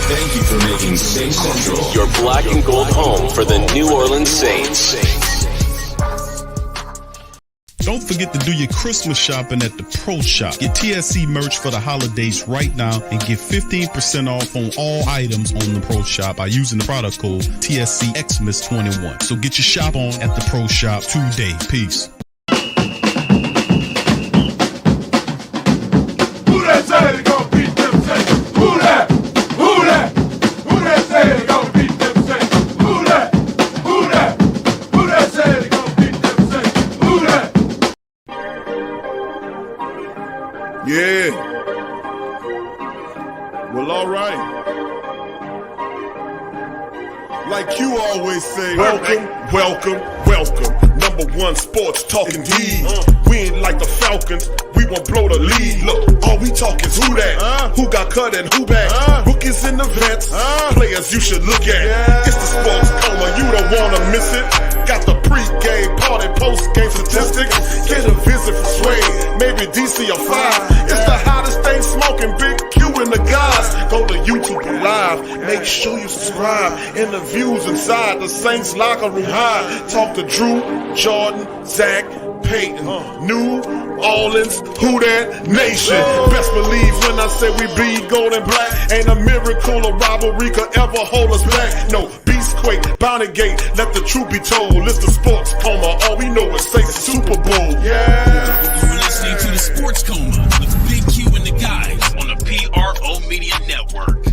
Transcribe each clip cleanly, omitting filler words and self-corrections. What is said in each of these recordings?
Thank you for making Saints Central your black and gold home for the New Orleans Saints. Don't forget to do your Christmas shopping at the Pro Shop. Get TSC merch for the holidays right now and get 15% off on all items on the Pro Shop by using the product code TSCXmas21. So get your shop on at the Pro Shop today. Peace. Who that say they gon' beat them Saints? Who that? Who that? Who that say they gon' beat them Saints? Who that? Who that? Who that say they gon' beat them Saints? Who that? Yeah. Well, all right. Like you always say, welcome, welcome, welcome. Number one sports talking D. We ain't like the Falcons, we won't blow the lead. Look, all we talk is who that, who got cut and who back. Rookies and the vets, players you should look at. It's the sports coma, you don't wanna miss it. Got the pre-game party, post-game statistics. Get a visit from Suede, maybe DC or 5. It's the hottest thing smoking, Big Q and the guys. Go to YouTube Live, make sure you subscribe. Interviews inside the Saints locker room high. Talk to Drew, Jordan, Zach, Payton, New Orleans, Who Dat Nation. Best believe when I say we bleed gold and black. Ain't a miracle or rivalry could ever hold us back. No, Beastquake, Bounty Gate, let the truth be told. It's the sports coma, all we know is say Super Bowl. Yeah. You're listening to the Sports Coma with Big Q and the guys on the PRO Media Network.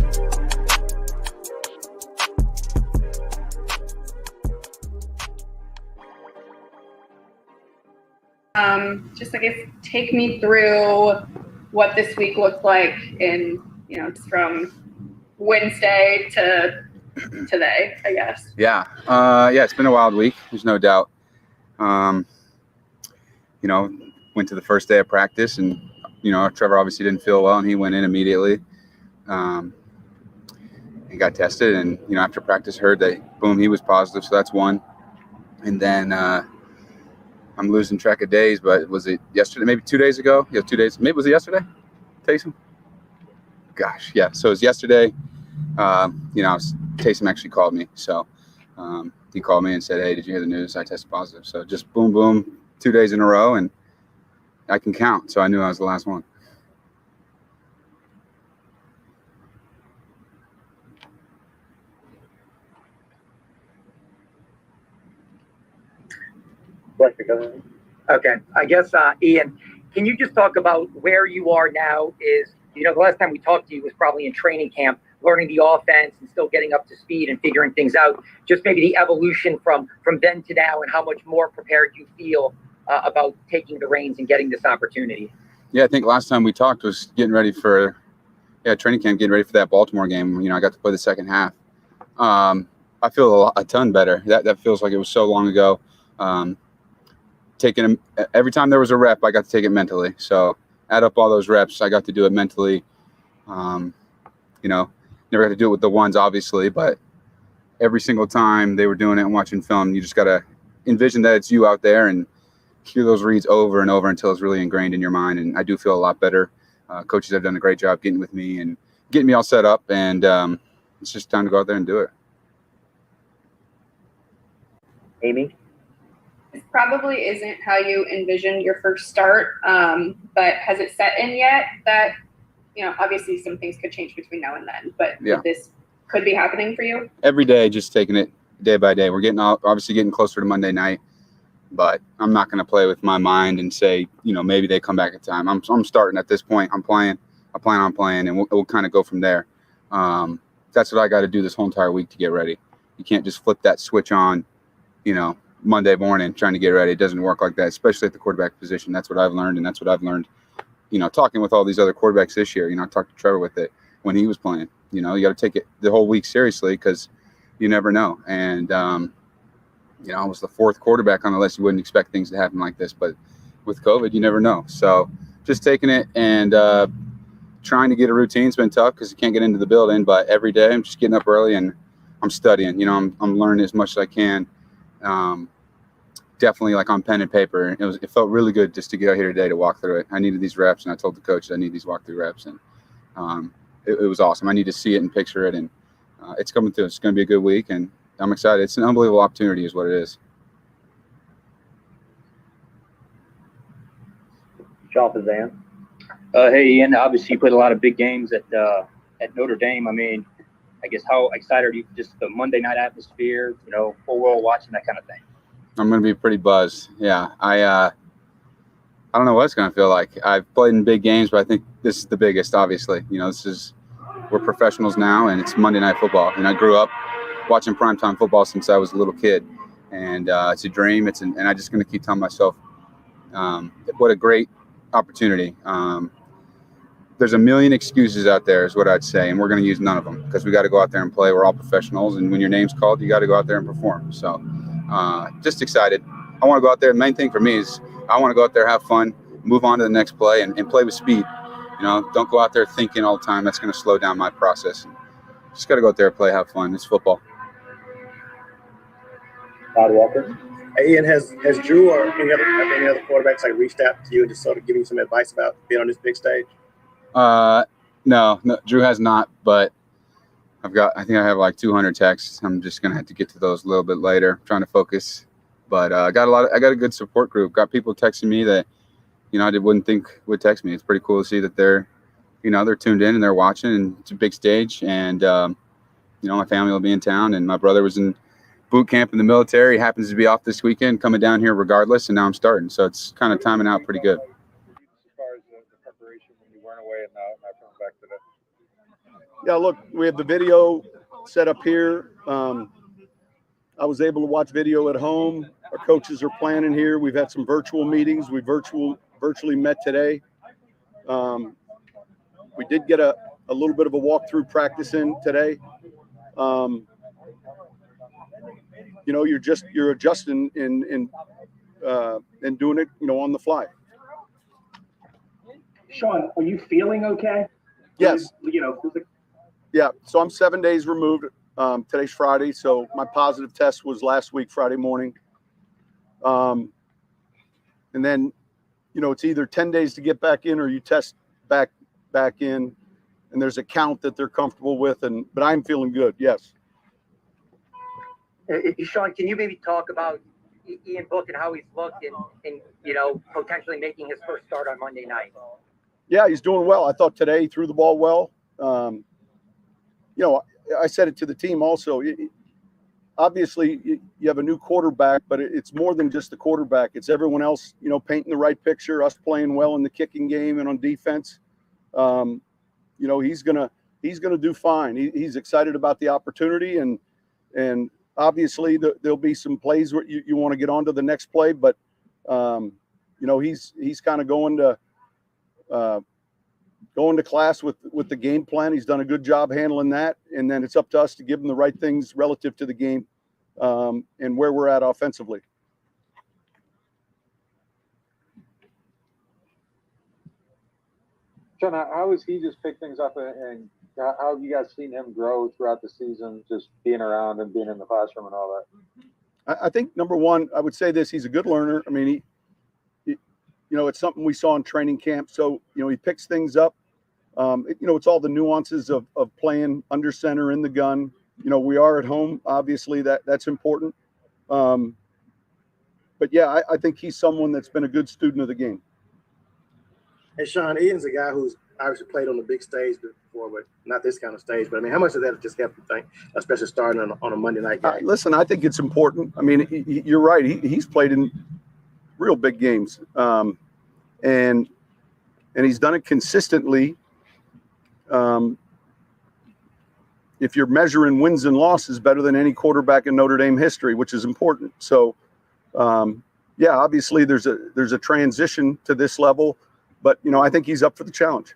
Just I guess take me through what this week looked like in, just from Wednesday to today, I guess. Yeah, it's been a wild week. There's no doubt. Went to the first day of practice, and Trevor obviously didn't feel well, and he went in immediately. and got tested. And, after practice heard that, boom, he was positive. So that's one. And then I'm losing track of days, but was it yesterday? Maybe 2 days ago? Yeah, 2 days. Maybe was it yesterday? Taysom? Gosh, yeah. So it was yesterday. Taysom actually called me. So he called me and said, hey, did you hear the news? I tested positive. So just boom, boom, 2 days in a row, and I can count. So I knew I was the last one. Okay. I guess, Ian, can you just talk about where you are now? The last time we talked to you was probably in training camp, learning the offense and still getting up to speed and figuring things out. Just maybe the evolution from then to now, and how much more prepared you feel about taking the reins and getting this opportunity. Yeah, I think last time we talked was getting ready for training camp, getting ready for that Baltimore game. I got to play the second half. I feel a ton better. That feels like it was so long ago. Every time there was a rep, I got to take it mentally. So add up all those reps, I got to do it mentally. Never got to do it with the ones, obviously, but every single time they were doing it and watching film, you just got to envision that it's you out there and hear those reads over and over until it's really ingrained in your mind. And I do feel a lot better. Coaches have done a great job getting with me and getting me all set up, and it's just time to go out there and do it. Amy? This probably isn't how you envisioned your first start, but has it set in yet that, obviously some things could change between now and then, but this could be happening for you? Every day, just taking it day by day. We're obviously getting closer to Monday night, but I'm not going to play with my mind and say, maybe they come back at time. I'm starting at this point. I'm playing. I plan on playing, and we'll kind of go from there. That's what I got to do this whole entire week to get ready. You can't just flip that switch on, Monday morning trying to get ready. It doesn't work like that, especially at the quarterback position. That's what I've learned, and that's what I've learned, talking with all these other quarterbacks this year. I talked to Trevor with it when he was playing. You got to take it the whole week seriously because you never know. And, I was the fourth quarterback on the list. You wouldn't expect things to happen like this, but with COVID, you never know. So just taking it and trying to get a routine. It's been tough because you can't get into the building, but every day I'm just getting up early and I'm studying. I'm learning as much as I can. Definitely like on pen and paper. It felt really good just to get out here today to walk through it. I needed these reps, and I told the coach I need these walkthrough reps, and it was awesome. I need to see it and picture it, and it's coming through. It's going to be a good week, and I'm excited. It's an unbelievable opportunity is what it is. Sean Fazan. Hey, Ian, obviously you played a lot of big games at Notre Dame. I mean, I guess how excited are you, just the Monday night atmosphere, full world watching, that kind of thing? I'm going to be pretty buzzed. Yeah. I don't know what it's going to feel like. I've played in big games, but I think this is the biggest, obviously. We're professionals now, and it's Monday Night Football. I grew up watching primetime football since I was a little kid, and it's a dream. And I'm just going to keep telling myself, what a great opportunity. There's a million excuses out there is what I'd say, and we're going to use none of them because we got to go out there and play. We're all professionals, and when your name's called, you got to go out there and perform. So just excited. I want to go out there. The main thing for me is I want to go out there, have fun, move on to the next play, and play with speed. Don't go out there thinking all the time. That's going to slow down my process. Just got to go out there, play, have fun. It's football. Todd Walker. Hey, Ian, has Drew or any other quarterbacks reached out to you and just sort of giving you some advice about being on this big stage? No, Drew has not, but I think I have like 200 texts. I'm just going to have to get to those a little bit later. I'm trying to focus, but I got a good support group. Got people texting me that, I wouldn't think would text me. It's pretty cool to see that they're tuned in and they're watching, and it's a big stage. And, my family will be in town, and my brother was in boot camp in the military. He happens to be off this weekend, coming down here regardless. And now I'm starting. So it's kind of timing out pretty good. As far as the preparation when you weren't away and now coming back to that? Yeah, look, we have the video set up here. I was able to watch video at home. Our coaches are planning here. We've had some virtual meetings. We virtually met today. We did get a little bit of a walkthrough practice in today. You're adjusting and doing it, on the fly. Sean, are you feeling okay? Yes. Yeah, so I'm 7 days removed. Today's Friday, so my positive test was last week, Friday morning. And then, it's either 10 days to get back in or you test back in, and there's a count that they're comfortable with. But I'm feeling good, yes. Sean, can you maybe talk about Ian Book and how he's looked and potentially making his first start on Monday night? Yeah, he's doing well. I thought today he threw the ball well. I said it to the team also. Obviously, you have a new quarterback, but it's more than just the quarterback. It's everyone else, painting the right picture, us playing well in the kicking game and on defense. He's gonna do fine. He's excited about the opportunity, and obviously there'll be some plays where you want to get on to the next play, but he's kind of going to class with the game plan. He's done a good job handling that, and then it's up to us to give him the right things relative to the game and where we're at offensively. Sean, how has he just picked things up, and how have you guys seen him grow throughout the season, just being around and being in the classroom and all that? I think, number one, I would say this: he's a good learner. I mean, it's something we saw in training camp. So, he picks things up. It's all the nuances of playing under center in the gun. We are at home. Obviously, that's important. But yeah, I think he's someone that's been a good student of the game. And Sean, Ian's a guy who's obviously played on the big stage before, but not this kind of stage. But I mean, how much does that just help you think, especially starting on a Monday night game? Listen, I think it's important. I mean, you're right. He's played in real big games, and he's done it consistently. If you're measuring wins and losses, better than any quarterback in Notre Dame history, which is important. So, yeah, obviously there's a transition to this level, but I think he's up for the challenge.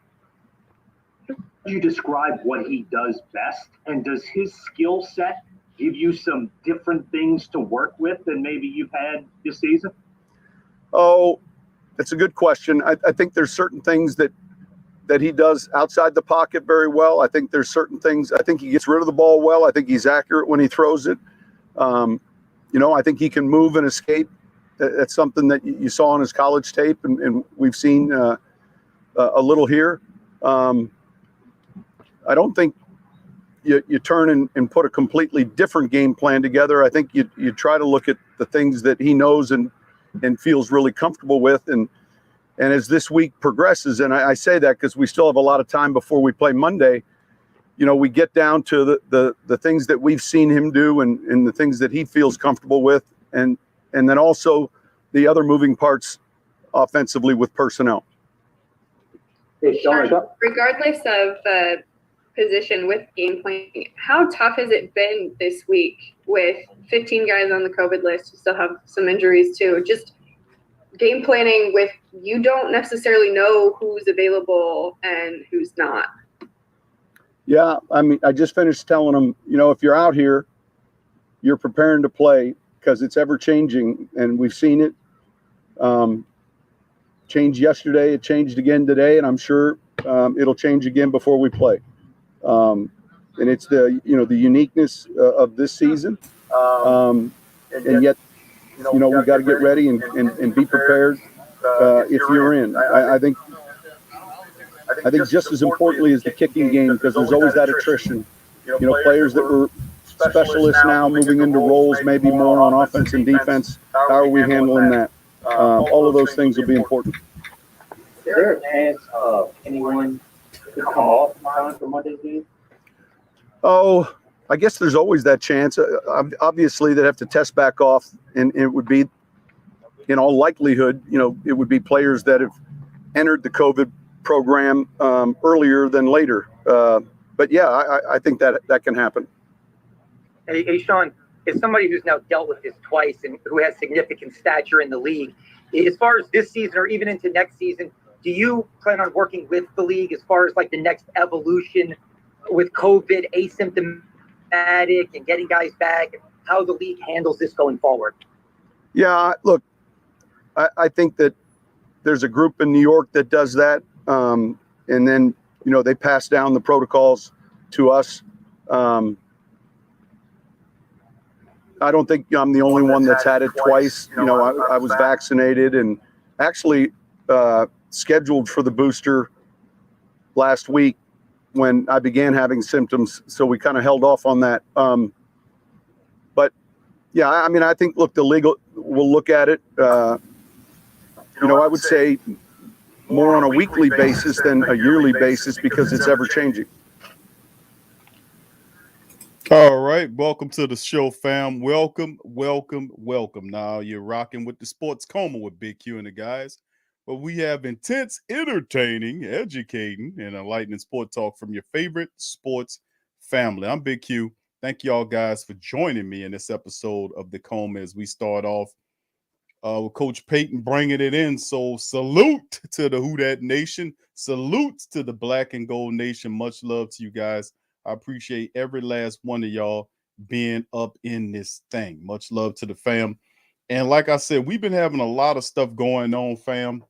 You describe what he does best, and does his skill set give you some different things to work with than maybe you've had this season? Oh, that's a good question. I think there's certain things that he does outside the pocket very well. I think there's certain things. I think he gets rid of the ball well. I think he's accurate when he throws it. I think he can move and escape. That's something that you saw on his college tape, and we've seen a little here. I don't think you turn and put a completely different game plan together. I think you try to look at the things that he knows and feels really comfortable with. And as this week progresses, and I say that because we still have a lot of time before we play Monday, we get down to the things that we've seen him do and the things that he feels comfortable with. And then also the other moving parts offensively with personnel. Regardless of the position with game planning, how tough has it been this week with 15 guys on the COVID list? You still have some injuries too. Just game planning with, you don't necessarily know who's available and who's not. Yeah, I mean, I just finished telling them, if you're out here, you're preparing to play because it's ever changing, and we've seen it change yesterday. It changed again today, and I'm sure it'll change again before we play. And it's the uniqueness of this season, and yet we got to get ready and be prepared if you're in. I think just as importantly as the kicking game, because there's always that attrition. Players that were specialists now moving into roles maybe more on offense and defense. How are we handling that? All of those things will be important. Is there a chance of anyone to come off time for Monday's game? Oh, I guess there's always that chance. Obviously, they'd have to test back off, and it would be, in all likelihood, it would be players that have entered the COVID program earlier than later. But yeah, I think that can happen. Hey, Sean, as somebody who's now dealt with this twice and who has significant stature in the league, as far as this season or even into next season, do you plan on working with the league as far as like the next evolution with COVID, asymptomatic, and getting guys back, and how the league handles this going forward? Yeah, look, I think that there's a group in New York that does that. And then, they pass down the protocols to us. I don't think I'm the only one that's had it twice. You know, I was vaccinated and actually scheduled for the booster last week when I began having symptoms. So we kind of held off on that. But yeah, I mean, I think, look, the league will look at it. You know, I would say more on a weekly basis than a yearly basis because it's ever changing. All right, welcome to the show, fam. Welcome. Now you're rocking with the Sports Coma with Big Q and the guys, but we have intense, entertaining, educating, and enlightening sport talk from your favorite sports family. I'm Big Q. Thank y'all guys for joining me in this episode of the Coma as we start off with Coach Payton bringing it in. So salute to the Who Dat Nation. Salute to the Black and Gold Nation. Much love to you guys. I appreciate every last one of y'all being up in this thing. Much love to the fam. And like I said, we've been having a lot of stuff going on, fam.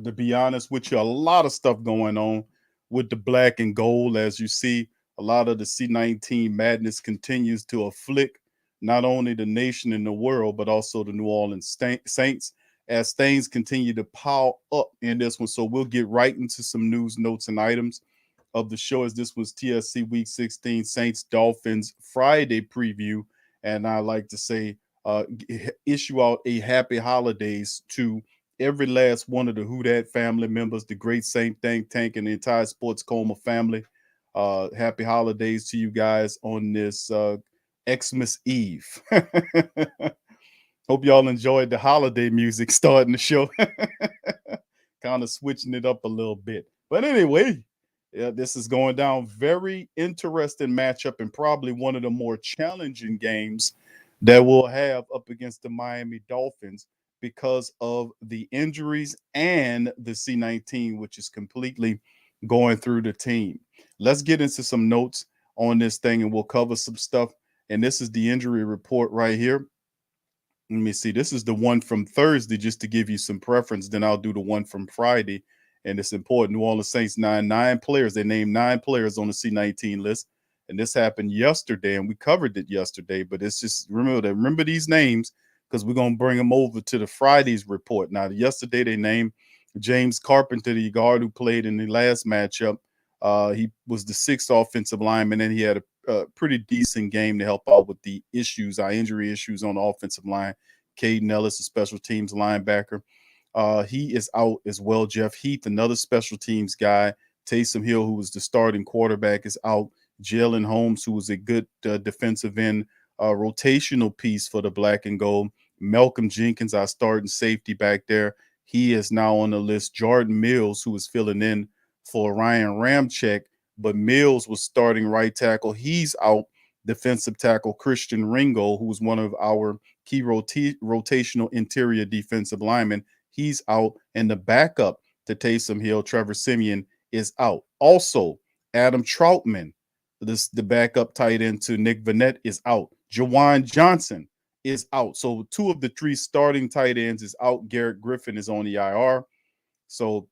To be honest with you, a lot of stuff going on with the black and gold. As you see, a lot of the C19 madness continues to afflict not only the nation and the world, but also the New Orleans Saints as things continue to pile up in this one. So we'll get right into some news, notes, and items of the show, as this was TSC Week 16 Saints Dolphins Friday preview. And I like to say, issue out a happy holidays to every last one of the Who Dat family members, the great Saint Think Tank, and the entire Sports Coma family. Happy holidays to you guys on this Xmas Eve. Hope y'all enjoyed the holiday music starting the show. Kind of switching it up a little bit. But anyway, yeah, this is going down. Very interesting matchup and probably one of the more challenging games that we'll have up against the Miami Dolphins because of the injuries and the C19, which is completely going through the team. Let's get into some notes on this thing and we'll cover some stuff. And this is the injury report right here. Let me see. This is the one from Thursday, just to give you some preference. Then I'll do the one from Friday. And it's important. New Orleans Saints, nine players. They named 9 players on the C19 list. And this happened yesterday, and we covered it yesterday. But it's just, remember these names, because we're going to bring them over to the Friday's report. Now, yesterday they named James Carpenter, the guard who played in the last matchup. He was the 6th offensive lineman, and he had a pretty decent game to help out with the issues, our injury issues on the offensive line. Caden Ellis, a special teams linebacker. He is out as well. Jeff Heath, another special teams guy. Taysom Hill, who was the starting quarterback, is out. Jalen Holmes, who was a good defensive end rotational piece for the black and gold. Malcolm Jenkins, our starting safety back there. He is now on the list. Jordan Mills, who was filling in for Ryan Ramczyk, but Mills was starting right tackle. He's out. Defensive tackle Christian Ringo, who was one of our key rotational interior defensive linemen, he's out. And the backup to Taysom Hill, Trevor Siemian, is out. Also, Adam Troutman, the backup tight end to Nick Vannett, is out. Jawan Johnson is out. So 2 of the 3 starting tight ends is out. Garrett Griffin is on the IR. So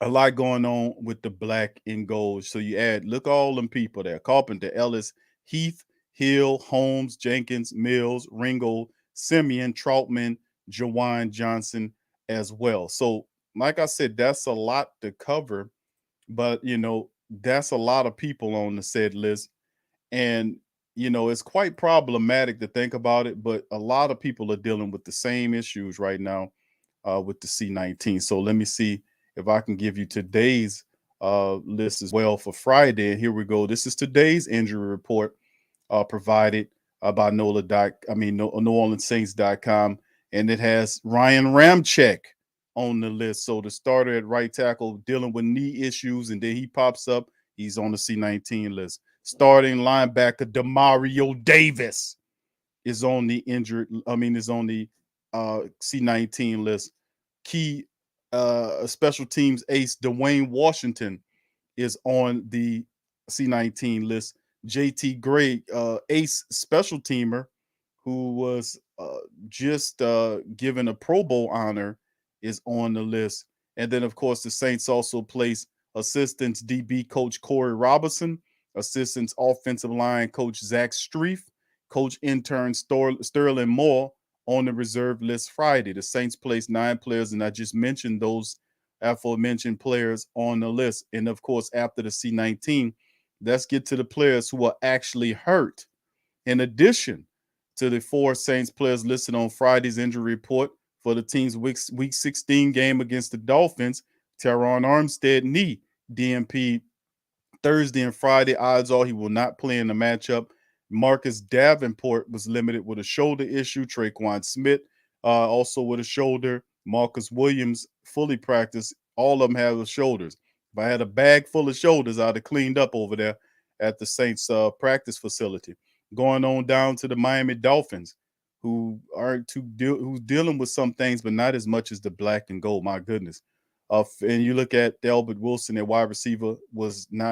a lot going on with the black and gold. So you add, look, all them people there: Carpenter, Ellis, Heath, Hill, Holmes, Jenkins, Mills, Ringo, Simeon, Troutman, Jawan Johnson as well. So like I said, that's a lot to cover, but that's a lot of people on the said list. And it's quite problematic to think about it, but a lot of people are dealing with the same issues right now with the C19. So let me see if I can give you today's list as well for Friday. And here we go. This is today's injury report provided by NewOrleansSaints.com. And it has Ryan Ramczyk on the list. So the starter at right tackle dealing with knee issues, and then he pops up. He's on the C19 list. Starting linebacker Demario Davis is on the C19 list. Key special teams ace Dwayne Washington is on the C19 list. JT Gray, ace special teamer, who was just given a Pro Bowl honor, is on the list. And then, of course, the Saints also place assistant DB coach Corey Robinson, assistants offensive line coach Zach Streif, coach intern Sterling Moore on the reserve list Friday. The Saints placed 9 players, and I just mentioned those aforementioned players on the list. And of course, after the C-19, let's get to the players who are actually hurt. In addition to the 4 Saints players listed on Friday's injury report for the team's week 16 game against the Dolphins, Teron Armstead knee DNP Thursday and Friday. Odds are he will not play in the matchup. Marcus Davenport was limited with a shoulder issue. Traquan Smith also with a shoulder. Marcus Williams fully practiced. All of them have shoulders. If I had a bag full of shoulders, I'd have cleaned up over there at the Saints practice facility. Going on down to the Miami Dolphins, who are who's dealing with some things, but not as much as the black and gold. My goodness. And you look at Delbert Wilson, their wide receiver,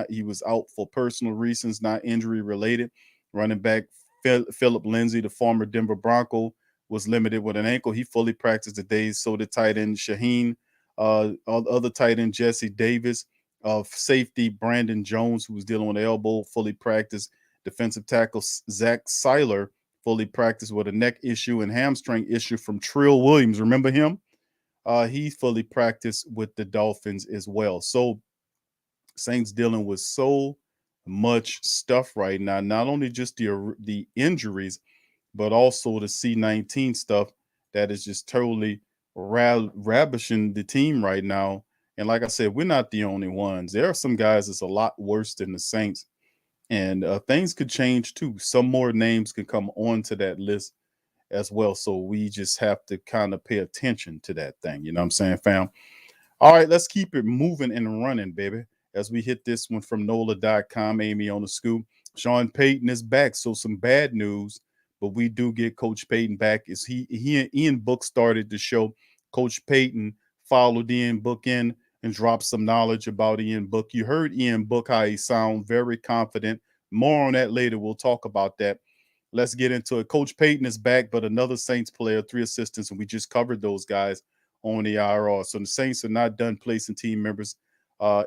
he was out for personal reasons, not injury related. Running back Philip Lindsay, the former Denver Bronco, was limited with an ankle. He fully practiced today. So did tight end Shaheen, other tight end Jesse Davis, safety Brandon Jones, who was dealing with an elbow, fully practiced. Defensive tackle Zach Seiler fully practiced with a neck issue and hamstring issue from Trill Williams. Remember him? He fully practiced with the Dolphins as well. So Saints dealing with so much stuff right now, not only just the injuries, but also the C-19 stuff that is just totally ravishing the team right now. And like I said, we're not the only ones. There are some guys that's a lot worse than the Saints. And things could change too. Some more names could come onto that list as well. So we just have to kind of pay attention to that thing. You know what I'm saying, fam? All right, let's keep it moving and running, baby. As we hit this one from NOLA.com, Amy on the scoop. Sean Payton is back. So some bad news, but we do get Coach Payton back. Is he and Ian Book started the show. Coach Payton followed Ian Book in and dropped some knowledge about Ian Book. You heard Ian Book, how he sound very confident. More on that later. We'll talk about that. Let's get into it. Coach Payton is back, but another Saints player, 3 assistants, and we just covered those guys on the IR. So the Saints are not done placing team members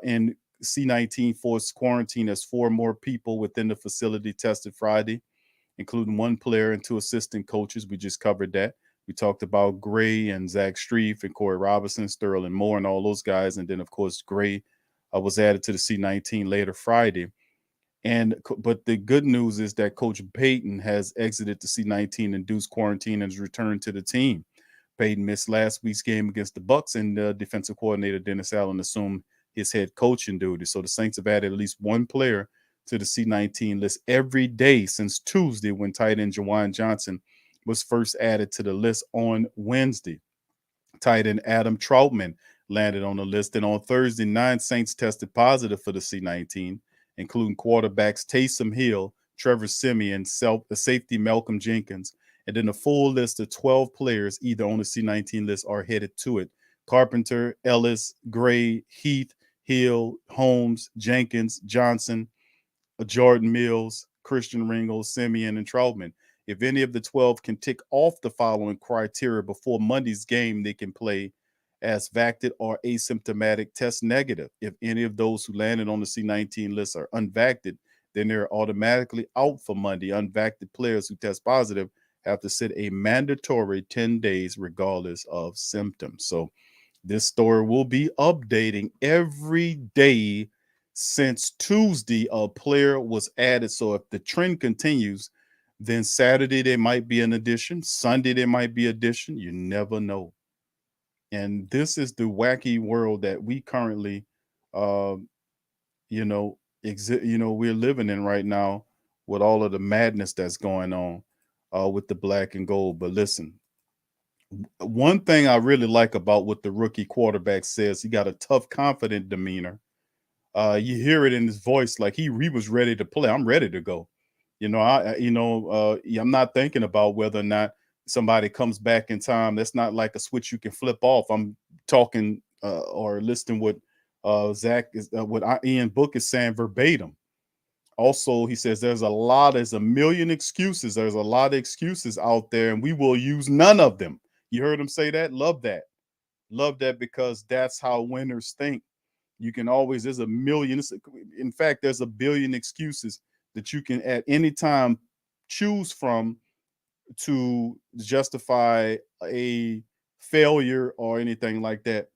in C-19 forced quarantine as 4 more people within the facility tested Friday, including 1 player and 2 assistant coaches. We just covered that. We talked about Gray and Zach Streif and Corey Robinson, Sterling Moore, and all those guys. And then, of course, Gray was added to the C-19 later Friday. But the good news is that Coach Payton has exited the C-19 induced quarantine and has returned to the team. Payton missed last week's game against the Bucs, and defensive coordinator Dennis Allen assumed his head coaching duty. So the Saints have added at least 1 player to the C-19 list every day since Tuesday, when tight end Jawan Johnson was first added to the list on Wednesday. Tight end Adam Troutman landed on the list, and on Thursday, 9 Saints tested positive for the C-19, including quarterbacks Taysom Hill, Trevor Siemian, the safety Malcolm Jenkins, and then a full list of 12 players either on the C-19 list or headed to it. Carpenter, Ellis, Gray, Heath, Hill, Holmes, Jenkins, Johnson, Jordan Mills, Christian Ringo, Siemian, and Troutman. If any of the 12 can tick off the following criteria before Monday's game, they can play as vaccinated or asymptomatic test negative. If any of those who landed on the C-19 list are unvaccinated, then they're automatically out for Monday. Unvaccinated players who test positive have to sit a mandatory 10 days regardless of symptoms. So this story will be updating every day since Tuesday. A player was added. So if the trend continues, then Saturday there might be an addition. Sunday there might be addition. You never know. And this is the wacky world that we currently, we're living in right now with all of the madness that's going on with the black and gold. But listen, one thing I really like about what the rookie quarterback says, he got a tough, confident demeanor. You hear it in his voice, like he was ready to play. I'm ready to go. I'm not thinking about whether or not somebody comes back in time. That's not like a switch you can flip off. I'm talking or listening what what Ian Book is saying verbatim. Also, he says there's a million excuses. There's a lot of excuses out there, and we will use none of them. You heard him say that? Love that. Love that, because that's how winners think. You can always, there's a million, in fact, there's a billion excuses that you can at any time choose from to justify a failure or anything like that.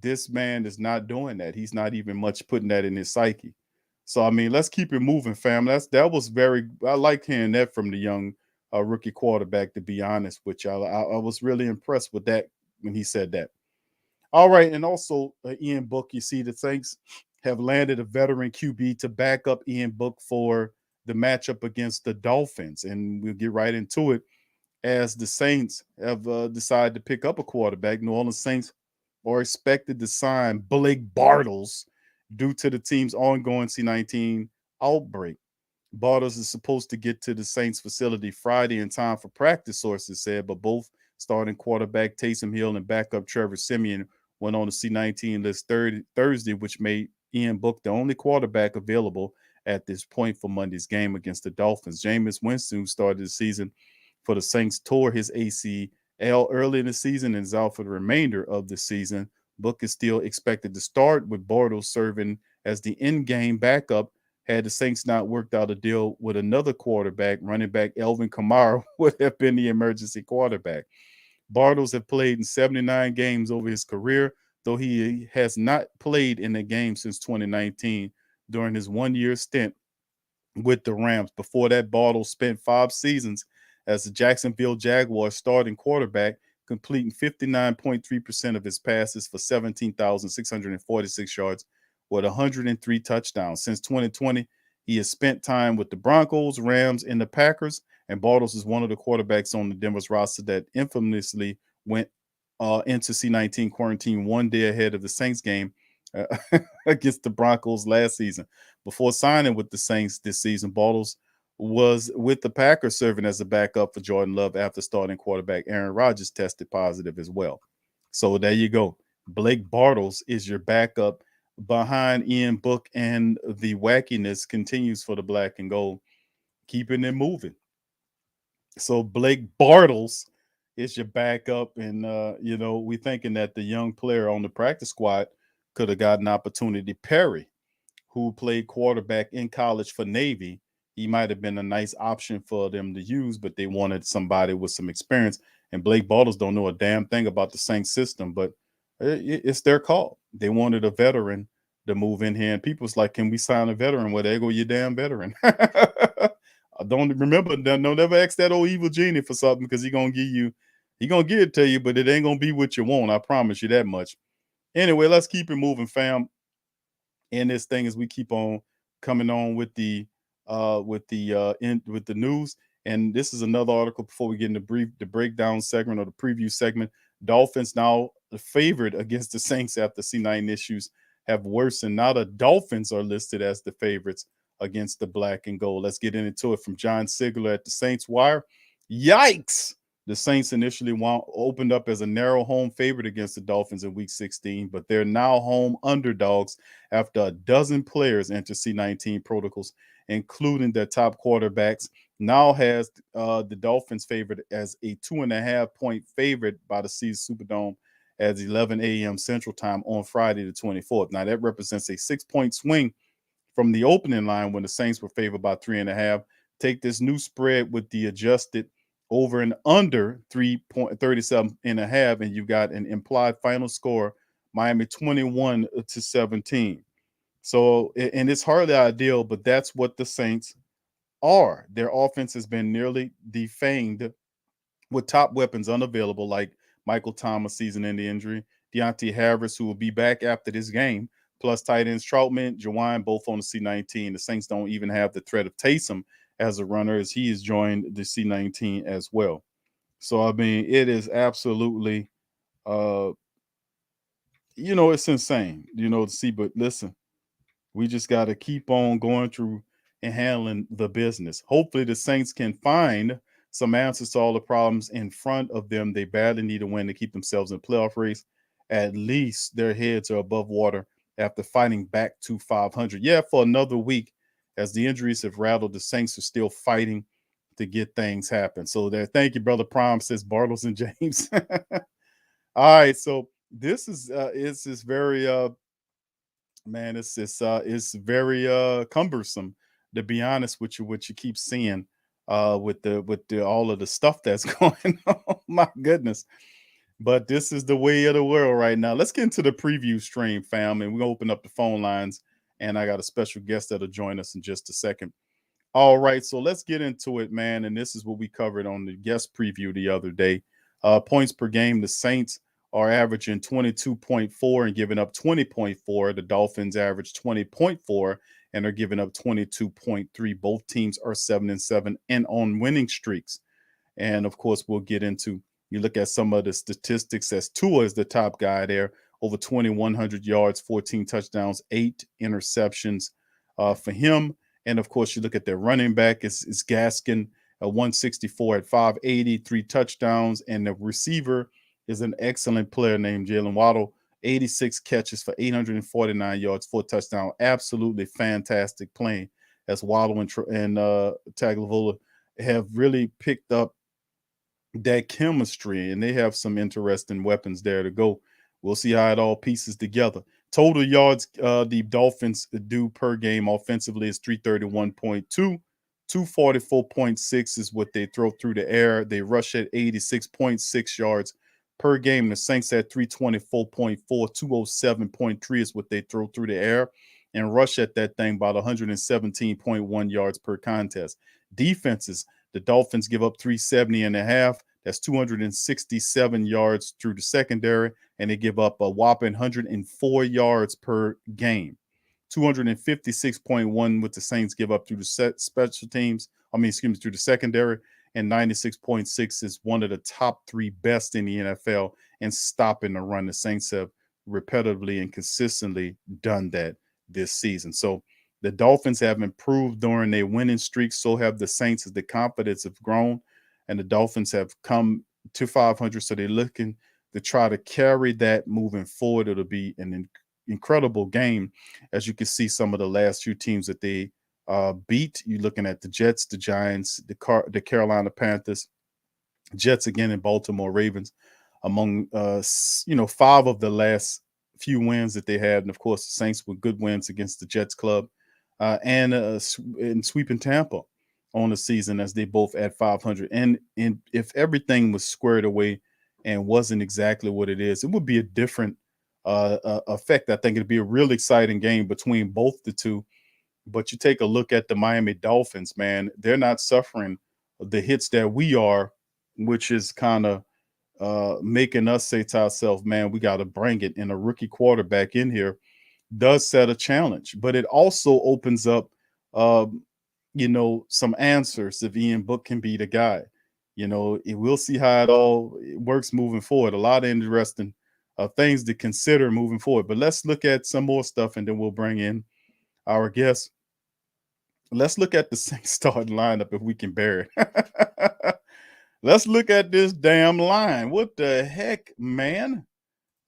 This man is not doing that. He's not even much putting that in his psyche. So I mean, let's keep it moving, fam. That was very. I like hearing that from the young rookie quarterback. To be honest with y'all, I was really impressed with that when he said that. All right, and also Ian Book. You see, the Saints have landed a veteran QB to back up Ian Book for the matchup against the Dolphins, and we'll get right into it. As the Saints have decided to pick up a quarterback, New Orleans Saints are expected to sign Blake Bortles due to the team's ongoing C-19 outbreak. Bortles is supposed to get to the Saints facility Friday in time for practice, sources said, but both starting quarterback Taysom Hill and backup Trevor Siemian went on the C-19 list Thursday, which made Ian Book the only quarterback available at this point for Monday's game against the Dolphins. Jameis Winston, who started the season for the Saints, tore his ACL early in the season and is out for the remainder of the season. Book is still expected to start, with Bortles serving as the in-game backup. Had the Saints not worked out a deal with another quarterback, running back Alvin Kamara would have been the emergency quarterback. Bortles has played in 79 games over his career, though he has not played in a game since 2019 during his one-year stint with the Rams. Before that, Bortles spent 5 seasons as the Jacksonville Jaguars starting quarterback, completing 59.3% of his passes for 17,646 yards with 103 touchdowns. Since 2020, he has spent time with the Broncos, Rams, and the Packers, and Bortles is one of the quarterbacks on the Denver's roster that infamously went into C-19 quarantine one day ahead of the Saints game against the Broncos last season. Before signing with the Saints this season, Bortles was with the Packers serving as a backup for Jordan Love after starting quarterback Aaron Rodgers tested positive as well. So there you go. Blake Bortles is your backup behind Ian Book, and the wackiness continues for the black and gold, keeping it moving. So Blake Bortles is your backup, and we're thinking that the young player on the practice squad could have got an opportunity. Perry, who played quarterback in college for Navy, he might have been a nice option for them to use, but they wanted somebody with some experience. And Blake Bortles don't know a damn thing about the Saints system, but it's their call. They wanted a veteran to move in here, and people's like, "Can we sign a veteran?" Well, there go your damn veteran. Don't remember, don't never ask that old evil genie for something, because he gonna give it to you, but it ain't gonna be what you want. I promise you that much. Anyway, let's keep it moving, fam. And this thing as we keep on coming on with the news. And this is another article before we get into the breakdown segment or the preview segment. Dolphins now favored against the Saints after C9 issues have worsened. Now the Dolphins are listed as the favorites against the black and gold. Let's get into it from John Sigler at the Saints Wire. Yikes! The Saints initially opened up as a narrow home favorite against the Dolphins in Week 16, but they're now home underdogs after a dozen players enter C-19 protocols, including their top quarterbacks. Now has the Dolphins favored as a 2.5-point favorite by the season Superdome at 11 a.m. Central Time on Friday the 24th. Now, that represents a 6-point swing from the opening line when the Saints were favored by 3.5. Take this new spread with the adjusted over and under 3.37.5, and you got an implied final score, Miami 21-17. So, and it's hardly ideal, but that's what the Saints are. Their offense has been nearly defanged with top weapons unavailable, like Michael Thomas season-ending injury, Deontay Harris, who will be back after this game, plus tight ends Troutman, Jawine, both on the C-19. The Saints don't even have the threat of Taysom as a runner, as he has joined the C-19 as well. So, I mean, it is absolutely, it's insane, to see. But listen, we just got to keep on going through and handling the business. Hopefully the Saints can find some answers to all the problems in front of them. They badly need a win to keep themselves in the playoff race. At least their heads are above water after fighting back to 500. Yeah, for another week, as the injuries have rattled, the Saints are still fighting to get things happen. So there, thank you, Brother Prime, says Bortles and James. All right, so this is very Man, it's very cumbersome, to be honest with you, what you keep seeing with the all of the stuff that's going on. My goodness. But this is the way of the world right now. Let's get into the preview stream, fam, and we're gonna open up the phone lines. And I got a special guest that'll join us in just a second. All right, so let's get into it, man. And this is what we covered on the guest preview the other day. Points per game, the Saints are averaging 22.4 and giving up 20.4. The Dolphins average 20.4 and are giving up 22.3. Both teams are 7-7 and on winning streaks. And of course, we'll get into, you look at some of the statistics as Tua is the top guy there, over 2,100 yards, 14 touchdowns, 8 interceptions for him. And of course, you look at their running back, it's Gaskin, 164 at 580, 3 touchdowns. And the receiver is an excellent player named Jalen Waddle, 86 catches for 849 yards, 4 touchdowns. Absolutely fantastic playing, as Waddle and Tagovailoa have really picked up that chemistry, and they have some interesting weapons there to go. We'll see how it all pieces together. Total yards the Dolphins do per game offensively is 331.2. 244.6 is what they throw through the air. They rush at 86.6 yards per game. The Saints at 324.4. 207.3 is what they throw through the air and rush at that thing about 117.1 yards per contest. Defenses, the Dolphins give up 370.5. That's 267 yards through the secondary, and they give up a whopping 104 yards per game. 256.1 with the Saints give up through the special teams. Through the secondary, and 96.6 is one of the top 3 best in the NFL in stopping the run. The Saints have repetitively and consistently done that this season. So the Dolphins have improved during their winning streak. So have the Saints, as the confidence have grown, and the Dolphins have come to 500. So they're looking to try to carry that moving forward. It'll be an incredible game, as you can see some of the last few teams that they beat. You're looking at the Jets, the Giants, the Carolina Panthers, Jets again, and Baltimore Ravens, among 5 of the last few wins that they had. And of course, the Saints with good wins against the Jets club and sweeping Tampa on the season, as they both at 500. And if everything was squared away and wasn't exactly what it is, it would be a different effect. I think it'd be a real exciting game between both the two. But you take a look at the Miami Dolphins, man, they're not suffering the hits that we are, which is kind of making us say to ourselves, man, we got to bring it. And a rookie quarterback in here does set a challenge, but it also opens up, some answers if Ian Book can be the guy. We'll see how it all works moving forward. A lot of interesting things to consider moving forward. But let's look at some more stuff, and then we'll bring in our guest. Let's look at the Saints starting lineup if we can bear it. Let's look at this damn line. What the heck, man?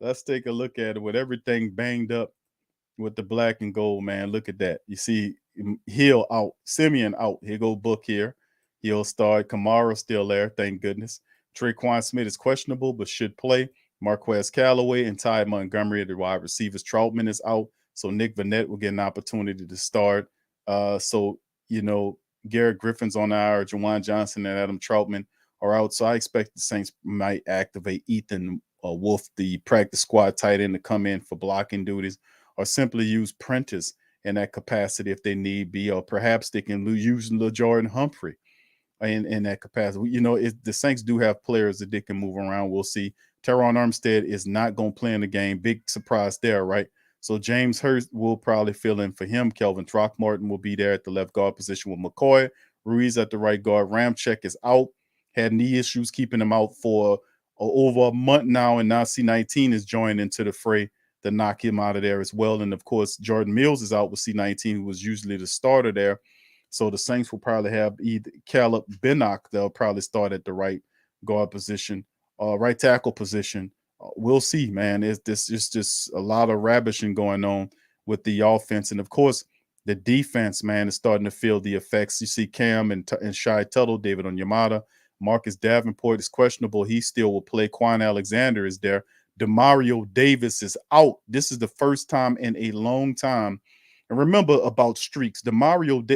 Let's take a look at it with everything banged up with the black and gold, man. Look at that. You see Hill out, Simeon out. Here go Book here. He'll start. Kamara still there, thank goodness. Traquan Smith is questionable but should play. Marquez Callaway and Ty Montgomery, the wide receivers. Troutman is out, so Nick Vannett will get an opportunity to start. Garrett Griffin's on IR, Jawan Johnson and Adam Troutman are out. So I expect the Saints might activate Ethan Wolf, the practice squad tight end, to come in for blocking duties, or simply use Prentice in that capacity if they need be, or perhaps they can use LaJordan Humphrey in that capacity. The Saints do have players that they can move around. We'll see. Teron Armstead is not going to play in the game. Big surprise there, right? So James Hurst will probably fill in for him. Kelvin Throckmorton will be there at the left guard position with McCoy. Ruiz at the right guard. Ramczyk is out. Had knee issues keeping him out for over a month now, and now C19 is joined into the fray to knock him out of there as well. And, of course, Jordan Mills is out with C19, who was usually the starter there. So the Saints will probably have either Caleb Binnock. They'll probably start at the right guard position, right tackle position. We'll see, man. It's just a lot of ravishing going on with the offense. And, of course, the defense, man, is starting to feel the effects. You see Cam and Shai Tuttle, David Onyemata. Marcus Davenport is questionable. He still will play. Quan Alexander is there. Demario Davis is out. This is the first time in a long time. And remember about streaks. Demario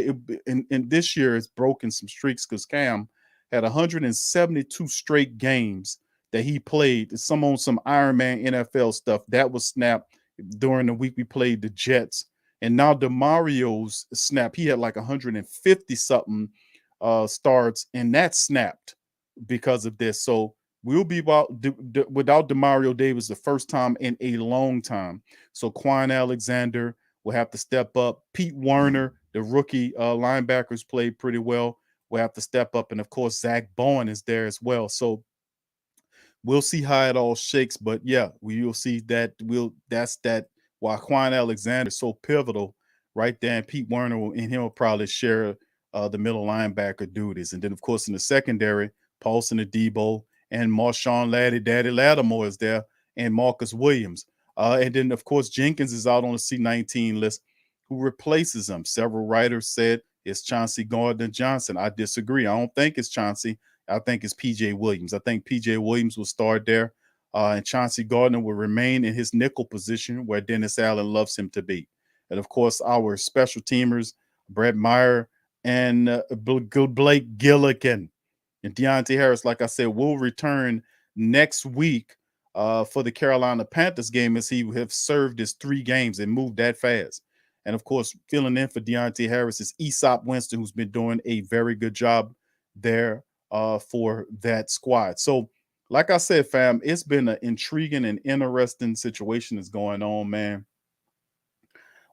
in this year has broken some streaks because Cam had 172 straight games that he played. Some on some Iron Man NFL stuff that was snapped during the week we played the Jets. And now Demario's snap, he had like 150 something starts, and that snapped because of this. So we'll be without Demario Davis the first time in a long time. So Quan Alexander will have to step up. Pete Werner, the rookie linebackers, played pretty well. Will have to step up. And, of course, Zach Bowen is there as well. So we'll see how it all shakes. But, yeah, we'll see that. That's that why Quan Alexander is so pivotal right there. And Pete Werner and him will probably share the middle linebacker duties. And then, of course, in the secondary, Paulson Adebo and Marshawn Daddy Lattimore is there, and Marcus Williams. And then, of course, Jenkins is out on the C-19 list. Who replaces him? Several writers said it's Chauncey Gardner-Johnson. I disagree. I don't think it's Chauncey. I think it's P.J. Williams. I think P.J. Williams will start there, and Chauncey Gardner will remain in his nickel position where Dennis Allen loves him to be. And, of course, our special teamers, Brett Meyer and Blake Gilligan. And Deontay Harris, like I said, will return next week for the Carolina Panthers game, as he have served his 3 games and moved that fast. And, of course, filling in for Deontay Harris is Aesop Winston, who's been doing a very good job there for that squad. So, like I said, fam, it's been an intriguing and interesting situation that's going on, man.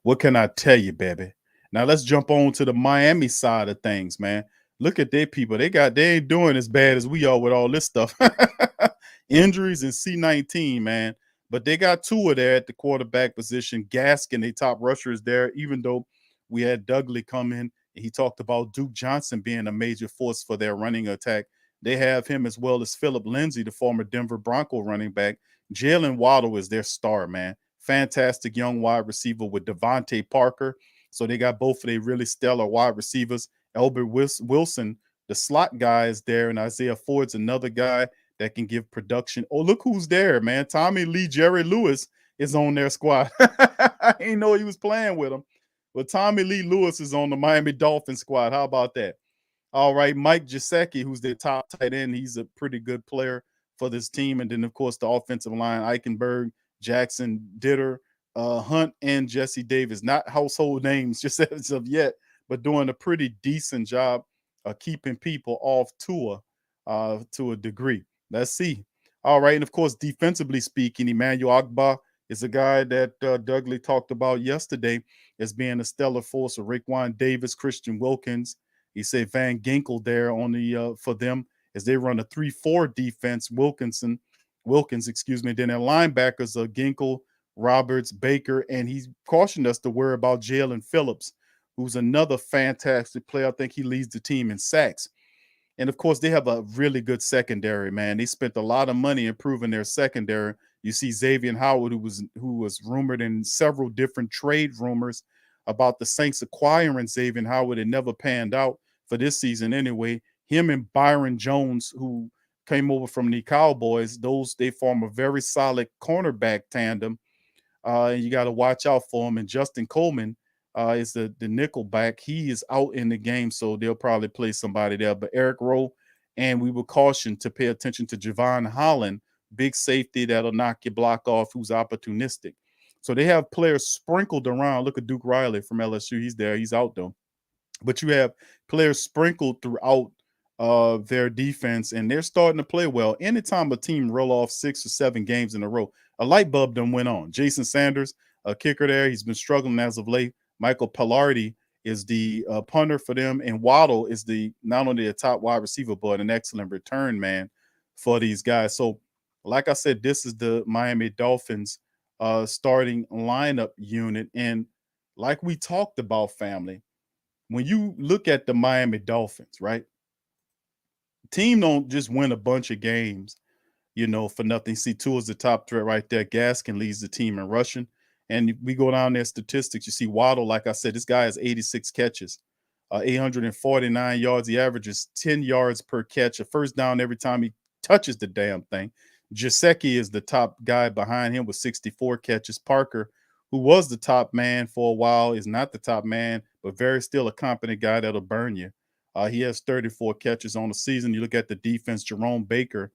What can I tell you, baby? Now, let's jump on to the Miami side of things, man. Look at their people. They ain't doing as bad as we are with all this stuff. Injuries and C-19, man. But they got Tua there at the quarterback position. Gaskin, their top rusher, is there, even though we had Dudley come in. And he talked about Duke Johnson being a major force for their running attack. They have him as well as Philip Lindsay, the former Denver Bronco running back. Jalen Waddle is their star, man. Fantastic young wide receiver with Devontae Parker. So they got both of their really stellar wide receivers. Albert Wilson, the slot guy, is there, and Isaiah Ford's another guy that can give production. Oh, look who's there, man. Tommy Lee, Jerry Lewis is on their squad. I didn't know he was playing with them. But Tommy Lee Lewis is on the Miami Dolphins squad. How about that? All right, Mike Gesicki, who's their top tight end. He's a pretty good player for this team. And then, of course, the offensive line, Eichenberg, Jackson, Ditter, Hunt, and Jesse Davis. Not household names just as of yet, but doing a pretty decent job of keeping people off Tua to a degree. Let's see. All right, and of course, defensively speaking, Emmanuel Ogbah is a guy that Dudley talked about yesterday as being a stellar force of Raekwon Davis, Christian Wilkins. He said Van Ginkel there on the for them as they run a 3-4 defense. Wilkins, Then their linebackers are Ginkel, Roberts, Baker, and he cautioned us to worry about Jalen Phillips, who's another fantastic player. I think he leads the team in sacks. And, of course, they have a really good secondary, man. They spent a lot of money improving their secondary. You see Xavier Howard, who was rumored in several different trade rumors about the Saints acquiring Xavier Howard. It never panned out for this season anyway. Him and Byron Jones, who came over from the Cowboys, they form a very solid cornerback tandem. And you got to watch out for him. And Justin Coleman is the nickel back. He is out in the game, so they'll probably play somebody there. But Eric Rowe, and we were cautioned to pay attention to Javon Holland, big safety that'll knock your block off, who's opportunistic. So they have players sprinkled around. Look at Duke Riley from LSU. He's there. He's out, though. But you have players sprinkled throughout their defense, and they're starting to play well. Anytime a team roll off 6 or 7 games in a row, a light bulb done went on. Jason Sanders, a kicker there, he's been struggling as of late. Michael Pilardi is the punter for them, and Waddle is not only a top wide receiver, but an excellent return man for these guys. So, like I said, this is the Miami Dolphins starting lineup unit. And like we talked about, family, when you look at the Miami Dolphins, right, team don't just win a bunch of games, for nothing. See, Tua is the top threat right there. Gaskin leads the team in rushing. And we go down their statistics. You see Waddle, like I said, this guy has 86 catches, 849 yards. He averages 10 yards per catch, a first down every time he touches the damn thing. Gesicki is the top guy behind him with 64 catches. Parker, who was the top man for a while, is not the top man, but very still a competent guy that'll burn you. He has 34 catches on the season. You look at the defense, Jerome Baker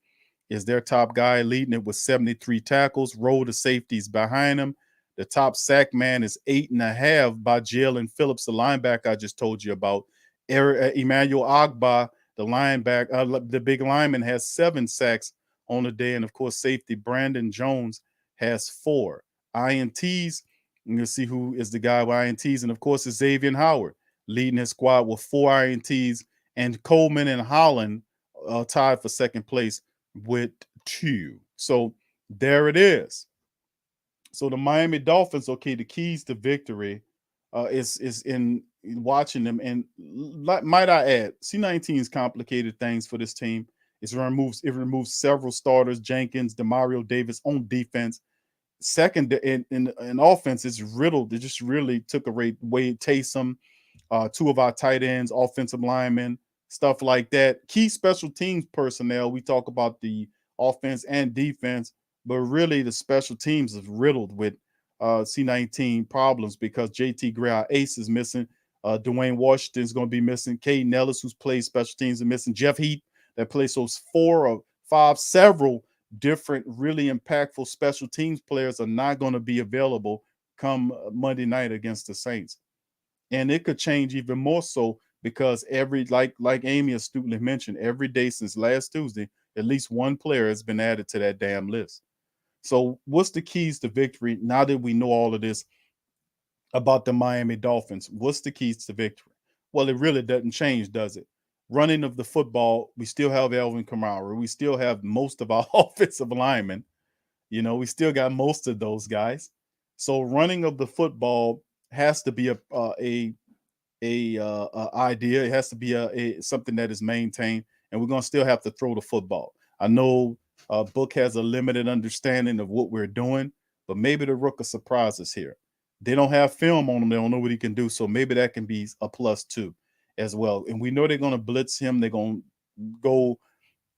is their top guy, leading it with 73 tackles. Roll the safeties behind him. The top sack man is 8.5 by Jalen Phillips, the linebacker I just told you about. Emmanuel Ogbah, the linebacker, the big lineman, has 7 sacks on the day. And, of course, safety Brandon Jones has 4. INTs, you'll see who is the guy with INTs. And, of course, it's Xavier Howard leading his squad with 4 INTs. And Coleman and Holland tied for second place with 2. So there it is. So the Miami Dolphins, okay, the keys to victory is in watching them. And might I add, C19's complicated things for this team. It removes several starters, Jenkins, Demario Davis on defense. Second, in offense, it's riddled. They just really took away Taysom, 2 of our tight ends, offensive linemen, stuff like that. Key special teams personnel, we talk about the offense and defense, but really the special teams is riddled with C19 problems because JT Gray, our ace, is missing. Dwayne Washington is going to be missing. Caden Ellis, who's played special teams, is missing. Jeff Heath, that plays those 4 or 5, several different really impactful special teams players are not going to be available come Monday night against the Saints. And it could change even more so because like Amy astutely mentioned, every day since last Tuesday, at least one player has been added to that damn list. So what's the keys to victory now that we know all of this about the Miami Dolphins? What's the keys to victory? Well, it really doesn't change, does it? Running of the football, we still have Alvin Kamara. We still have most of our offensive linemen. You know, we still got most of those guys. So running of the football has to be a idea. It has to be something that is maintained, and we're going to still have to throw the football. I know Book has a limited understanding of what we're doing, but maybe the Rook will surprise us here. They don't have film on him. They don't know what he can do, so maybe that can be a plus too as well. And we know they're going to blitz him. They're going to go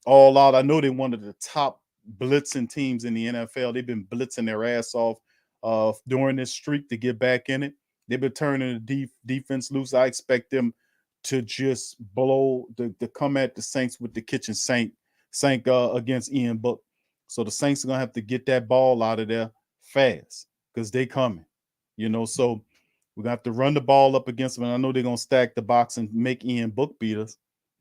all out. I know they're one of the top blitzing teams in the NFL. They've been blitzing their ass off during this streak to get back in it. They've been turning the defense loose. I expect them to just blow to come at the Saints with the kitchen sink against Ian Book. So the Saints are going to have to get that ball out of there fast because they coming. You know, so we're going to have to run the ball up against them. And I know they're going to stack the box and make Ian Book beat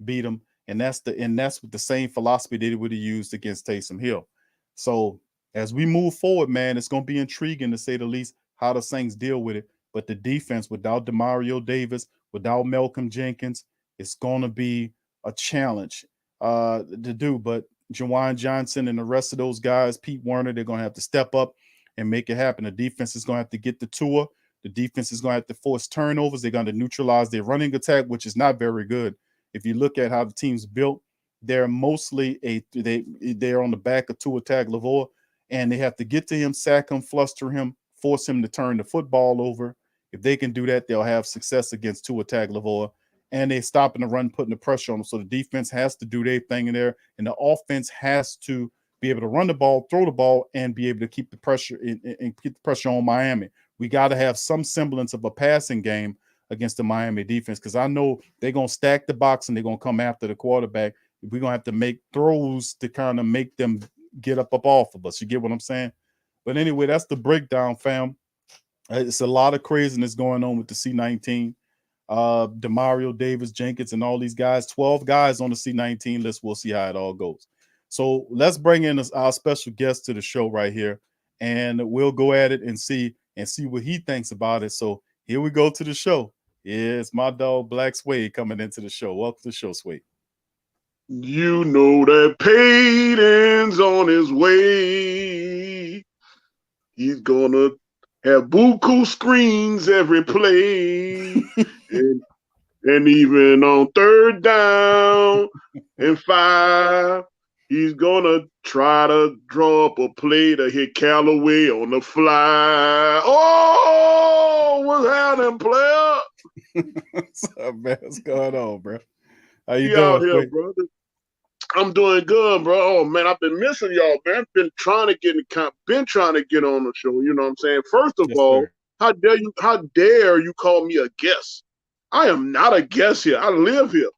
them. And that's with the same philosophy they would have used against Taysom Hill. So as we move forward, man, it's going to be intriguing to say the least how the Saints deal with it. But the defense without Demario Davis, without Malcolm Jenkins, it's going to be a challenge to do. But Jawan Johnson and the rest of those guys, Pete Werner, they're going to have to step up and make it happen. The defense is going to have to get the tour. The defense is going to have to force turnovers. They're going to neutralize their running attack, which is not very good. If you look at how the team's built, they're mostly they're on the back of Tua Tagovailoa, and they have to get to him, sack him, fluster him, force him to turn the football over. If they can do that, they'll have success against Tua Tagovailoa. And they're stopping the run, putting the pressure on them. So the defense has to do their thing in there, and the offense has to be able to run the ball, throw the ball, and be able to keep the pressure and keep the pressure on Miami. We got to have some semblance of a passing game against the Miami defense because I know they're going to stack the box and they're going to come after the quarterback. We're going to have to make throws to kind of make them get up off of us. You get what I'm saying? But anyway, that's the breakdown, fam. It's a lot of craziness going on with the C19. Demario Davis, Jenkins, and all these guys. 12 guys on the C19 list. We'll see how it all goes. So let's bring in our special guest to the show right here, and we'll go at it and see what he thinks about it. So here we go to the show. It's my dog Black Suede coming into the show. Welcome to the show, Suede. You know that Payton's on his way. He's gonna have buku screens every play. and even on 3rd down and 5, he's gonna try to draw up a play to hit Callaway on the fly. Oh, what's happening, player? What's up, man? What's going on, bro? How you out doing, here, brother? I'm doing good, bro. Oh man, I've been missing y'all, man. Been trying to get on the show. You know what I'm saying? First of all, sir. how dare you call me a guest? I am not a guest here. I live here.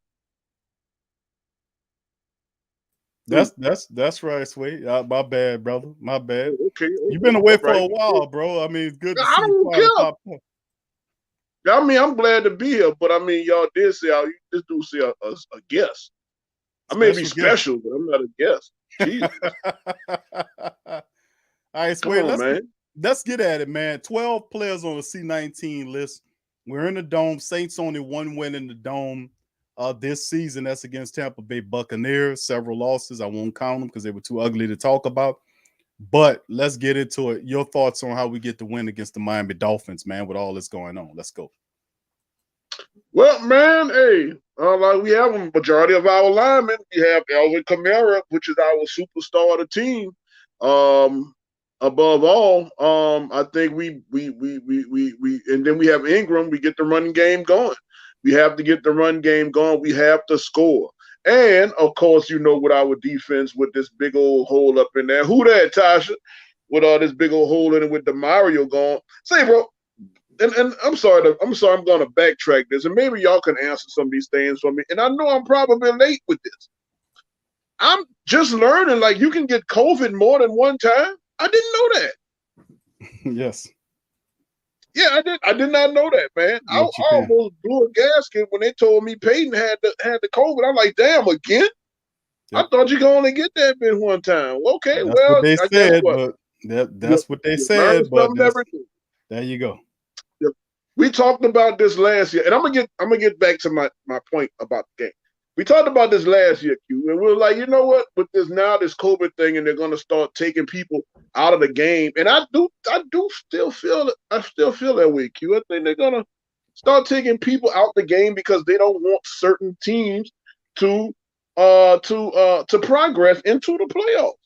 That's right, Suede. My bad, brother. My bad. Okay. You've been away for a while, bro. I mean, it's good to see you don't care. pop up. I mean, I'm glad to be here, but I mean, y'all did say this dude say a guest. I may be special, but I'm not a guest. Jesus. All right, Suede, let's get at it, man. 12 players on the C19 list. We're in the Dome. Saints only one win in the Dome this season. That's against Tampa Bay Buccaneers. Several losses. I won't count them because they were too ugly to talk about. But let's get into it. Your thoughts on how we get the win against the Miami Dolphins, man, with all this going on. Let's go. Well, man, hey, like we have a majority of our linemen. We have Alvin Kamara, which is our superstar of the team. Above all, I think we and then we have Ingram. We get the running game going. We have to get the run game going. We have to score. And of course, you know, with our defense, with this big old hole up in there. Who that, Tasha? With all this big old hole in it with the Mario going. Say, bro. And I'm sorry, I'm going to backtrack this, and maybe y'all can answer some of these things for me. And I know I'm probably late with this. I'm just learning, like, you can get COVID more than one time. I didn't know that. Yes. Yeah, I did not know that, man. I almost blew a gasket when they told me Payton had the COVID. I'm like, damn, again? Yep. I thought you could only get that bit one time. Okay, that's well, what they said, what? But that's what they said. But there you go. We talked about this last year, and I'm gonna get back to my point about the game. We talked about this last year, Q, and we were like, you know what, with this COVID thing, and they're gonna start taking people out of the game, and I still feel that way, Q. I think they're gonna start taking people out the game because they don't want certain teams to progress into the playoffs.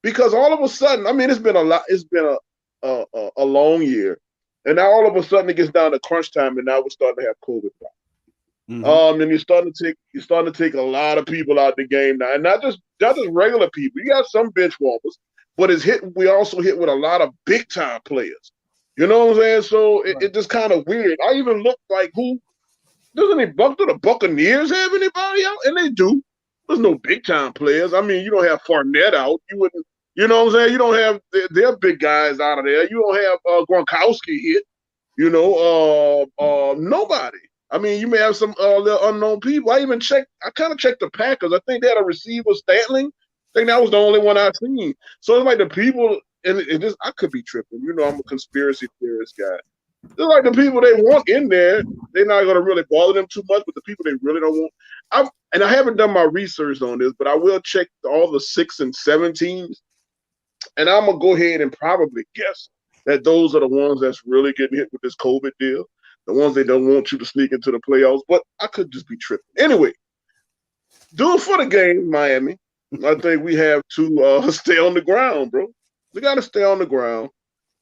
Because all of a sudden, I mean, it's been a long year. And now all of a sudden it gets down to crunch time, and now we're starting to have COVID. Mm-hmm. And you're starting to take a lot of people out the game now, and not just regular people. You got some bench warmers, but we also hit with a lot of big time players. You know what I'm saying? So it just kind of weird. I even looked like, do the Buccaneers have anybody out? And they do. There's no big time players. I mean, you don't have Fournette out. You wouldn't. You know what I'm saying? You don't have their big guys out of there. You don't have Gronkowski hit. You know, nobody. I mean, you may have some little unknown people. I kind of checked the Packers. I think they had a receiver, Statling. I think that was the only one I've seen. So it's like the people, and I could be tripping. You know, I'm a conspiracy theorist guy. It's like the people they want in there, they're not going to really bother them too much, but the people they really don't want. And I haven't done my research on this, but I will check all the 6 and 7 teams. And I'm going to go ahead and probably guess that those are the ones that's really getting hit with this COVID deal, the ones they don't want you to sneak into the playoffs. But I could just be tripping. Anyway, do it for the game, Miami. I think we have to stay on the ground, bro. We got to stay on the ground.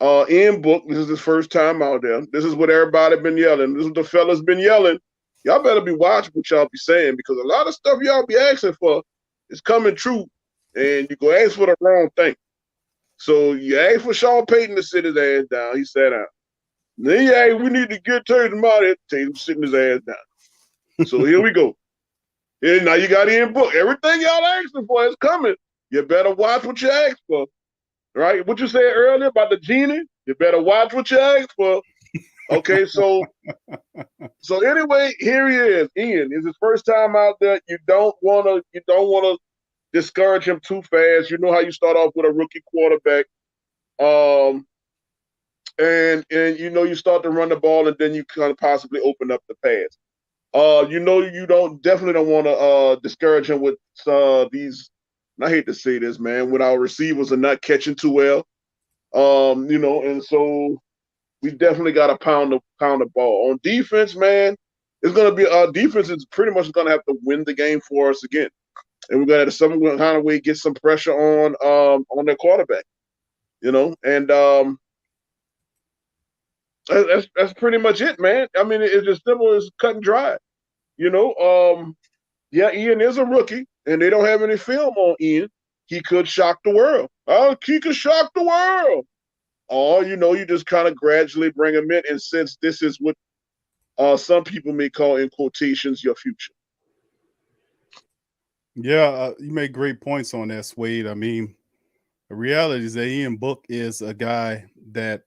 Ian Book, this is his first time out there. This is what everybody been yelling. This is what the fellas been yelling. Y'all better be watching what y'all be saying, because a lot of stuff y'all be asking for is coming true, and you go ask for the wrong thing. So you asked for Sean Payton to sit his ass down. He sat down. Then you asked, we need to get Taysom out here. Taysom sitting his ass down. So here we go. And now you got Ian Book. Everything y'all asking for is coming. You better watch what you asked for. Right? What you said earlier about the genie, you better watch what you asked for. Okay, so anyway, here he is. Ian, it's his first time out there. You don't wanna discourage him too fast. You know how you start off with a rookie quarterback. And you know you start to run the ball, and then you kind of possibly open up the pass. You know you definitely don't want to discourage him with these. I hate to say this, man, when our receivers are not catching too well. You know, and so we definitely got to pound the ball. On defense, man, it's gonna be our defense is pretty much gonna have to win the game for us again. And we're gonna have some kind of way get some pressure on their quarterback. You know, and that's pretty much it, man. I mean, it's as simple as cut and dry. You know, yeah, Ian is a rookie. and they don't have any film on Ian, he could shock the world. He could shock the world. Or, you just kind of gradually bring him in. And since this is what some people may call, in quotations, your future. Yeah, you make great points on that, Suede. I mean, the reality is that Ian Book is a guy that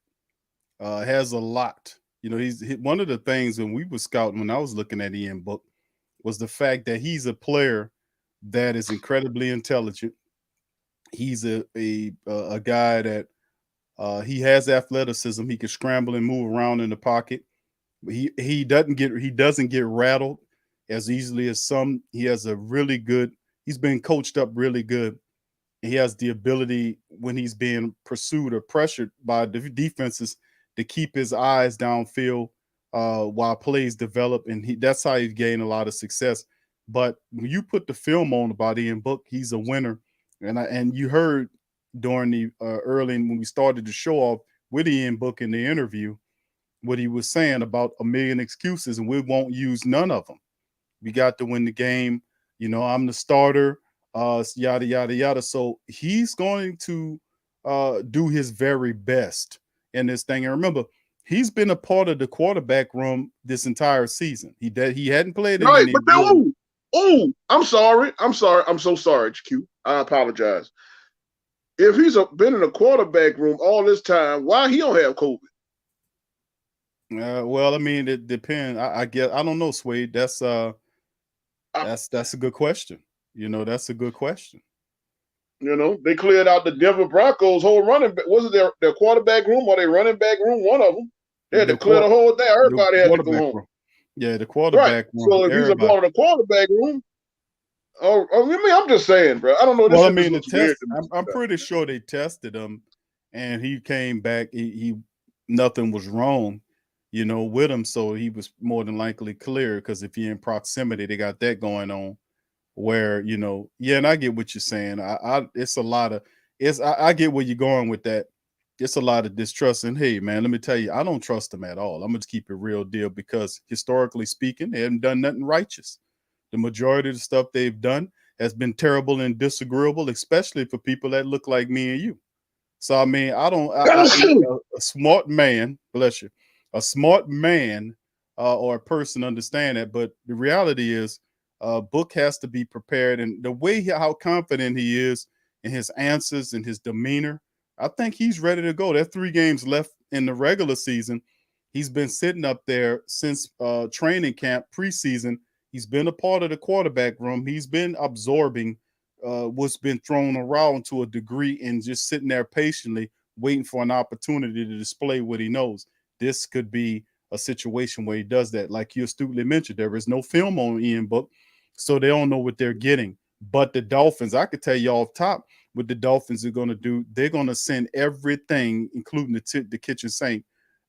has a lot. He's one of the things when we were scouting, when I was looking at Ian Book, was the fact that he's a player that is incredibly intelligent. He's a guy that he has athleticism. He can scramble and move around in the pocket. He doesn't get rattled as easily as some. He has he's been coached up really good. He has the ability, when he's being pursued or pressured by the defenses, to keep his eyes downfield while plays develop, and that's how he's gained a lot of success. But when you put the film on about Ian Book, he's a winner. And you heard during the early, when we started the show off with Ian Book in the interview, what he was saying about a million excuses, and we won't use none of them. We got to win the game. I'm the starter, yada, yada, yada. So he's going to do his very best in this thing. And remember, he's been a part of the quarterback room this entire season. He hadn't played in any. I'm sorry. I'm so sorry, Q. I apologize. If he's been in the quarterback room all this time, why he don't have COVID? Well, I mean, it depends. I guess I don't know, Suede. That's a good question. That's a good question. They cleared out the Denver Broncos' whole running back. Was it their quarterback room or their running back room? One of them. They had to clear the whole thing. Everybody had to go home. Room. Yeah, the quarterback room. So if he's a part of the quarterback room, I'm just saying, bro. I don't know. The test. I'm pretty sure they tested him, and he came back. He nothing was wrong, with him. So he was more than likely clear, because if you're in proximity, they got that going on. Where and I get what you're saying. It's a lot of I get where you're going with that. It's a lot of distrust. And hey, man, let me tell you, I don't trust them at all. I'm gonna keep it real deal, because historically speaking, they haven't done nothing righteous. The majority of the stuff they've done has been terrible and disagreeable, especially for people that look like me and you. So I mean, a smart man, bless you, a smart man or a person understand that. But the reality is, Book has to be prepared, and the way how confident he is in his answers and his demeanor, I think he's ready to go. There are 3 games left in the regular season. He's been sitting up there since training camp, preseason. He's been a part of the quarterback room. He's been absorbing what's been thrown around to a degree, and just sitting there patiently waiting for an opportunity to display what he knows. This could be a situation where he does that. Like you astutely mentioned, there is no film on Ian Book, so they don't know what they're getting. But the Dolphins, I could tell you off top what the Dolphins are going to do. They're going to send everything, including the kitchen sink,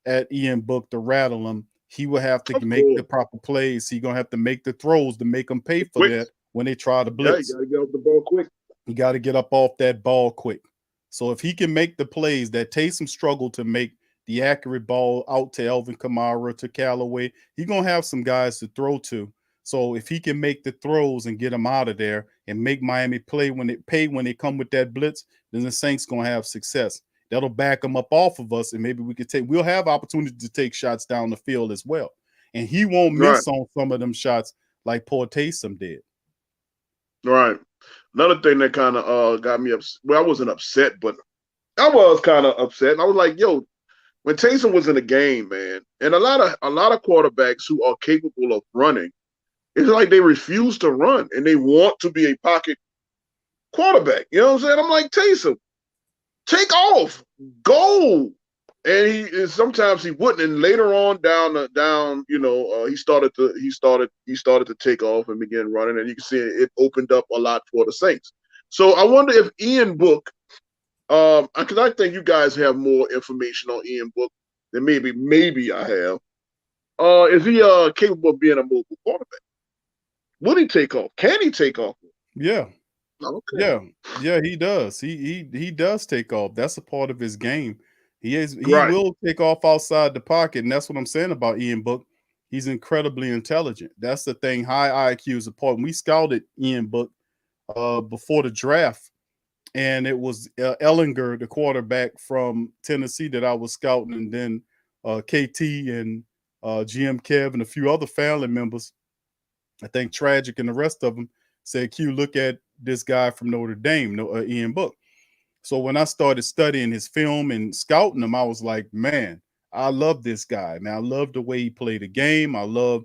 at Ian Book to rattle him. He will have to make the proper plays. He's going to have to make the throws to make them pay for that when they try to blitz. Yeah, you got to get off the ball quick. You got to get up off that ball quick. So if he can make the plays that Taysom struggled to make, the accurate ball out to Alvin Kamara, to Callaway, he's going to have some guys to throw to. So if he can make the throws and get them out of there and make Miami play when they come with that blitz, then the Saints going to have success. That'll back them up off of us, and maybe we'll have opportunity to take shots down the field as well. And he won't miss on some of them shots like poor Taysom did. Right. Another thing that kind of got me upset. Well, I wasn't upset, but I was kind of upset. And I was like, yo, when Taysom was in the game, man, and a lot of quarterbacks who are capable of running, it's like they refuse to run and they want to be a pocket quarterback. You know what I'm saying? I'm like, Taysom, take off, go. And sometimes he wouldn't. And later on down, he started to take off and begin running, and you can see it opened up a lot for the Saints. So I wonder if Ian Book, because I think you guys have more information on Ian Book than maybe I have. Is he capable of being a mobile quarterback? Would he take off? Can he take off? Yeah. Okay. Yeah, he does. He does take off. That's a part of his game. He will take off outside the pocket, and that's what I'm saying about Ian Book. He's incredibly intelligent. That's the thing. High IQ is important. We scouted Ian Book before the draft, and it was Ellinger, the quarterback from Tennessee, that I was scouting, and then KT and GM Kev and a few other family members, I think Tragic and the rest of them, said, Q, look at this guy from Notre Dame, Ian Book. So when I started studying his film and scouting him, I was like, man, I love this guy. Man, I love the way he played the game. I love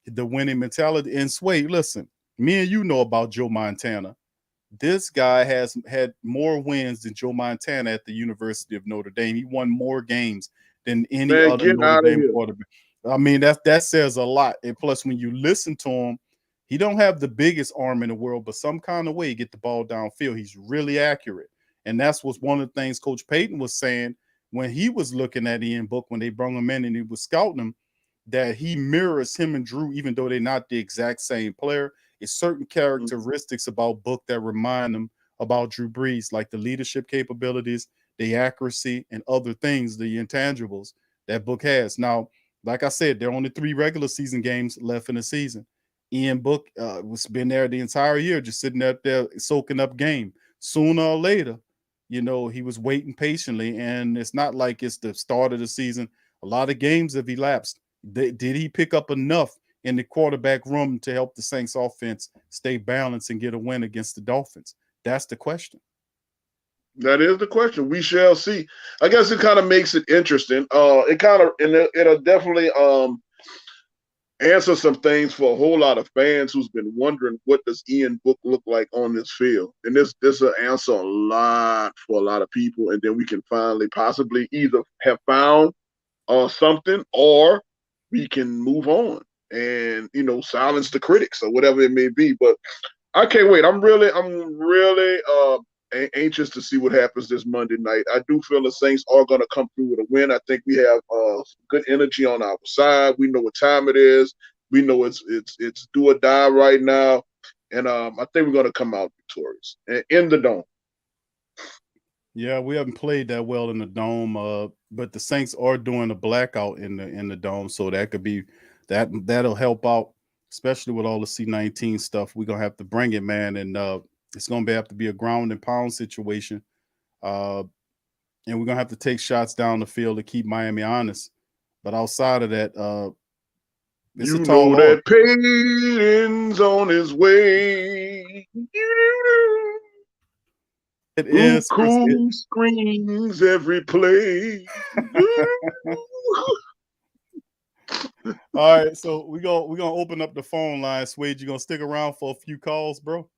the winning mentality. And Suede, listen, me and you know about Joe Montana. This guy has had more wins than Joe Montana at the University of Notre Dame. He won more games than any other Notre Dame quarterback. I mean, that says a lot. And plus, when you listen to him, he don't have the biggest arm in the world, but some kind of way he get the ball downfield. He's really accurate. And that's what's one of the things Coach Payton was saying when he was looking at Ian Book, when they brought him in and he was scouting him, that he mirrors him and Drew, even though they're not the exact same player. It's certain characteristics about Book that remind them about Drew Brees, like the leadership capabilities, the accuracy, and other things, the intangibles that Book has. Now, like I said, there are only 3 regular season games left in the season. Ian Book was been there the entire year, just sitting out there soaking up game. Sooner or later, you know, he was waiting patiently, and it's not like it's the start of the season. A lot of games have elapsed. Did he pick up enough in the quarterback room to help the Saints offense stay balanced and get a win against the Dolphins? That's the question. That is the question. We shall see. I guess it kind of makes it interesting. It'll definitely answer some things for a whole lot of fans who's been wondering, what does Ian Book look like on this field? And this will answer a lot for a lot of people, and then we can finally possibly either have found something, or we can move on and, you know, silence the critics or whatever it may be. But I can't wait. I'm really anxious to see what happens this Monday night. I do feel the Saints are going to come through with a win. I think we have good energy on our side. We know what time it is. We know it's do or die right now, and I think we're going to come out victorious in the dome. Yeah, we haven't played that well in the dome, but the Saints are doing a blackout in the dome, so that could be that'll help out, especially with all the C-19 stuff. We're gonna have to bring it, man, and it's gonna have to be a ground and pound situation, and we're gonna have to take shots down the field to keep Miami honest. But outside of that, it's you know that Payton's on his way. It is cool screams every play. All right, so we're gonna open up the phone line. Suede, you gonna stick around for a few calls, bro?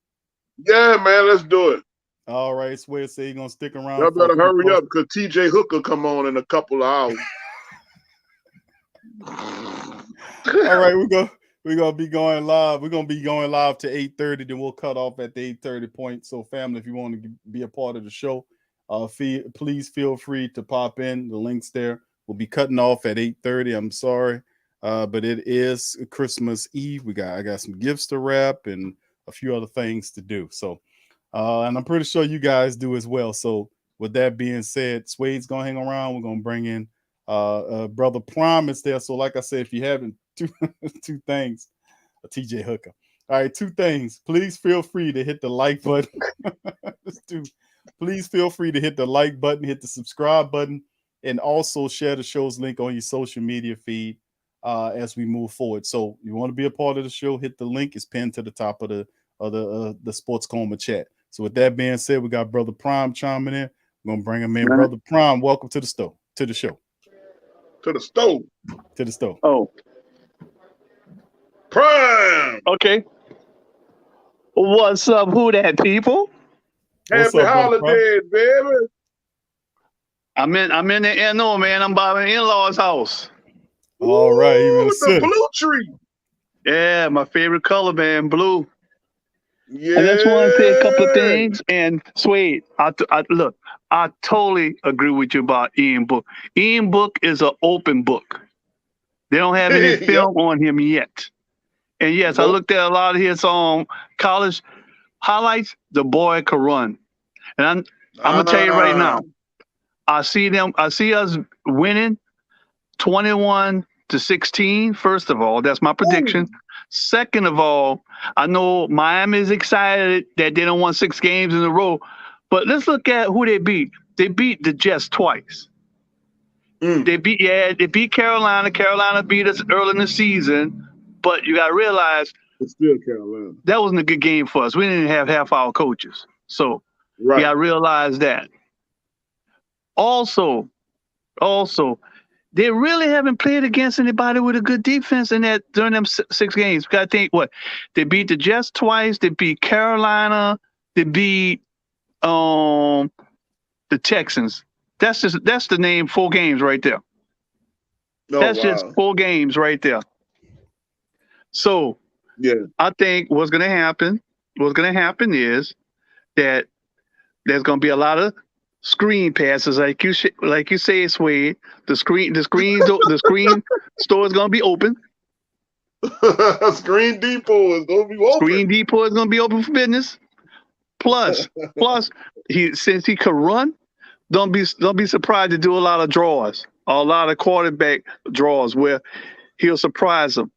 Yeah, man, let's do it. All right, Suede say you're gonna stick around. Y'all better hurry up, because TJ Hooker come on in a couple of hours. All right, we're gonna be going live. We're gonna be going live to 8:30. Then we'll cut off at the 8:30 point. So, family, if you want to be a part of the show, please feel free to pop in. The link's there. We'll be cutting off at 8:30. I'm sorry, but it is Christmas Eve. I got some gifts to wrap and a few other things to do. So, and I'm pretty sure you guys do as well. So, with that being said, Suede's gonna hang around. We're gonna bring in Brother Prime is there. So, like I said, if you haven't, two things, TJ Hooker. All right, 2 things. Please feel free to hit the like button. Please feel free to hit the like button, hit the subscribe button, and also share the show's link on your social media feed as we move forward. So, you want to be a part of the show? Hit the link. It's pinned to the top of the Sports Coma chat. So, with that being said, we got Brother Prime chiming in. We're gonna bring him in. Brother Prime, welcome to the show. To the stove. Oh. Prime. Okay. What's up, Who Dat people? Happy holidays, baby. I'm in the NO, man. I'm by my in-laws' house. All right, with the blue tree. Yeah, my favorite color, man, blue. Yeah. And I just want to say a couple of things. And Suede, look, I totally agree with you about Ian Book. Ian Book is an open book. They don't have any film on him yet. And yes, I looked at a lot of his college highlights. The boy could run. And I'm gonna tell you right now, I see us winning 21-16. First of all, that's my prediction. Second of all, I know Miami is excited that they don't won 6 games in a row, but let's look at who they beat. They beat the Jets twice. They beat Carolina. Carolina beat us early in the season, but you got to realize it's still Carolina. That wasn't a good game for us. We didn't have half our coaches, so you got to realize that. Also, they really haven't played against anybody with a good defense in that during them 6 games. You got to think they beat the Jets twice. They beat Carolina. They beat the Texans. That's the name 4 games right there. Just 4 games right there. So I think what's going to happen is that there's going to be a lot of screen passes, like you say, Suede. The screen store is going to be open. Screen Depot is going to be open. Screen Depot is going to be open for business. Plus, since he could run, don't be surprised to do a lot of draws, a lot of quarterback draws where he'll surprise them.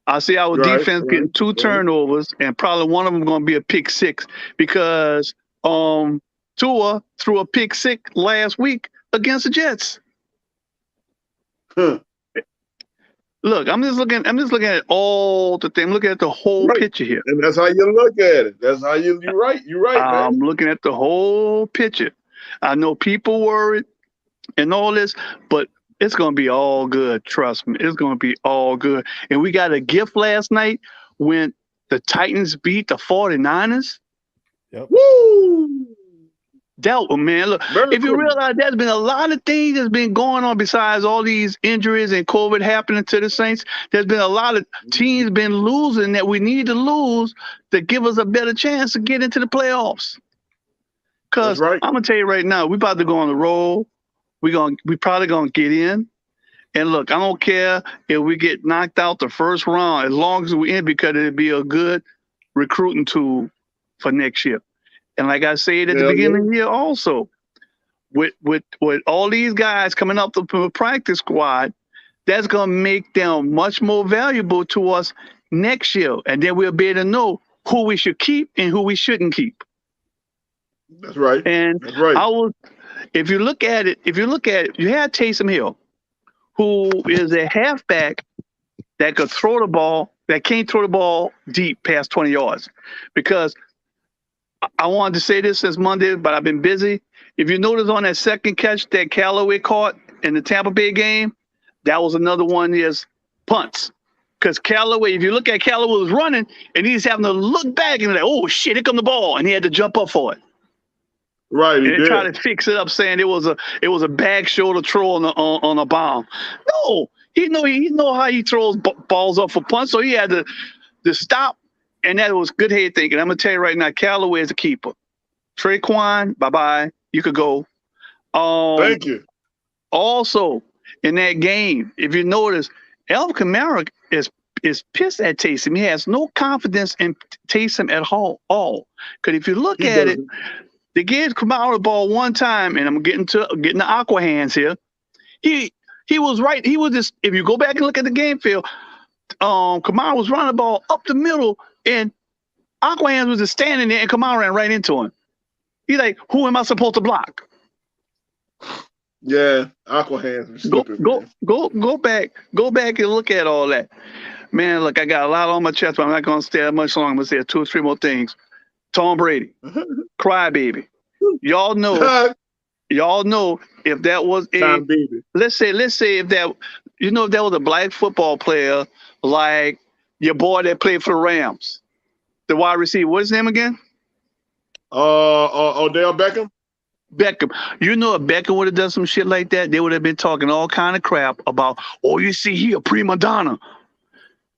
I see our defense getting 2 turnovers, and probably one of them going to be a pick 6 because Tua threw a pick 6 last week against the Jets. Look, I'm just looking at all the things. I'm looking at the whole picture here. And that's how you look at it. That's how you're right. You're right, man. I'm looking at the whole picture. I know people worried and all this, but it's going to be all good. Trust me. It's going to be all good. And we got a gift last night when the Titans beat the 49ers. Yep. Woo! Man, look, if you realize there's been a lot of things that's been going on besides all these injuries and COVID happening to the Saints, there's been a lot of teams been losing that we need to lose to give us a better chance to get into the playoffs. Because I'm going to tell you right now, we're about to go on the roll. We probably going to get in. And look, I don't care if we get knocked out the first round as long as we're in, because it'd be a good recruiting tool for next year. And like I said at the beginning of the year also, with all these guys coming up from the practice squad, that's going to make them much more valuable to us next year. And then we'll be able to know who we should keep and who we shouldn't keep. That's right. And that's right. If you look at it, you had Taysom Hill, who is a halfback that could throw the ball, that can't throw the ball deep past 20 yards. Because I wanted to say this since Monday, but I've been busy. If you notice on that second catch that Callaway caught in the Tampa Bay game, that was another one of his punts. Because Callaway, if you look at Callaway was running, and he's having to look back and like, oh shit, here come the ball, and he had to jump up for it. Right, he did. Try to fix it up, saying it was a back shoulder throw on a bomb. No, he know how he throws balls up for punts, so he had to stop. And that was good head thinking. I'm going to tell you right now, Callaway is a keeper. Traquan, bye-bye. You could go. Thank you. Also, in that game, if you notice, Alvin Kamara is pissed at Taysom. He has no confidence in Taysom at all. Because if you look at it, they gave Kamara the ball one time, and I'm getting the aqua hands here. He was right. He was just, if you go back and look at the game field, Kamara was running the ball up the middle, and Aquahands was just standing there, and Kamara ran right into him. He's like, who am I supposed to block? Yeah, Aquahands. Go back and look at all that. Man, look, I got a lot on my chest, but I'm not going to stay that much longer. I'm going to say 2 or 3 more things. Tom Brady, crybaby. Y'all know if that was let's say if that was a black football player like your boy that played for the Rams, the wide receiver. What's his name again? Odell Beckham. Beckham. You know, if Beckham would have done some shit like that, they would have been talking all kind of crap about, oh, you see, he a prima donna.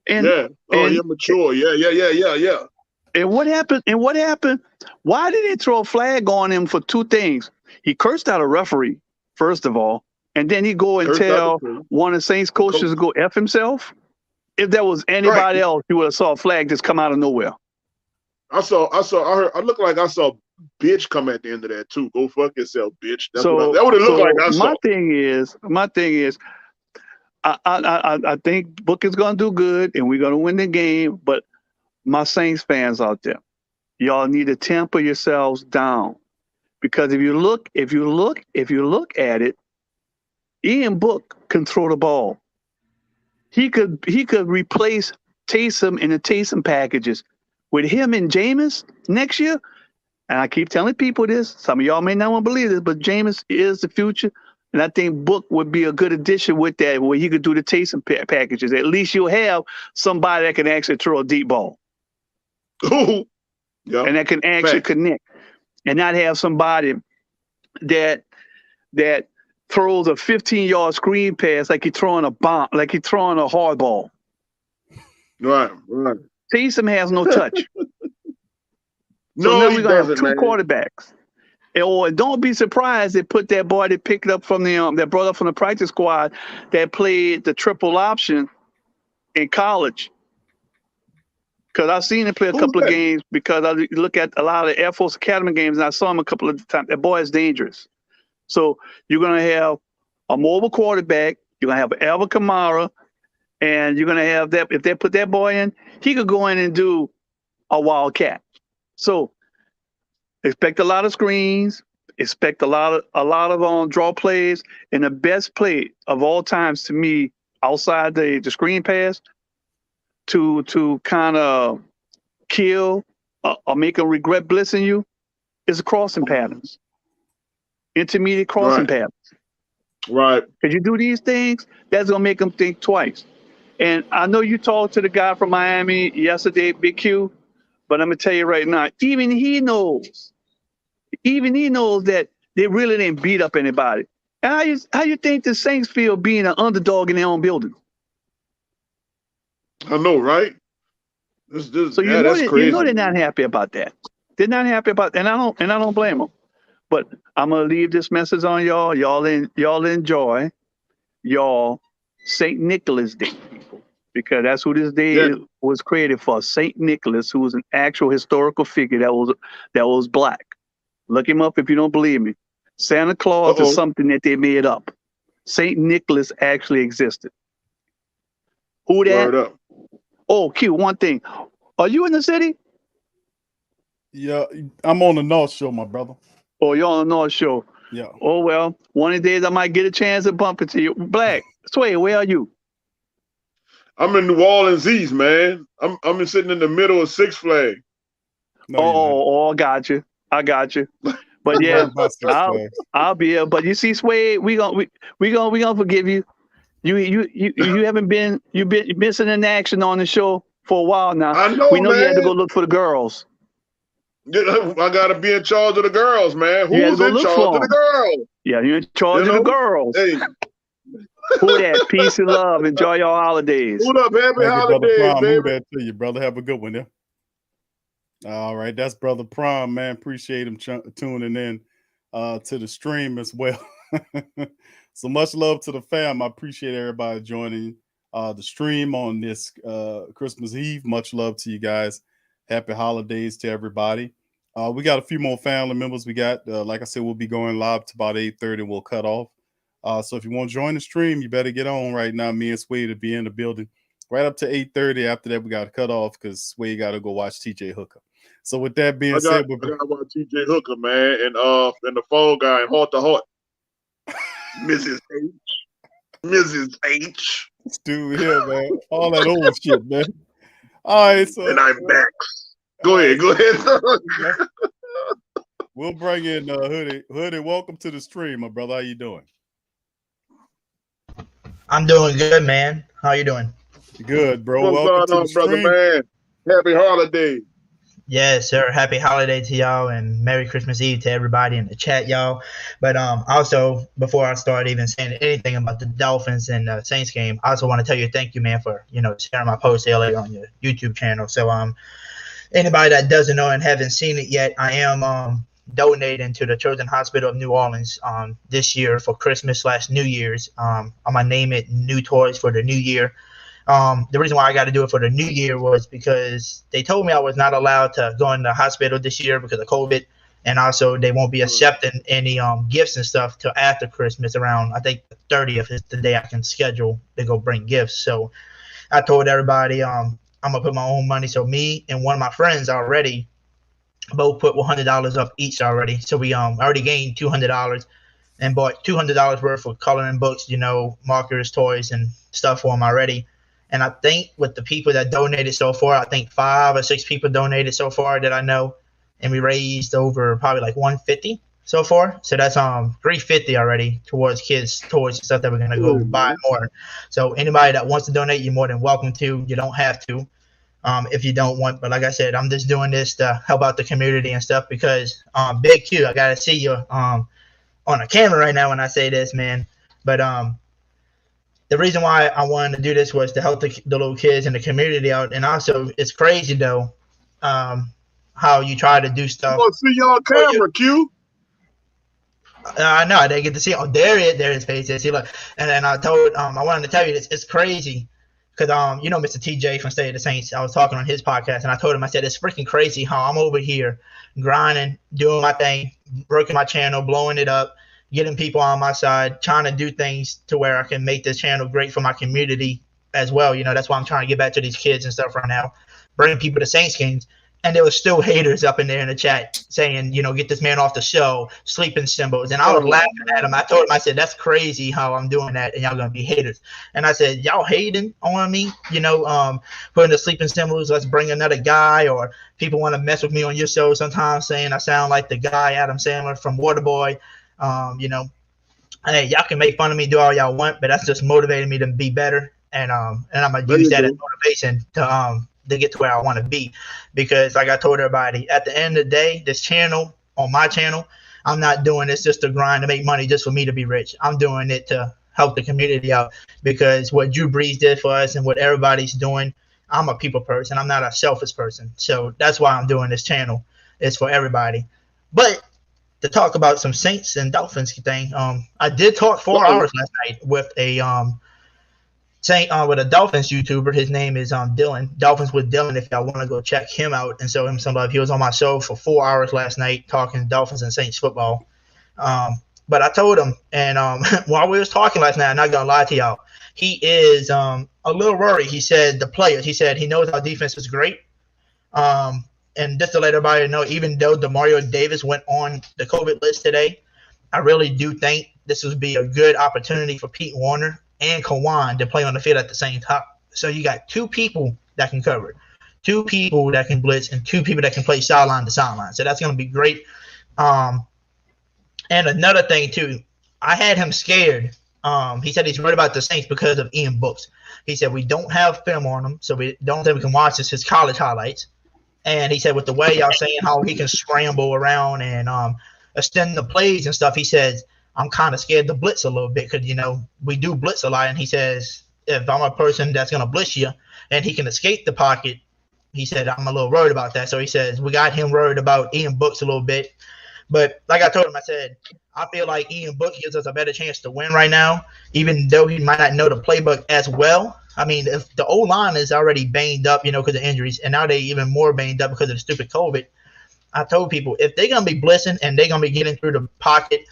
And you're mature. Yeah. And what happened? Why did they throw a flag on him for 2 things? He cursed out a referee, first of all, and then he go and tell one of the Saints coaches to go F himself. If there was anybody else, you would have saw a flag just come out of nowhere. I looked like I saw bitch come at the end of that too. Go fuck yourself, bitch. That would have looked like I saw. My thing is, I think Book is going to do good, and we're going to win the game. But my Saints fans out there, y'all need to temper yourselves down, because if you look at it, Ian Book can throw the ball. He could replace Taysom in the Taysom packages with him and Jameis next year. And I keep telling people this. Some of y'all may not want to believe this, but Jameis is the future. And I think Book would be a good addition with that, where he could do the Taysom packages. At least you'll have somebody that can actually throw a deep ball. Yeah. And that can actually connect. And not have somebody that throws a 15-yard screen pass like he's throwing a bomb, like he's throwing a hard ball. Right. Taysom has no touch. No, now he we're gonna have doesn't, two man. quarterbacks. Or don't be surprised they put that boy that picked up from the that brought up from the practice squad that played the triple option in college. Because I've seen him play a couple of games, because I look at a lot of the Air Force Academy games and I saw him a couple of times. That boy is dangerous. So you're gonna have a mobile quarterback. You're gonna have Alvin Kamara, and you're gonna have that. If they put that boy in, he could go in and do a wildcat. So expect a lot of screens. Expect a lot of draw plays. And the best play of all times to me, outside the screen pass, to kind of kill or make them regret blitzing you, is the crossing patterns. Intermediate crossing patterns. Right. Because you do these things, that's going to make them think twice. And I know you talked to the guy from Miami yesterday, Big Q, but I'm going to tell you right now, even he knows that they really didn't beat up anybody. And how you think the Saints feel being an underdog in their own building? I know, right? That's crazy. You know they're not happy about that. They're not happy about that, and I don't blame them. But I'm gonna leave this message on y'all. Y'all enjoy y'all St. Nicholas Day, people, because that's who this day was created for. St. Nicholas, who was an actual historical figure that was black. Look him up if you don't believe me. Santa Claus is something that they made up. St. Nicholas actually existed. Who that? Oh, Q, one thing. Are you in the city? Yeah, I'm on the North Shore, my brother. Oh, you're on the North Shore. Yeah. Oh, well, one of the days I might get a chance to bump into you. Black, Suede, where are you? I'm in New Orleans East, man. I'm sitting in the middle of Six Flags. I got you. But yeah, I'll be here. But you see, Suede, we gonna forgive you. You haven't been you've been missing in action on the show for a while now. I know, we know man. You had to go look for the girls. I gotta be in charge of the girls, man. Who's in charge of the girls? Yeah, you're in charge of the girls. Hey. Who that? Peace and love. Enjoy your holidays. What up, happy holidays, baby. Who that to you, brother? Have a good one, yeah. All right, that's Brother Prime, man. Appreciate him tuning in to the stream as well. So much love to the fam. I appreciate everybody joining the stream on this Christmas Eve. Much love to you guys. Happy holidays to everybody. We got a few more family members. We got, like I said, we'll be going live to about 8:30. We'll cut off. So if you want to join the stream, you better get on right now. Me and Suede will be in the building right up to 8:30. After that, we got to cut off because Suede got to go watch TJ Hooker. So with that being said, I got to watch TJ Hooker, man, and the phone guy and Heart to Heart. Mrs. H. Dude here, man. All that old shit, man. All right, so and I'm back. Go ahead. We'll bring in Hoodie. Hoodie, welcome to the stream, my brother. How you doing? I'm doing good, man. How you doing? Good, bro. What's going on, brother, man? Happy holiday. Yes, sir. Happy holiday to y'all and Merry Christmas Eve to everybody in the chat, y'all. But also, before I start even saying anything about the Dolphins and the Saints game, I also want to tell you thank you, man, for sharing my post earlier on your YouTube channel. So anybody that doesn't know and haven't seen it yet, I am donating to the Children's Hospital of New Orleans this year for Christmas/New Year's. I'm gonna name it New Toys for the New Year. The reason why I got to do it for the new year was because they told me I was not allowed to go in the hospital this year because of COVID. And also they won't be accepting any gifts and stuff till after Christmas. Around, I think, the 30th is the day I can schedule to go bring gifts. So I told everybody I'm gonna put my own money. So me and one of my friends already both put $100 up each already. So we already gained $200 and bought $200 worth of coloring books, markers, toys, and stuff for them already. And I think with the people that donated so far, I think 5 or 6 people donated so far that I know, and we raised over probably like $150 so far. So that's $350 already towards kids' toys and stuff that we're gonna go buy more. So anybody that wants to donate, you're more than welcome to. You don't have to. If you don't want, but like I said, I'm just doing this to help out the community and stuff because Big Q, I gotta see you on a camera right now when I say this, man. But the reason why I wanted to do this was to help the little kids in the community out, and also it's crazy though how you try to do stuff. I want to see you on camera, Q. I know I didn't get to see it. Oh, there his face is. Look, and then I told I wanted to tell you this. It's crazy. Because, Mr. TJ from State of the Saints, I was talking on his podcast, and I told him, I said, it's freaking crazy how I'm over here grinding, doing my thing, working my channel, blowing it up, getting people on my side, trying to do things to where I can make this channel great for my community as well. That's why I'm trying to get back to these kids and stuff right now, bringing people to Saints games. And there was still haters up in there in the chat saying, get this man off the show, sleeping symbols. And I was laughing at him. I told him, I said, that's crazy how I'm doing that, and y'all going to be haters. And I said, y'all hating on me, putting the sleeping symbols, let's bring another guy, or people want to mess with me on your show sometimes saying I sound like the guy, Adam Sandler from Waterboy. Hey, y'all can make fun of me, do all y'all want, but that's just motivating me to be better. And I'm going to use that as motivation to get to where I want to be, because like I told everybody, at the end of the day, this channel, on my channel, I'm not doing this just to grind to make money just for me to be rich. I'm doing it to help the community out, because what Drew Brees did for us and what everybody's doing, I'm a people person. I'm not a selfish person. So that's why I'm doing this channel. It's for everybody. But to talk about some Saints and Dolphins thing, I did talk 4 hours last night with a with a Dolphins YouTuber. His name is Dylan. Dolphins with Dylan, if y'all want to go check him out and show him some love. He was on my show for 4 hours last night talking Dolphins and Saints football. But I told him, and while we was talking last night, I'm not going to lie to y'all, he is a little worried. He said the players, he said he knows our defense is great. And just to let everybody know, even though Demario Davis went on the COVID list today, I really do think this would be a good opportunity for Pete Warner and Kawan to play on the field at the same time. So you got 2 people that can cover, 2 people that can blitz, and 2 people that can play sideline to sideline. So that's going to be great. And another thing too, I had him scared. He said he's worried about the Saints because of Ian Books. He said we don't have film on him, so we don't think we can watch his college highlights. And he said with the way y'all saying how he can scramble around and extend the plays and stuff, he says, I'm kind of scared to blitz a little bit because, we do blitz a lot. And he says, if I'm a person that's going to blitz you and he can escape the pocket, he said, I'm a little worried about that. So he says, we got him worried about Ian Books a little bit. But like I told him, I said, I feel like Ian Books gives us a better chance to win right now, even though he might not know the playbook as well. I mean, if the O-line is already banged up, because of injuries, and now they even more banged up because of the stupid COVID. I told people, if they're going to be blitzing and they're going to be getting through the pocket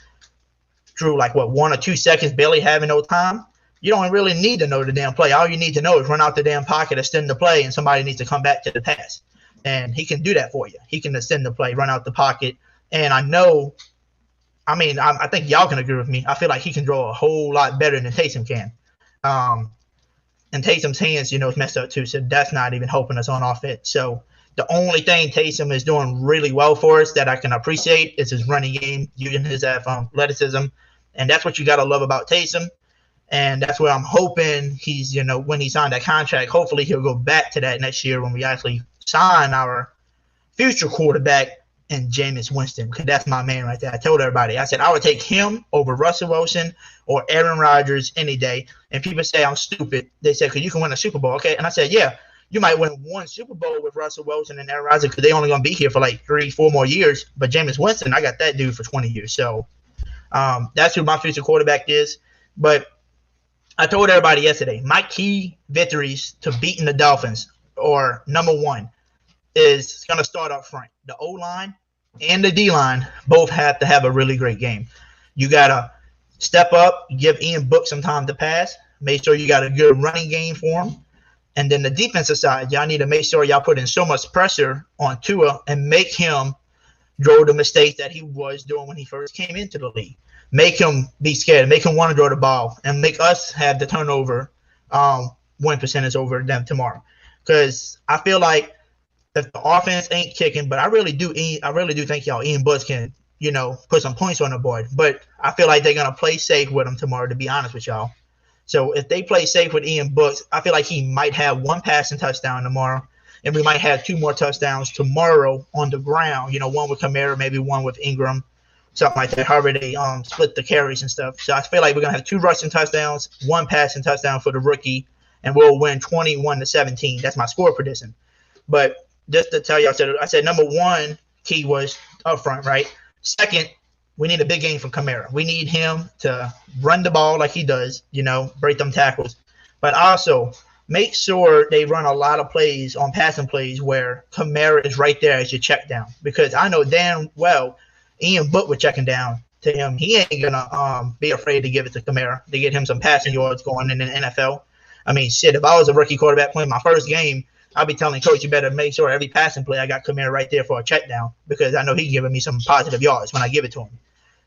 through 1 or 2 seconds, barely having no time, you don't really need to know the damn play. All you need to know is run out the damn pocket, extend the play, and somebody needs to come back to the pass. And he can do that for you. He can extend the play, run out the pocket. And I think y'all can agree with me. I feel like he can draw a whole lot better than Taysom can. And Taysom's hands, is messed up too. So that's not even helping us on offense. So the only thing Taysom is doing really well for us that I can appreciate is his running game, using his athleticism. And that's what you got to love about Taysom. And that's where I'm hoping he's, when he signed that contract, hopefully he'll go back to that next year when we actually sign our future quarterback in Jameis Winston, because that's my man right there. I told everybody, I said I would take him over Russell Wilson or Aaron Rodgers any day. And people say I'm stupid. They said, because you can win a Super Bowl. Okay. And I said, yeah, you might win 1 Super Bowl with Russell Wilson and Aaron Rodgers because they're only going to be here for 3-4 more years. But Jameis Winston, I got that dude for 20 years. So that's who my future quarterback is. But I told everybody yesterday, my key victories to beating the Dolphins, or number 1, is going to start up front. The O-line and the D-line both have to have a really great game. You got to step up, give Ian Book some time to pass, make sure you got a good running game for him. And then the defensive side, y'all need to make sure y'all put in so much pressure on Tua and make him draw the mistakes that he was doing when he first came into the league. Make him be scared, make him want to throw the ball, and make us have the turnover win percentage over them tomorrow. Because I feel like if the offense ain't kicking, but I really do think y'all Ian Bush can, put some points on the board. But I feel like they're gonna play safe with him tomorrow, to be honest with y'all. So if they play safe with Ian Bush, I feel like he might have one passing touchdown tomorrow, and we might have 2 more touchdowns tomorrow on the ground. One with Kamara, maybe one with Ingram, something like that. However they split the carries and stuff. So I feel like we're gonna have 2 rushing touchdowns, 1 passing touchdown for the rookie, and we'll win 21-17. That's my score prediction. But just to tell you, I said number 1 key was up front, right? Second, we need a big game from Kamara. We need him to run the ball like he does, break them tackles. But also make sure they run a lot of plays on passing plays where Kamara is right there as your check down. Because I know damn well Ian Book was checking down to him. He ain't going to be afraid to give it to Kamara to get him some passing yards going in the NFL. I mean, shit, if I was a rookie quarterback playing my first game, I'll be telling coach, you better make sure every passing play I got Kamara right there for a check down, because I know he's giving me some positive yards when I give it to him.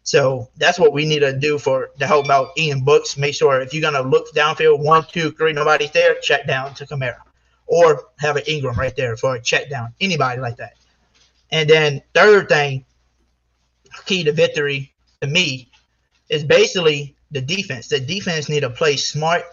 So that's what we need to do to help out Ian Books. Make sure if you're going to look downfield, 1, 2, 3, nobody's there, check down to Kamara. Or have an Ingram right there for a check down. Anybody like that. And then third thing, key to victory to me, is basically the defense. The defense need to play smart,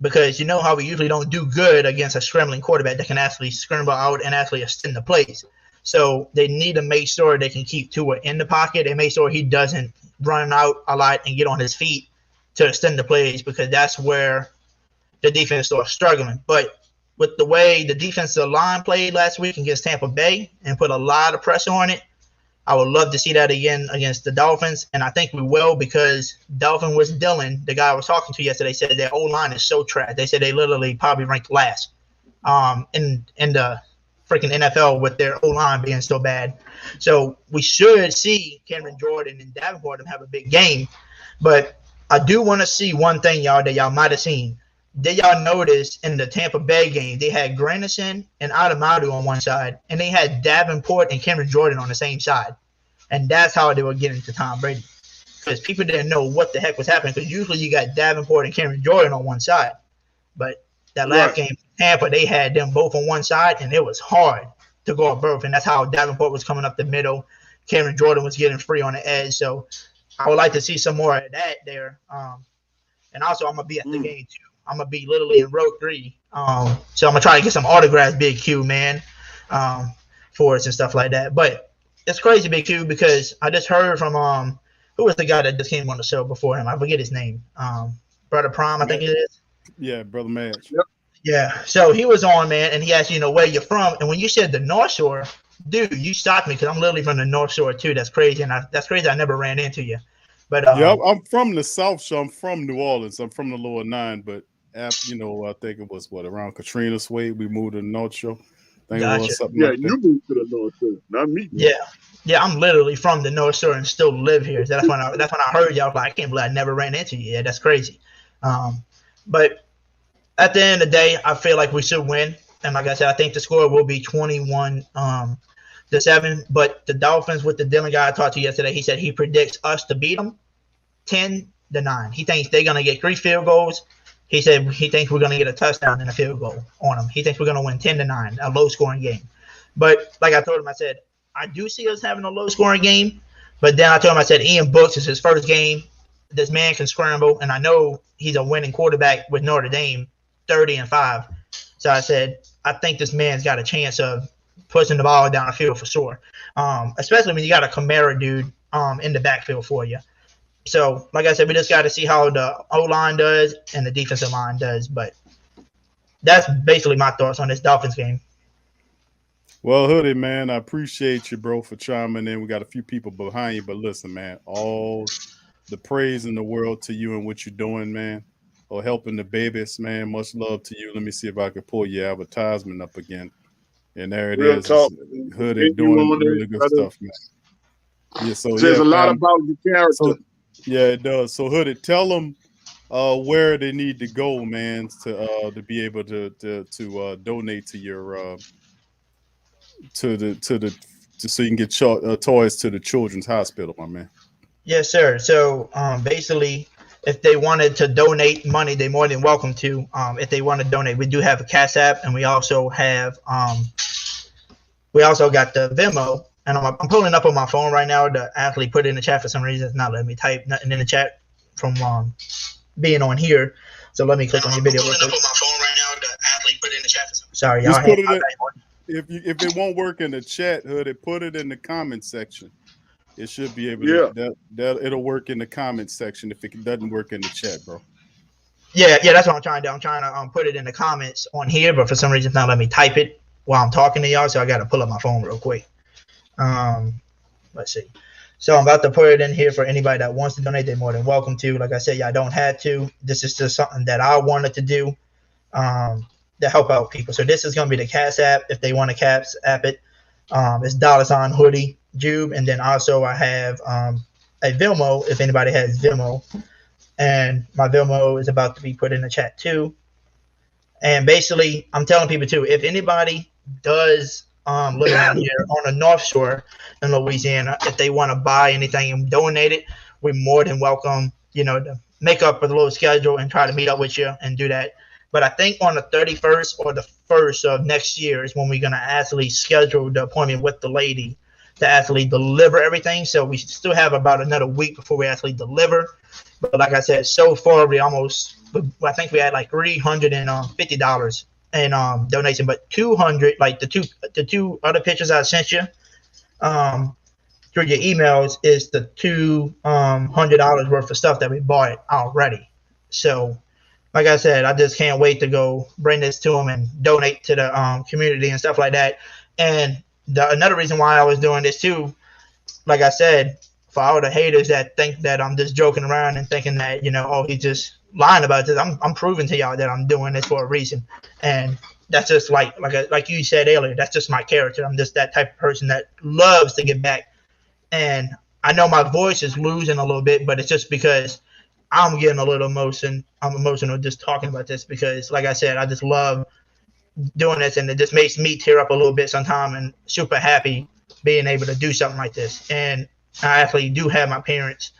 because you know how we usually don't do good against a scrambling quarterback that can actually scramble out and actually extend the plays. So they need to make sure they can keep Tua in the pocket and make sure he doesn't run out a lot and get on his feet to extend the plays, because that's where the defense starts struggling. But with the way the defensive line played last week against Tampa Bay and put a lot of pressure on it, I would love to see that again against the Dolphins, and I think we will, because Dolphin was Dylan, the guy I was talking to yesterday, said their O-line is so trash. They said they literally probably ranked last in the freaking NFL with their O-line being so bad. So we should see Cameron Jordan and Davenport have a big game. But I do want to see one thing, y'all, that y'all might have seen. Did y'all notice in the Tampa Bay game, they had Granderson and Adamadu on one side, and they had Davenport and Cameron Jordan on the same side. And that's how they were getting to Tom Brady, because people didn't know what the heck was happening, because usually you got Davenport and Cameron Jordan on one side. But that last game, Tampa, they had them both on one side, and it was hard to go up both. And that's how Davenport was coming up the middle. Cameron Jordan was getting free on the edge. So I would like to see some more of that there. And also, I'm going to be at the game, too. I'm going to be literally in row 3. So I'm going to try to get some autographs, Big Q, man, for us and stuff like that. But it's crazy, Big Q, because I just heard from who was the guy that just came on the show before him? I forget his name. Brother Prime, I think it is. Yeah, Brother Madge. Yep. Yeah. So he was on, man, and he asked, where you're from. And when you said the North Shore, dude, you stopped me, because I'm literally from the North Shore, too. That's crazy. And that's crazy. I never ran into you. But yeah, I'm from the South Shore. I'm from New Orleans. I'm from the Lower 9, but after, I think it was around Katrina, Suede, we moved to the North Shore. Gotcha. Yeah, you moved to the North Shore, not me. Yeah, I'm literally from the North Shore and still live here. So that's when I heard y'all. Like, I can't believe I never ran into you. Yeah, that's crazy. But at the end of the day, I feel like we should win. And like I said, I think the score will be 21-7. But the Dolphins, with the Dylan guy I talked to yesterday, he said he predicts us to beat them 10-9. He thinks they're gonna get 3 field goals. He said he thinks we're going to get a touchdown and a field goal on them. He thinks we're going to win 10-9, a low-scoring game. But like I told him, I said, I do see us having a low-scoring game. But then I told him, I said, Ian Books is his first game. This man can scramble, and I know he's a winning quarterback with Notre Dame, 30-5. So I said, I think this man's got a chance of pushing the ball down the field for sure, especially when you got a Kamara dude in the backfield for you. So, like I said, we just got to see how the O-line does and the defensive line does. But that's basically my thoughts on this Dolphins game. Well, Hoodie, man, I appreciate you, bro, for chiming in. We got a few people behind you, but listen, man, all the praise in the world to you and what you're doing, man, or helping the babies, man. Much love to you. Let me see if I can pull your advertisement up again. And there it Real is. talk. Hoodie doing really good stuff, man. Yeah, so it says a lot fam. about your character. So, yeah, it does. So Hoodie, tell them where they need to go, man, to be able to donate to your so you can get toys to the children's hospital, my man. Yes, sir. So basically, if they wanted to donate money, they're more than welcome to. If they want to donate, we do have a Cash App, and we also have got the Venmo. And I'm pulling up on my phone right now. The athlete put it in the chat for some reason. It's not letting me type nothing in the chat from being on here. So let me click on your video. Real quick. Up on my phone right now. The athlete put it in the chat. Sorry, y'all. If it won't work in the chat, Hoodie, put it in the comment section. It should be able to. It'll work in the comment section if it doesn't work in the chat, bro. Yeah, that's what I'm trying to do. I'm trying to put it in the comments on here, but for some reason it's not letting me type it while I'm talking to y'all, so I got to pull up my phone real quick. Let's see. So I'm about to put it in here for anybody that wants to donate. They're more than welcome to. Like I said, y'all don't have to. This is just something that I wanted to do to help out people. So this is going to be the Cash App if they want to Cash App it. It's $ Hoodie Jube, and then also I have a Venmo if anybody has Venmo, and my Venmo is about to be put in the chat too. And basically, I'm telling people too, if anybody does live around here on the North Shore in Louisiana, if they want to buy anything and donate it, we're more than welcome, to make up a little schedule and try to meet up with you and do that. But I think on the 31st or the 1st of next year is when we're going to actually schedule the appointment with the lady to actually deliver everything. So we still have about another week before we actually deliver. But like I said, so far I think we had like $350 in donation, but 200, like the two other pictures I sent you through your emails is the $200 worth of stuff that we bought already. So like I said, I just can't wait to go bring this to them and donate to the community and stuff like that. And another reason why I was doing this too, like I said, for all the haters that think that I'm just joking around and thinking that, he's just lying about this. I'm proving to y'all that I'm doing this for a reason. And that's just like you said earlier, that's just my character. I'm just that type of person that loves to get back. And I know my voice is losing a little bit, but it's just because I'm getting a little emotional. I'm emotional just talking about this because, like I said, I just love doing this, and it just makes me tear up a little bit sometimes and super happy being able to do something like this. And I actually do have my parents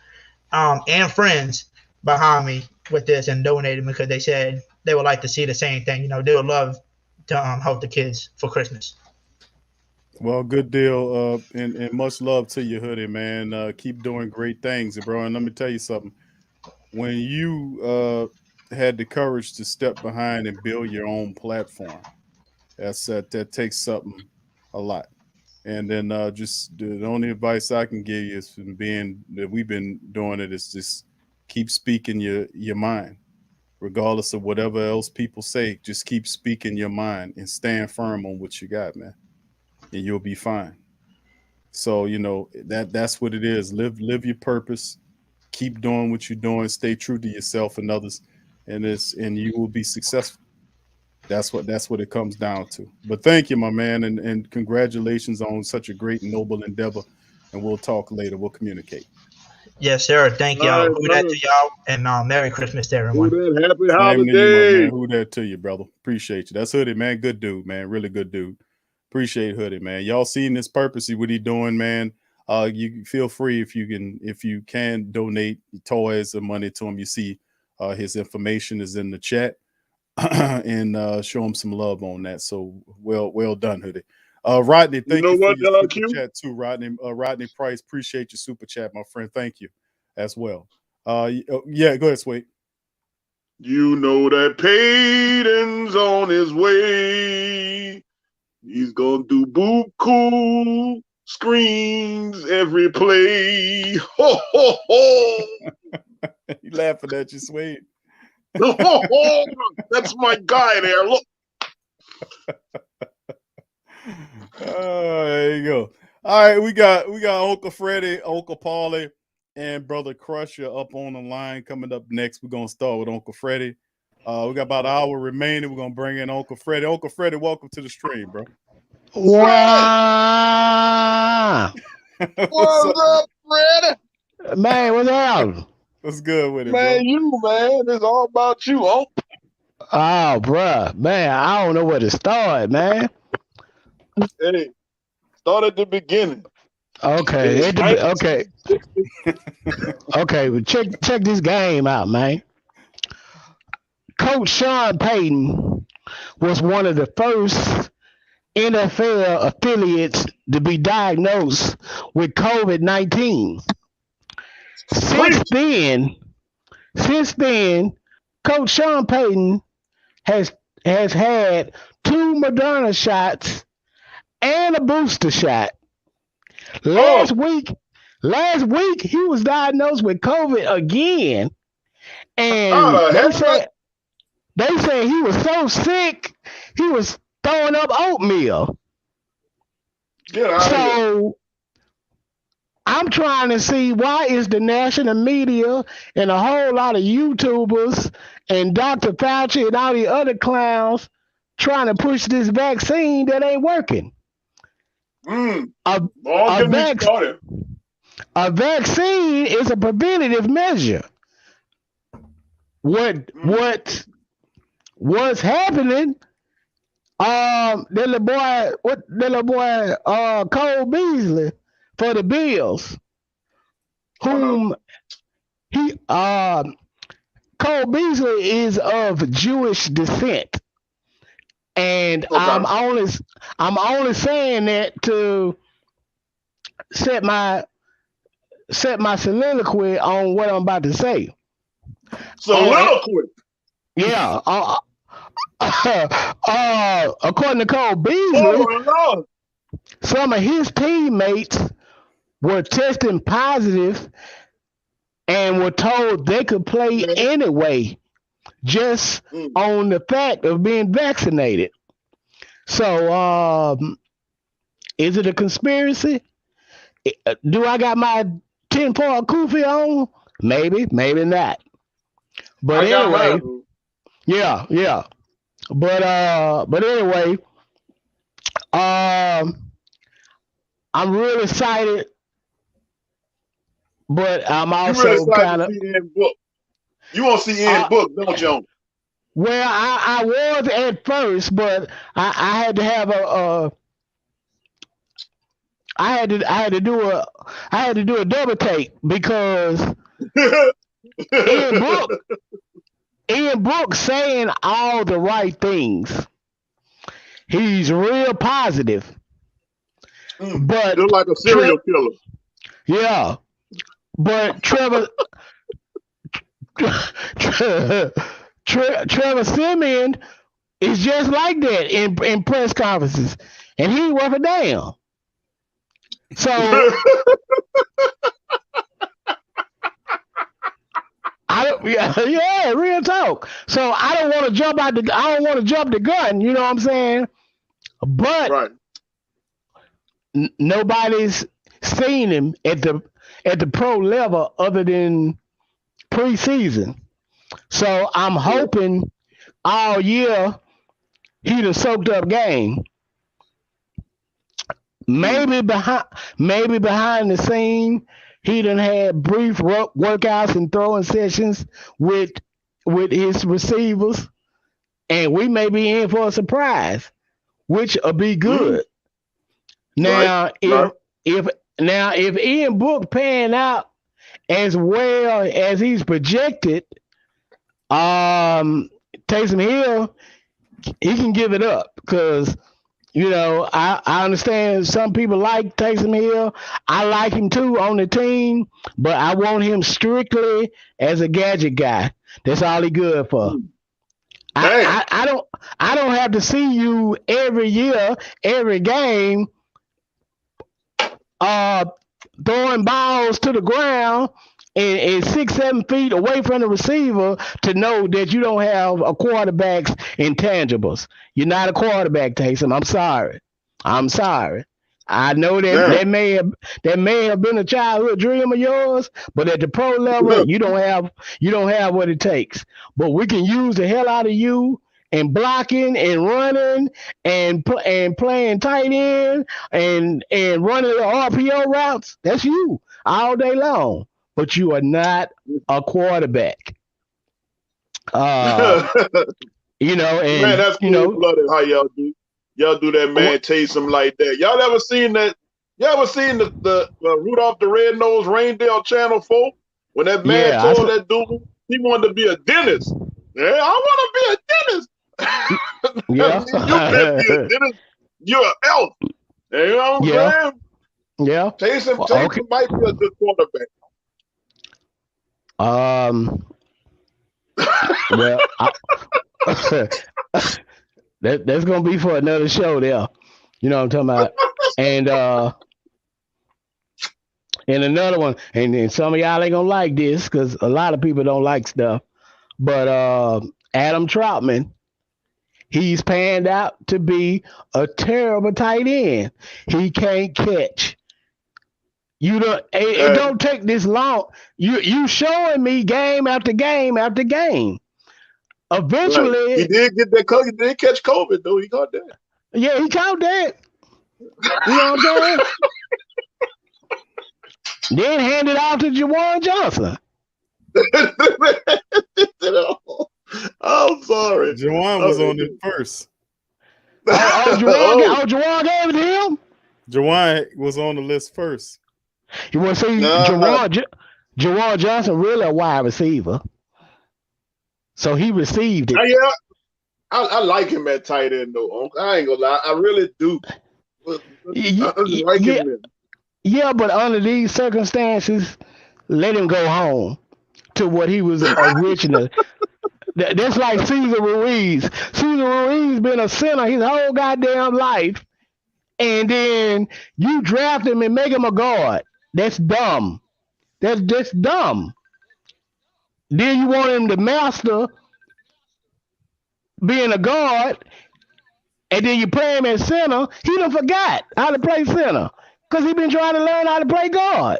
and friends behind me with this and donating because they said they would like to see the same thing. They would love to help the kids for Christmas. Well, good deal, and much love to you, Hoodie, man. Keep doing great things, bro. And let me tell you something. When you had the courage to step behind and build your own platform, that takes something a lot. And then just the only advice I can give you is from being that we've been doing it is just keep speaking your mind, regardless of whatever else people say. Just keep speaking your mind and stand firm on what you got, man, and you'll be fine. So that's what it is. Live your purpose. Keep doing what you're doing. Stay true to yourself and others, and you will be successful. That's what it comes down to. But thank you, my man, and congratulations on such a great and noble endeavor. And we'll talk later. We'll communicate. Yes, sir. Thank y'all. Who that to y'all, and Merry Christmas to everyone. Who that, happy holiday. To you, man. Who that to you, brother? Appreciate you. That's Hoodie, man. Good dude, man. Really good dude. Appreciate Hoodie, man. Y'all seen this purpose, what he doing, man. You feel free if you can donate toys or money to him. You see his information is in the chat. And show him some love on that. So well done, Hoodie. Rodney, thank you for your super chat too, Rodney. Rodney Price, appreciate your super chat, my friend. Thank you as well. Yeah, go ahead, Suede. You know that Payton's on his way. He's gonna do boot cool screens every play. Ho ho ho! You laughing at you, Suede? That's my guy there. Look. There you go. All right, we got Uncle Freddie, Uncle Paulie, and Brother Crusher up on the line. Coming up next, we're gonna start with Uncle Freddie. We got about an hour remaining. We're gonna bring in Uncle Freddie. Uncle Freddie, welcome to the stream, bro. Wow. What's up, Freddie? Man, what's up? What's good with it, man? Bro? It's all about you, oh. Oh, bruh, man, I don't know where to start, man. Hey, start at the beginning. Okay, okay. Well, check this game out, man. Coach Sean Payton was one of the first NFL affiliates to be diagnosed with COVID-19. Since then, Coach Sean Payton has had 2 Moderna shots and a booster shot. Last week he was diagnosed with COVID again, and they said he was so sick he was throwing up oatmeal. So I'm trying to see why is the national media and a whole lot of YouTubers and Dr. Fauci and all the other clowns trying to push this vaccine that ain't working. A vaccine is a preventative measure. What's happening? That little boy, Cole Beasley for the Bills, whom Cole Beasley is of Jewish descent. And I'm only saying that to set my soliloquy on what I'm about to say. Soliloquy. Yeah. According to Cole Beasley, some of his teammates were testing positive and were told they could play anyway, just on the fact of being vaccinated. So, is it a conspiracy? Do I got my tinfoil kufi on? Maybe not. But anyway, yeah. But anyway, I'm really excited, but I'm also kind of. You want to see Ian Book, don't you? Well, I was at first, but I had to have I had to do a double take because Ian Book saying all the right things. He's real positive. But look like a serial killer. Yeah. But Trevor Siemian is just like that in press conferences, and he ain't worth a damn. So real talk. So I don't want to jump the gun. You know what I'm saying? But nobody's seen him at the pro level other than preseason. So I'm hoping all year he'd have soaked up game. Maybe behind the scene, he done had brief workouts and throwing sessions with his receivers, and we may be in for a surprise, which will be good. Now, if Ian Book pan out as well as he's projected, Taysom Hill, he can give it up because, you know, I understand some people like Taysom Hill. I like him too on the team, but I want him strictly as a gadget guy. That's all he good for. I don't have to see you every year, every game, throwing balls to the ground and 6-7 feet away from the receiver to know that you don't have a quarterback's intangibles. You're not a quarterback, Taysom. I'm sorry. I know that may have been a childhood dream of yours, but at the pro level, you don't have what it takes. But we can use the hell out of you and blocking and running and playing tight end and running the RPO routes. That's you all day long. But you are not a quarterback. You know, and man, that's cold-blooded how y'all do. Y'all do that man Taysom like that. Y'all ever seen that? You ever seen the Rudolph the Red-Nosed Reindeer Channel 4? When that man told that dude he wanted to be a dentist. Yeah, I want to be a dentist. Yeah. You can't be a dentist. You're an elf. You know what I'm saying? Yeah. Taysom might be a good quarterback. Well, that's gonna be for another show there. You know what I'm talking about? And another one, and some of y'all ain't gonna like this because a lot of people don't like stuff. But Adam Troutman, he's panned out to be a terrible tight end. He can't catch. You don't. It don't take this long. You showing me game after game after game. Eventually, he did get that. He did catch COVID though. He caught that. Yeah, he caught that. You know what I'm saying? Then hand it off to Jawan Johnson. I'm sorry. Jawan was on it first. Jawan gave it to him? Jawan was on the list first. You want to see Jawan Johnson really a wide receiver. So he received it. Yeah, I like him at tight end though. I ain't gonna lie, I really do. Yeah, but under these circumstances, let him go home to what he was originally. That's like Cesar Ruiz. Cesar Ruiz been a center his whole goddamn life, and then you draft him and make him a guard. That's dumb. That's just dumb. Then you want him to master being a guard, and then you play him at center. He done forgot how to play center because he been trying to learn how to play guard.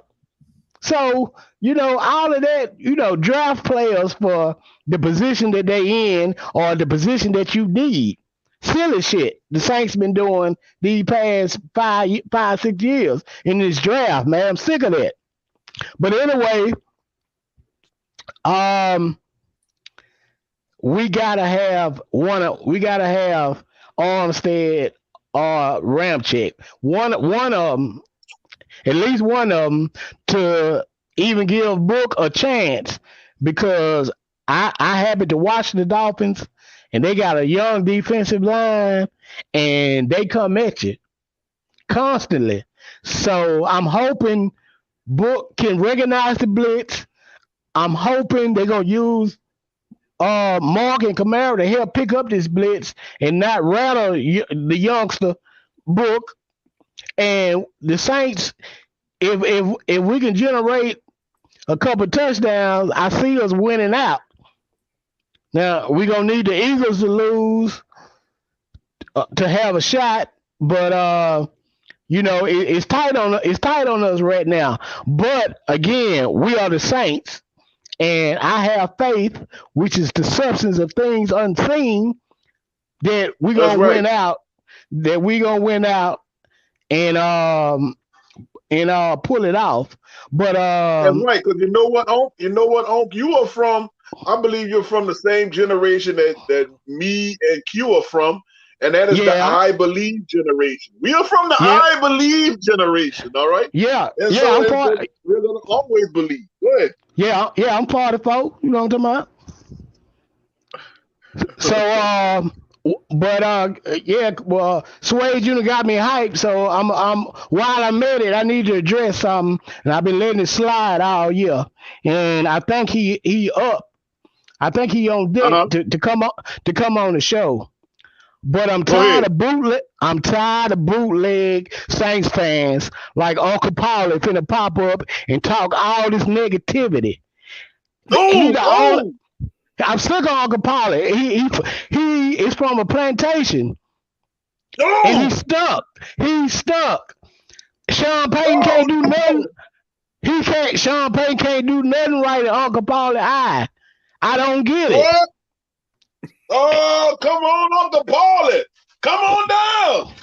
So, all of that, draft players for the position that they in or the position that you need. Silly shit the Saints been doing these past 5-6 years in this draft, man. I'm sick of that. But anyway, we gotta have Armstead or Ramchick. One of them, at least one of them, to even give Book a chance, because I happen to watch the Dolphins and they got a young defensive line and they come at you constantly. So I'm hoping Book can recognize the blitz. I'm hoping they're gonna use Mark and Kamara to help pick up this blitz and not rattle the youngster Book. And the Saints, if we can generate a couple touchdowns, I see us winning out. Now we're gonna need the Eagles to lose to have a shot, but it's tight on us right now. But again, we are the Saints, and I have faith, which is the substance of things unseen, that we're gonna win out. That we're gonna win out and pull it off. But that's right, because you know what, Onk, you are from. I believe you're from the same generation that me and Q are from, and that is the I believe generation. We are from the I believe generation, all right? Yeah, and I'm part. We're gonna always believe. Go ahead. Yeah, I'm part of folk. You know what I'm talking about? So, Suede, you done got me hyped. So I'm while I'm at it, I need to address something, and I've been letting it slide all year, and I think he up. I think he on deck to come on the show. But I'm tired of bootleg Saints fans like Uncle Paulie finna pop up and talk all this negativity. I'm sick of Uncle Paulie. He is from a plantation. And he's stuck. Sean Payton can't do nothing. Sean Payton can't do nothing right at Uncle Paulie's eye. I don't get it. Oh, come on up the Paulie. Come on down.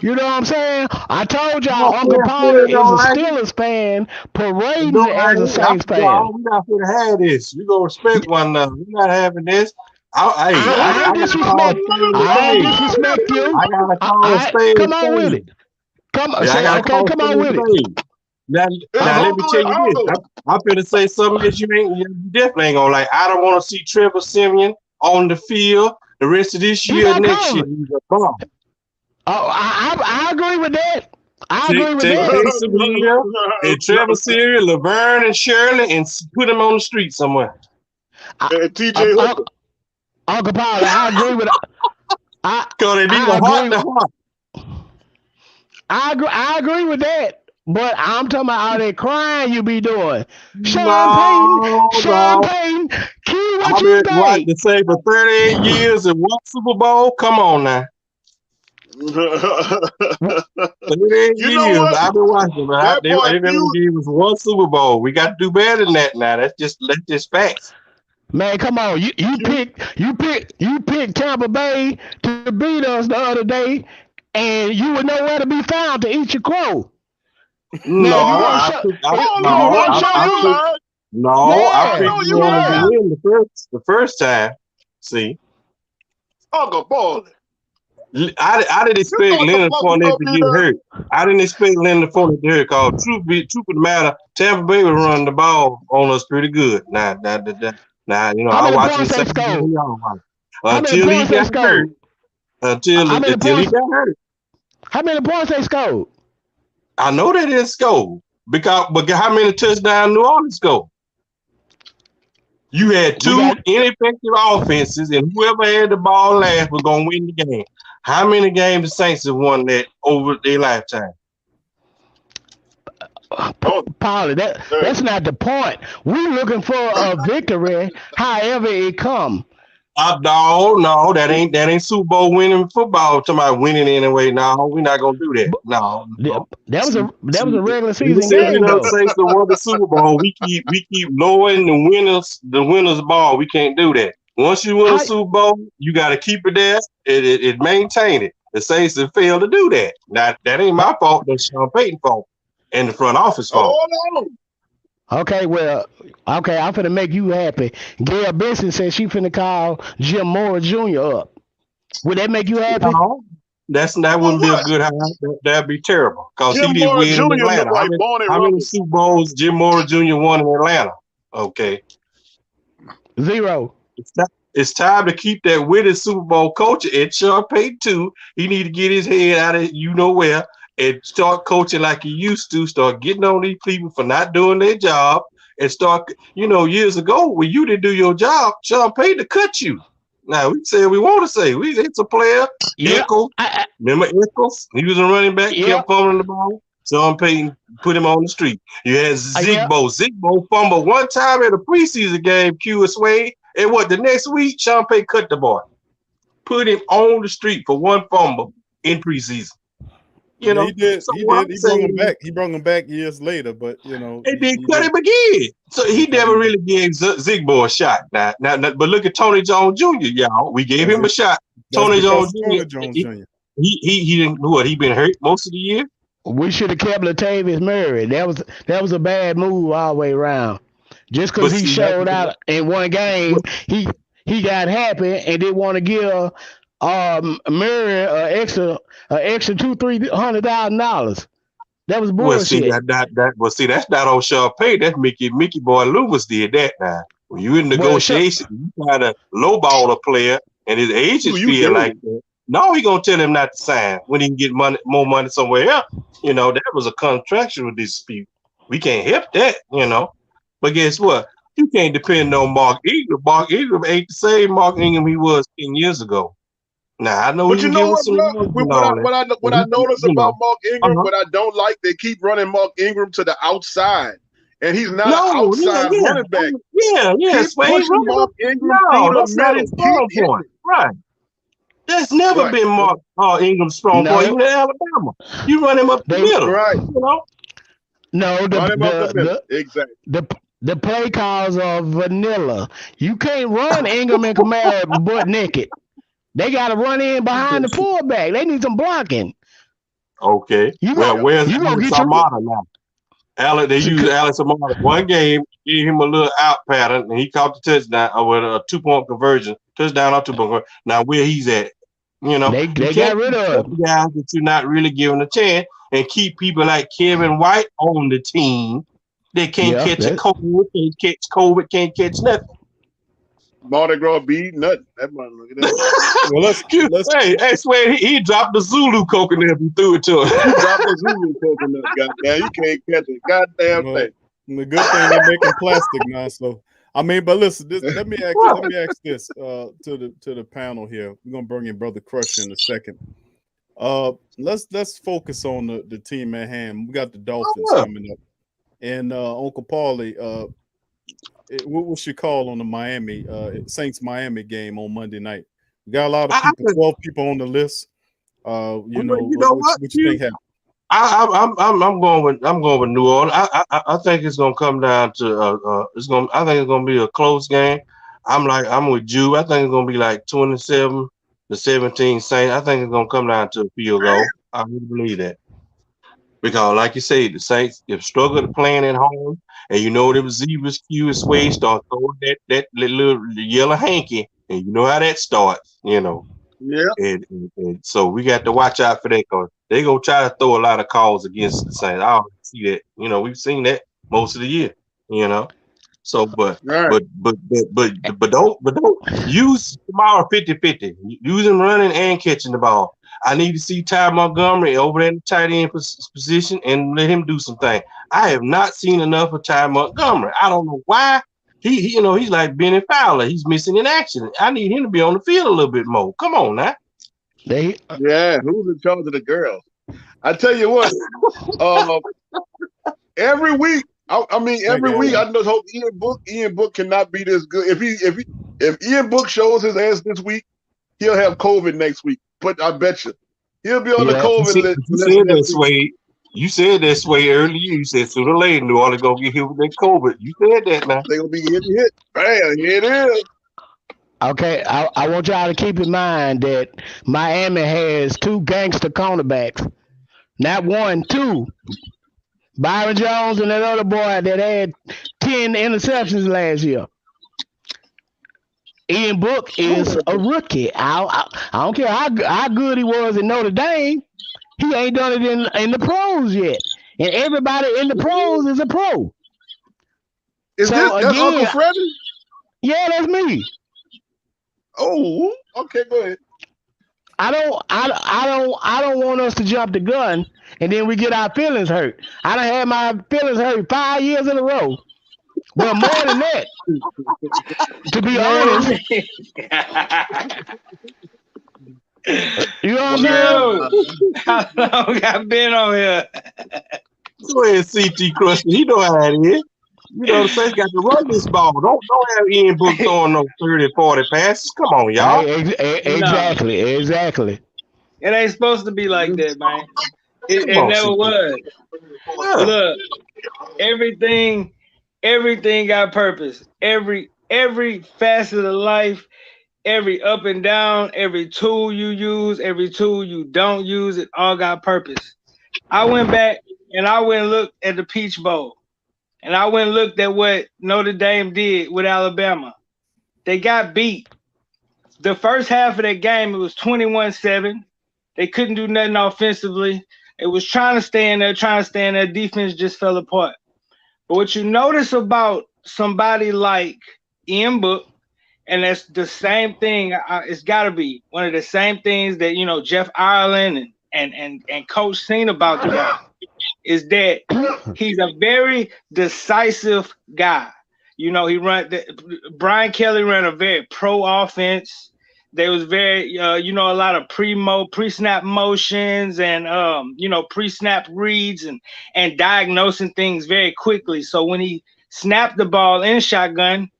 You know what I'm saying? I told y'all Uncle Paulie is a Steelers fan, parading as a Saints fan. We're not going to have this. We're going to respect one another. We're not having this. I disrespect you. I got to call a spade. Come on with it. Come on with it. Now let me tell you this. I'm going to say something that you definitely ain't going to like. I don't want to see Trevor Siemian on the field the rest of this year, next year. He's a bum. Oh, I agree with that. I agree with that. Taysom Hill and Trevor Siemian, Laverne and Shirley, and put them on the street somewhere. TJ Hooker. Uncle Paulie, I agree with I agree with that. But I'm talking about all that crying you be doing. Sean Payton, key what you think? I've been to say for 38 years and one Super Bowl. Come on now. 38 years I've been watching, but they never gave us one Super Bowl. We got to do better than that now. That's just facts. Man, come on. You picked Tampa Bay to beat us the other day, and you were nowhere to be found to eat your crow. I picked you to win the first time. See, Uncle Paulie. I didn't expect Leonard Fournette to get hurt. I didn't expect Leonard Fournette to get hurt. Cause truth of the matter, Tampa Bay was running the ball on us pretty good. Now, I watched him until he got hurt. Until he got hurt. How many points they scored? I know they didn't score but how many touchdowns New Orleans scored? You had two ineffective offenses, and whoever had the ball last was gonna win the game. How many games the Saints have won that over their lifetime? Paulie, that's not the point. We're looking for a victory, however it come. No, that ain't Super Bowl winning football. Talking about winning anyway. No, we're not gonna do that. No. That was a regular season game. Saints to won the Super Bowl. We keep lowering the winners ball. We can't do that. Once you win a Super Bowl, you got to keep it there. It maintain it. The Saints have failed to do that. Now that ain't my fault. That's Sean Payton's fault and the front office fault. Oh, no. Okay, I'm finna make you happy. Gail Benson said she finna call Jim Moore Jr. up. Would that make you happy? No, that wouldn't be a good hire. That'd be terrible. Because he didn't win in Atlanta. How many Super Bowls Jim Moore Jr. won in Atlanta? Okay. 0. It's time to keep that winning Super Bowl coach at Sean Payton too. He need to get his head out of where and start coaching like he used to. Start getting on these people for not doing their job, and start. Years ago when you didn't do your job, Sean Payton to cut you. Now we say we want to say it's a player. Eccles, remember Eccles? He was a running back. Kept fumbling the ball. Sean Payton put him on the street. You had Zigbo. Zigbo fumbled one time at a preseason game. Q and Suede. And the next week, Sean Payton cut the boy. Put him on the street for one fumble in preseason. He did. He brought him back. He brought him back years later, but he cut him again. So he never really gave Zigbo a shot. Now, but look at Tony Jones Jr. Y'all. We gave him a shot. Tony Jones Jr. He didn't. He been hurt most of the year. We should have kept Latavius Murray. That was a bad move all the way around. Just because he showed out in one game, he got happy and didn't want to give Murray an extra $200,000-$300,000. That was bullshit. That's not on Sean Payton. That's Mickey Boy Loomis did that now. When you in negotiation, you try to lowball a player and his agent feel like that. No, he gonna tell him not to sign when he can get more money somewhere else. That was a contractual dispute. We can't help that, But guess what? You can't depend on Mark Ingram. Mark Ingram ain't the same Mark Ingram he was 10 years ago. Now I know. But what I notice about Mark Ingram, what I don't like, they keep running Mark Ingram to the outside, and he's not an outside running back. Keep pushing Mark Ingram through the middle. Right. That's never been Mark Ingram's strong point. Even in Alabama, you run him up the middle. Right. No, exactly. The play calls are vanilla. You can't run Ingram and Kamara butt naked. They got to run in behind the fullback. They need some blocking. Okay. Where's Alex Armada now? They used Alex Armada one game, gave him a little out pattern, and he caught the touchdown with a 2-point conversion. Touchdown or 2-point conversion. Now where he's at. You know, they got rid of him. Guys that you're not really giving a chance, and keep people like Kevin White on the team. They can't catch a COVID, can't catch COVID, can't catch nothing. Mardi Gras bead, nothing. That man, look at that. Well, let's hey, Suede, he dropped the Zulu coconut and threw it to him. He dropped the Zulu coconut, goddamn. You can't catch a goddamn thing. The good thing they're making plastic now, so I mean, but listen, let me ask this to the panel here. We're gonna bring in Brother Crusher in a second. Let's focus on the team at hand. We got the Dolphins coming up, and Uncle Paulie, what was your call on the Miami Saints Miami game on Monday night? We got a lot of people, 12 people on the list. What you think happened? I'm going with New Orleans. I think it's gonna come down to I think it's gonna be a close game. I'm with you. I think it's gonna be like 27-17 Saints. I think it's gonna come down to a field goal. I really believe that. Because like you say, the Saints have struggled playing at home, and you know the receivers Q and Suede start throwing that little yellow hanky, and you know how that starts, you know. Yeah. And so we got to watch out for that because they gonna try to throw a lot of calls against the Saints. I already see that. You know, we've seen that most of the year. You know, so but don't use tomorrow 50-50. Use him running and catching the ball. I need to see Ty Montgomery over there in the tight end position and let him do some things. I have not seen enough of Ty Montgomery. I don't know why. He you know, he's like Benny Fowler. He's missing in action. I need him to be on the field a little bit more. Come on now. Yeah, who's in charge of the girls? I tell you what, every week, every week, I just hope Ian Book cannot be this good. If Ian Book shows his ass this week, he'll have COVID next week. But I bet you he'll be on the COVID list. You said that Suede earlier. You said sooner or later New Orleans gonna get hit with that COVID. You said that now. They gonna be getting hit. Bam, here it is. Okay, I want y'all to keep in mind that Miami has 2 gangster cornerbacks. Not 1, 2. Byron Jones and that other boy that had 10 interceptions last year. Ian Book is a rookie. I don't care how good he was in Notre Dame. He ain't done it in the pros yet. And everybody in the pros is a pro. That's Uncle Freddie? Yeah, that's me. Oh, okay, go ahead. I don't want us to jump the gun and then we get our feelings hurt. I done had my feelings hurt 5 years in a row. Well, more than that. To be honest. You know what I'm saying? How long I've been on here? Go ahead, CT Crusher. He know how it is. You know, the Saints got to run this ball. Don't have Ian Book throwing no 30, 40 passes. Come on, y'all. Exactly. It ain't supposed to be like that, man. It never was. Yeah. Look, everything got purpose. Every facet of life, every up and down, every tool you use, every tool you don't use, it all got purpose. I went back and I went and looked at the Peach Bowl. And I went and looked at what Notre Dame did with Alabama. They got beat. The first half of that game, it was 21-7. They couldn't do nothing offensively. It was trying to stay in there. Defense just fell apart. But what you notice about somebody like Ian Book, and that's the same thing, it's got to be one of the same things that, you know, Jeff Ireland and Coach seen about the guy, is that he's a very decisive guy. You know, Brian Kelly ran a very pro offense. There was very, a lot of pre-snap motions and, pre-snap reads and diagnosing things very quickly. So when he snapped the ball in shotgun,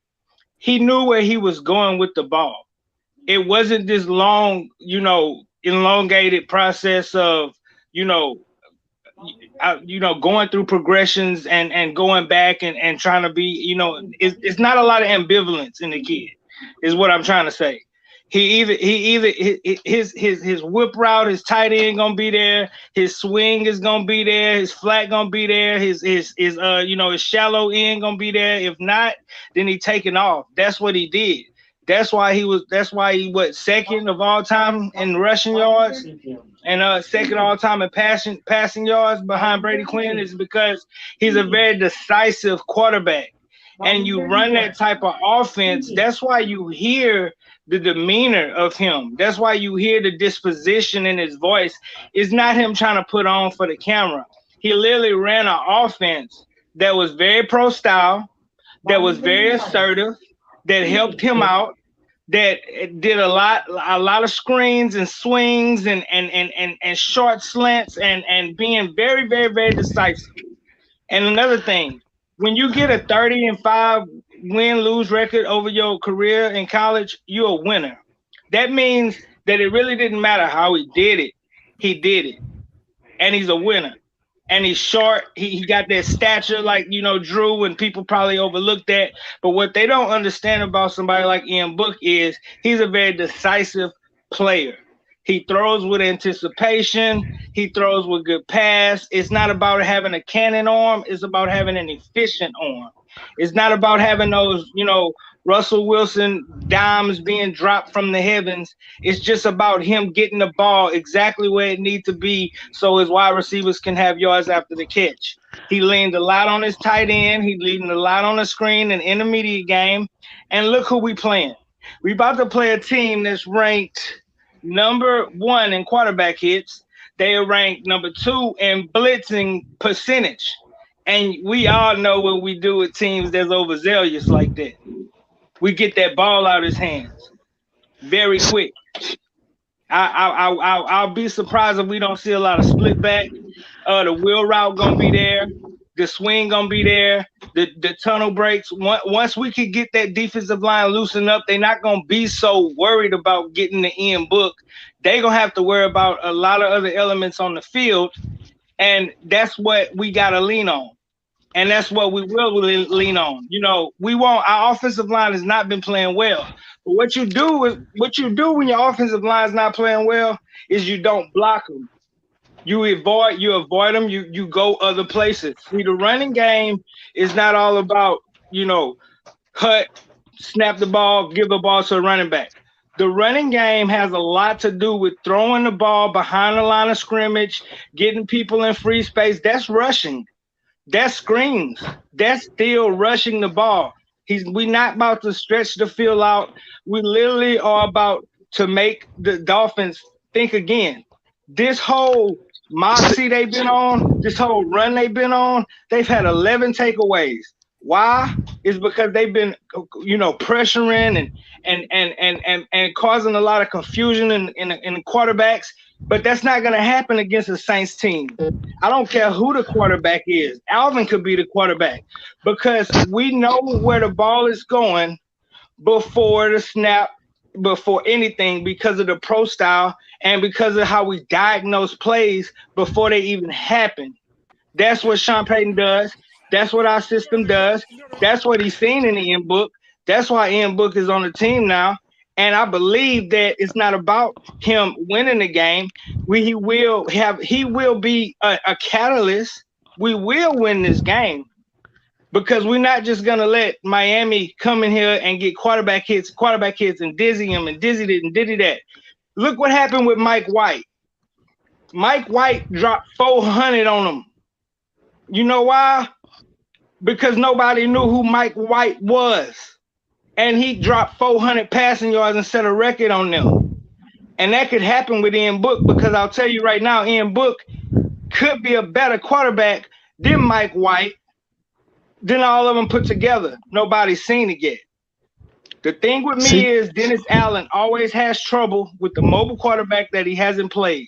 he knew where he was going with the ball. It wasn't this long, elongated process of, going through progressions and going back and trying to be, it's not a lot of ambivalence in the kid, is what I'm trying to say. His whip route, his tight end gonna be there, his swing is gonna be there, his flat gonna be there, his shallow end gonna be there. If not, then he taking off. That's what he did. That's why he second of all time in rushing yards and second all time in passing yards behind Brady Quinn, is because he's a very decisive quarterback. And you run that type of offense, that's why you hear the demeanor of him. That's why you hear the disposition in his voice. It's not him trying to put on for the camera. He literally ran an offense that was very pro style, that was very assertive, that helped him out, that did a lot of screens and swings and short slants and being very, very, very decisive. And another thing, when you get a 30-5 win-lose record over your career in college, you're a winner. That means that it really didn't matter how he did it. He did it. And he's a winner. And he's short. He got that stature like, Drew, and people probably overlooked that. But what they don't understand about somebody like Ian Book is he's a very decisive player. He throws with anticipation. He throws with good pass. It's not about having a cannon arm. It's about having an efficient arm. It's not about having those, Russell Wilson dimes being dropped from the heavens. It's just about him getting the ball exactly where it needs to be so his wide receivers can have yards after the catch. He leaned a lot on his tight end. He leaned a lot on the screen in intermediate game. And look who we playing. We about to play a team that's ranked number 1 in quarterback hits. They are ranked number 2 in blitzing percentage. And we all know what we do with teams that's overzealous like that. We get that ball out of his hands very quick. I'll be surprised if we don't see a lot of split back. The wheel route gonna be there. The swing gonna be there. The tunnel breaks. Once we could get that defensive line loosened up, they're not gonna be so worried about getting the Ian Book. They're gonna have to worry about a lot of other elements on the field, and that's what we gotta lean on. And that's what we will lean on. Our offensive line has not been playing well. But what you do when your offensive line is not playing well is you don't block them. You avoid them. You go other places. See, the running game is not all about, cut, snap the ball, give the ball to a running back. The running game has a lot to do with throwing the ball behind the line of scrimmage, getting people in free space. That's rushing. That's screens. That's still rushing the ball. We're not about to stretch the field out. We literally are about to make the Dolphins think again. This whole moxie they've been on, this whole run they've been on, they've had 11 takeaways. Why? It's because they've been, pressuring and causing a lot of confusion in quarterbacks. But that's not going to happen against a Saints team. I don't care who the quarterback is. Alvin could be the quarterback because we know where the ball is going before the snap, before anything, because of the pro style and because of how we diagnose plays before they even happen. That's what Sean Payton does. That's what our system does. That's what he's seen in the Ian Book. That's why Ian Book is on the team now. And I believe that it's not about him winning the game. He will be a catalyst. We will win this game because we're not just gonna let Miami come in here and get quarterback hits and dizzy him and dizzy it and dizzy that. Look what happened with Mike White. Mike White dropped 400 on him. You know why? Because nobody knew who Mike White was. And he dropped 400 passing yards and set a record on them. And that could happen with Ian Book because I'll tell you right now, Ian Book could be a better quarterback than Mike White, than all of them put together. Nobody's seen it yet. The thing with me is Dennis Allen always has trouble with the mobile quarterback that he hasn't played.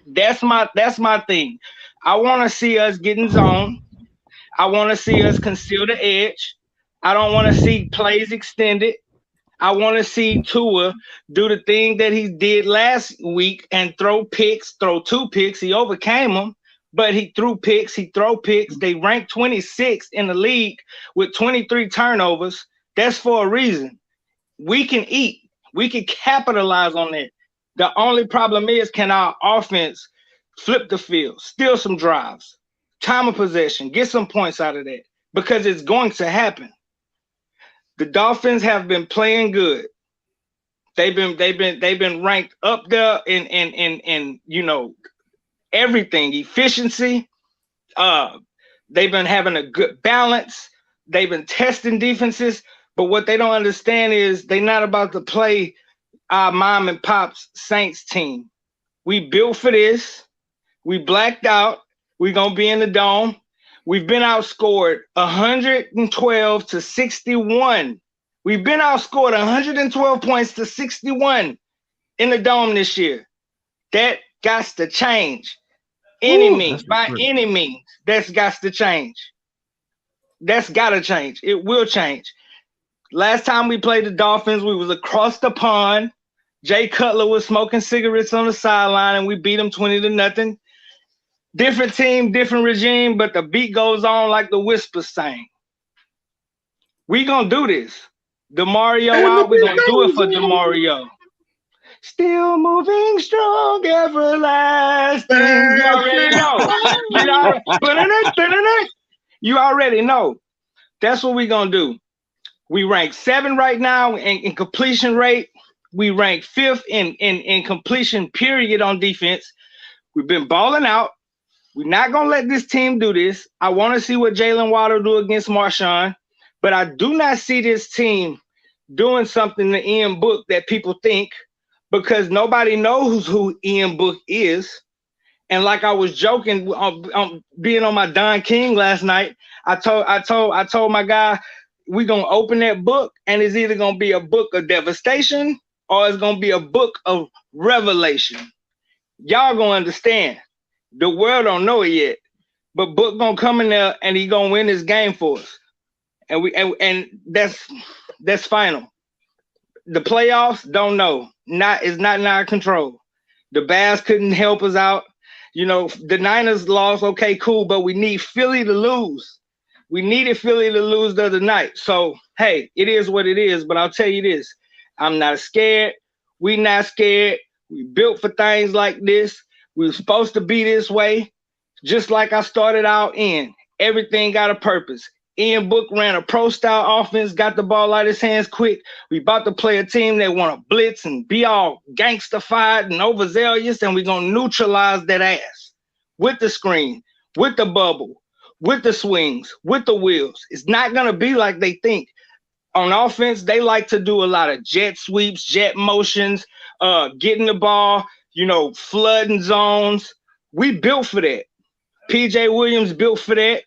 That's my thing. I want to see us get in zone. I want to see us conceal the edge. I don't want to see plays extended. I want to see Tua do the thing that he did last week and throw 2 picks. He overcame them. but he threw picks. He throw picks. They ranked 26th in the league with 23 turnovers. That's for a reason. We can eat. We can capitalize on that. The only problem is, can our offense flip the field, steal some drives, time of possession, get some points out of that? Because it's going to happen. The Dolphins have been playing good. They've been ranked up there in you know, everything, efficiency. They've been having a good balance. They've been testing defenses, but what they don't understand is they're not about to play our mom and pop's Saints team. We built for this. We blacked out. We're gonna be in the dome. We've been outscored 112 to 61. We've been outscored 112 points to 61 in the dome this year. That got to change. Any means, by any means, that's got to change. That's got to change. It will change. Last time we played the Dolphins, we was across the pond. Jay Cutler was smoking cigarettes on the sideline, and we beat him 20-0. Different team, different regime, but the beat goes on like the whispers sang. We gonna do this. DeMario out, we gonna do it for DeMario. Still moving strong, everlasting. You already know. You already know. That's what we gonna do. We rank 7 right now in completion rate. We rank 5th in completion period on defense. We've been balling out. We're not going to let this team do this. I want to see what Jalen Waddle do against Marshawn, but I do not see this team doing something to Ian Book that people think, because nobody knows who Ian Book is. And like I was joking on being on my Don King last night, I told my guy, we're going to open that book, and it's either going to be a book of devastation or it's going to be a book of revelation. Y'all going to understand. The world don't know it yet, but Book gonna come in there and he gonna win this game for us, and that's final. The playoffs, don't know. It's not in our control. The Bears couldn't help us out. You know, the Niners lost. Okay, cool, but we need Philly to lose. We needed Philly to lose the other night. So hey, it is what it is. But I'll tell you this: I'm not scared. We not scared. We built for things like this. We were supposed to be this way, just like I started out in. Everything got a purpose. Ian Book ran a pro-style offense, got the ball out of his hands quick. We about to play a team that want to blitz and be all gangster-fied and overzealous, and we're going to neutralize that ass with the screen, with the bubble, with the swings, with the wheels. It's not going to be like they think. On offense, they like to do a lot of jet sweeps, jet motions, getting the ball, you know, flooding zones. We built for that. PJ Williams built for that.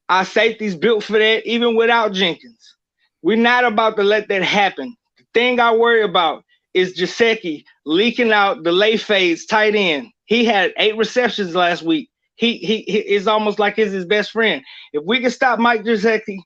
Our safeties built for that, even without Jenkins. We're not about to let that happen. The thing I worry about is Gesicki leaking out the lay fades tight end. He had 8 receptions last week. He is almost like he's his best friend. If we can stop Mike Gesicki,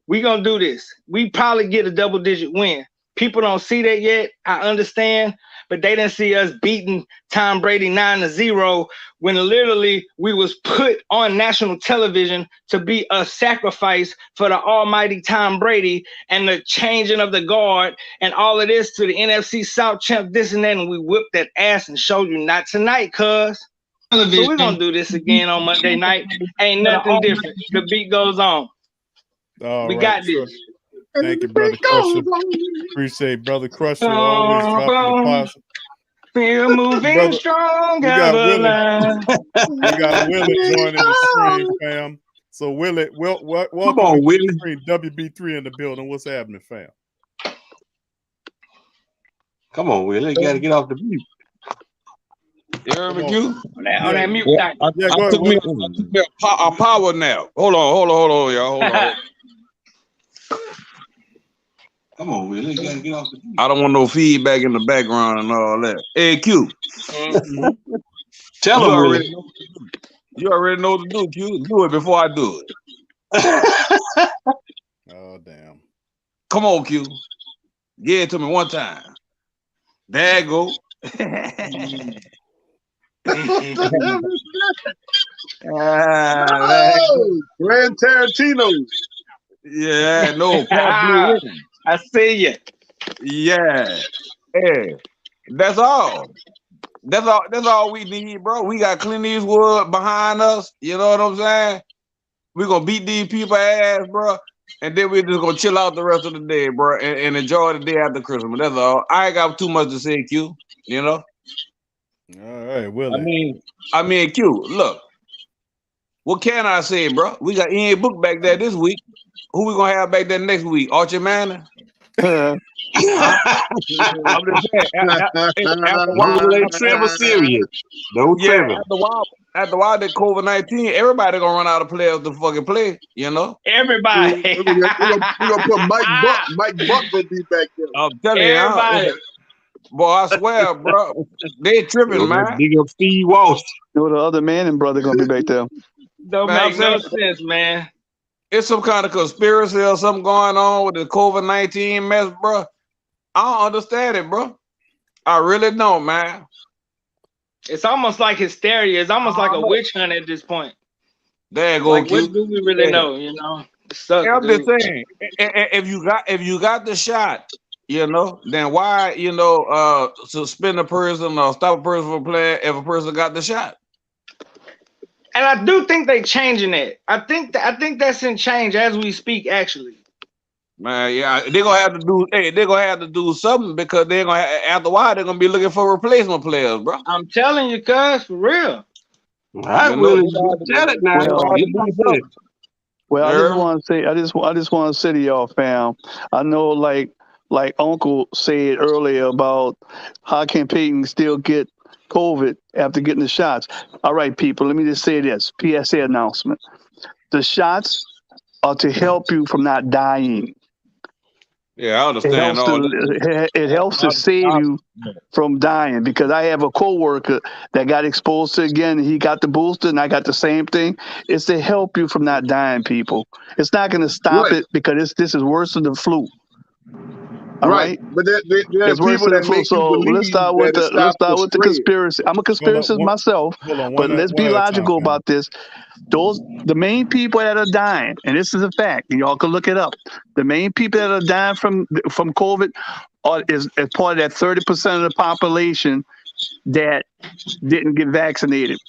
we're going to do this. We probably get a double-digit win. People don't see that yet. I understand. But they didn't see us beating Tom Brady 9-0 when literally we was put on national television to be a sacrifice for the almighty Tom Brady and the changing of the guard and all of this to the NFC South champ, this and that, and we whipped that ass and showed you not tonight, cuz. So we're going to do this again on Monday night. Ain't nothing different. The beat goes on. All we right, got sure. this. Thank you, Brother Crusher. Appreciate Brother Crusher always dropping the positive. We're moving strong. We got Willie joining the stream, fam. So Willie, welcome on, Willie. WB3 in the building. What's happening, fam? Come on, Willie. You got to get off the mute. You heard me, Q? On that mute I took me a power nap. Hold on, y'all. Hold on. Come on, Willie. You got to get off the mute. I don't want no feedback in the background and all that. Hey, Q. Tell him, Willie. You already know what to do, Q. Do it before I do it. Oh, damn. Come on, Q. Give it to me one time. There you go. Oh, Grand Tarantino. Yeah, no, Pat Blue Ribbon. I see you. Yeah. Yeah. That's all. That's all we need, bro. We got Clint Eastwood behind us. You know what I'm saying? We're gonna beat these people ass, bro. And then we're just gonna chill out the rest of the day, bro, and enjoy the day after Christmas. That's all. I ain't got too much to say, Q. You know? All right, Willie. I mean, Q, look. What can I say, bro? We got Ian Book back there this week. Who we gonna have back there next week? Archie Manning? I'm just saying. Trevor serious. No Trevor. After a while, that COVID-19, everybody gonna run out of players to fucking play. You know, everybody. We're gonna put Mike Buck. Mike Buck gonna be back there. I'm telling everybody. Boy, I swear, bro, they tripping, man. Big up Steve Walsh. The other Manning brother gonna be back there. Don't make no sense, man. It's some kind of conspiracy or something going on with the COVID-19 mess, bro. I don't understand it, bro. I really don't, man. It's almost like hysteria. It's almost like a witch hunt at this point. There you go. Like, what do we really know? You know, it sucks, I'm dude. just saying, if you got the shot, you know, then why, suspend a person or stop a person from playing if a person got the shot? And I do think they changing it. I think that's in change as we speak, actually. Man, yeah, they're gonna have to do. Hey, they're gonna have to do something because they're gonna after a while they're gonna be looking for replacement players, bro. I'm telling you, cuz, for real. I will tell it now. Well, I just want to say, I just want to say to y'all, fam. I know, like Uncle said earlier about how can Payton still get COVID after getting the shots. All right, people, let me just say this PSA announcement. The shots are to help you from not dying. Yeah, I understand. It helps to save you from dying, because I have a coworker that got exposed to it again, and he got the booster, and I got the same thing. It's to help you from not dying, people. It's not going to stop it, because this is worse than the flu. All right, but there are it's worse people than that the flu. make you So believe let's start with the spread. conspiracy. I'm a conspiracist myself, but let's be logical about this. The main people that are dying, and this is a fact, and y'all can look it up. The main people that are dying from COVID is part of that 30% of the population that didn't get vaccinated.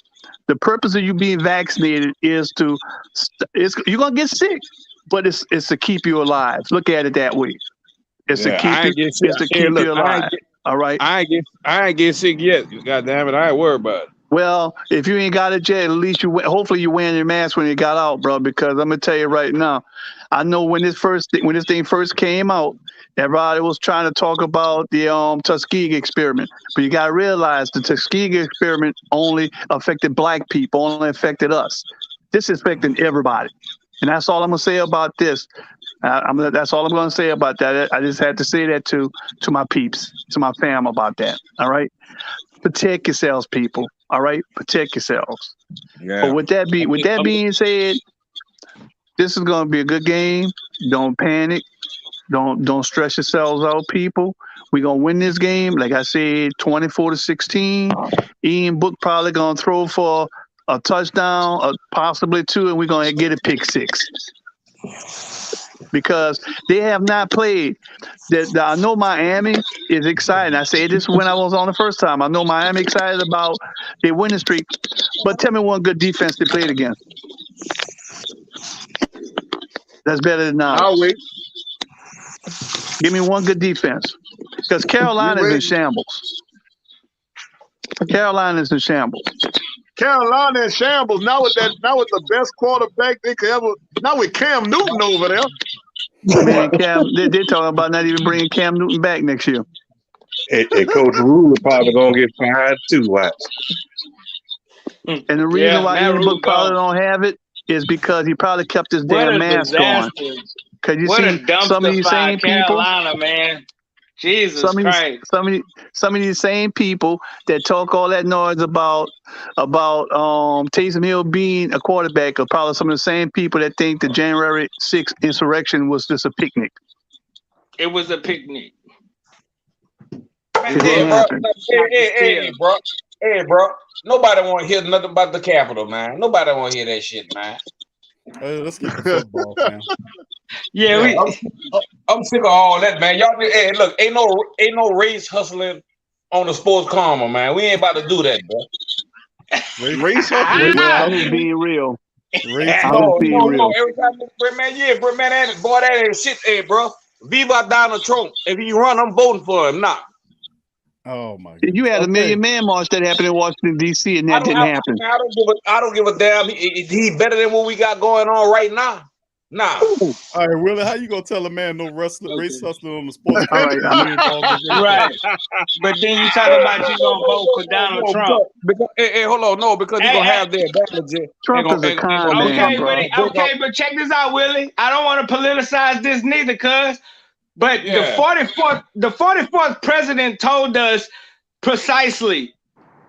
The purpose of you being vaccinated is you're gonna get sick, but it's to keep you alive. Look at it that way. It's to keep you alive. All right. I ain't get sick yet. God damn it, I ain't worried about it. Well, if you ain't got it yet, at least hopefully you're wearing your mask when you got out, bro. Because I'm gonna tell you right now, I know when this thing first came out, everybody was trying to talk about the Tuskegee experiment, but you gotta realize the Tuskegee experiment only affected black people, only affected us. This is affecting everybody, and that's all I'm gonna say about this. That's all I'm going to say about that. I just had to say that to my peeps, to my fam about that. All right, protect yourselves, people. All right, protect yourselves. Yeah. But with that being said, this is going to be a good game. Don't panic. Don't stress yourselves out, people. We're going to win this game. Like I said, 24-16. Ian Book probably going to throw for a touchdown, or possibly two, and we're going to get a pick six. Because they have not played. I know Miami is excited. I said this when I was on the first time. I know Miami excited about their winning streak. But tell me one good defense they played against. That's better than now. I'll wait. Give me one good defense. Because Carolina is in shambles. Carolina is in shambles. Carolina in shambles. Not with the best quarterback they could ever. Not with Cam Newton over there. Man, they're talking about not even bringing Cam Newton back next year. And Coach Rule is probably gonna get fired too. Watch. And the reason why Ian Book probably don't have it is because he probably kept his damn mask on. Because you see some of these same Carolina, man. Jesus Christ. Some of these same people that talk all that noise about Taysom Hill being a quarterback are probably some of the same people that think the January 6th insurrection was just a picnic. It was a picnic. Hey, bro. Hey, bro. Nobody want to hear nothing about the Capitol, man. Nobody want to hear that shit, man. Let's get the football, man. Yeah, I'm sick of all that, man. Y'all, hey, look, ain't no race hustling on the sports karma, man. We ain't about to do that, bro. Race hustling? I'm just being real. No. Every time, bro, man, that ain't shit, hey, bro. Viva Donald Trump. If he run, I'm voting for him. Nah. Oh my God. You had a Million Man March that happened in Washington D.C. and that didn't happen. I don't give a damn. He better than what we got going on right now. Nah. All right, Willie, how you gonna tell a man no race hustling on the sports? All right, right. But then you talk about you gonna vote for Donald Trump. Because, hey, hold on, no, because you're gonna have their advantage. Trump is a con man, bro. Okay, but check this out, Willie. I don't want to politicize this neither, cuz. But the 44th president told us precisely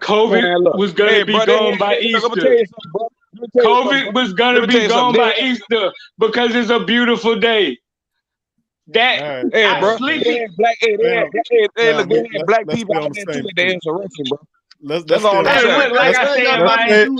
COVID was gonna be gone by Easter. COVID was gonna be gone by Easter because it's a beautiful day. That hey, bro. Black people on out there too at the insurrection, bro. That's all I'm saying. Like I said, man.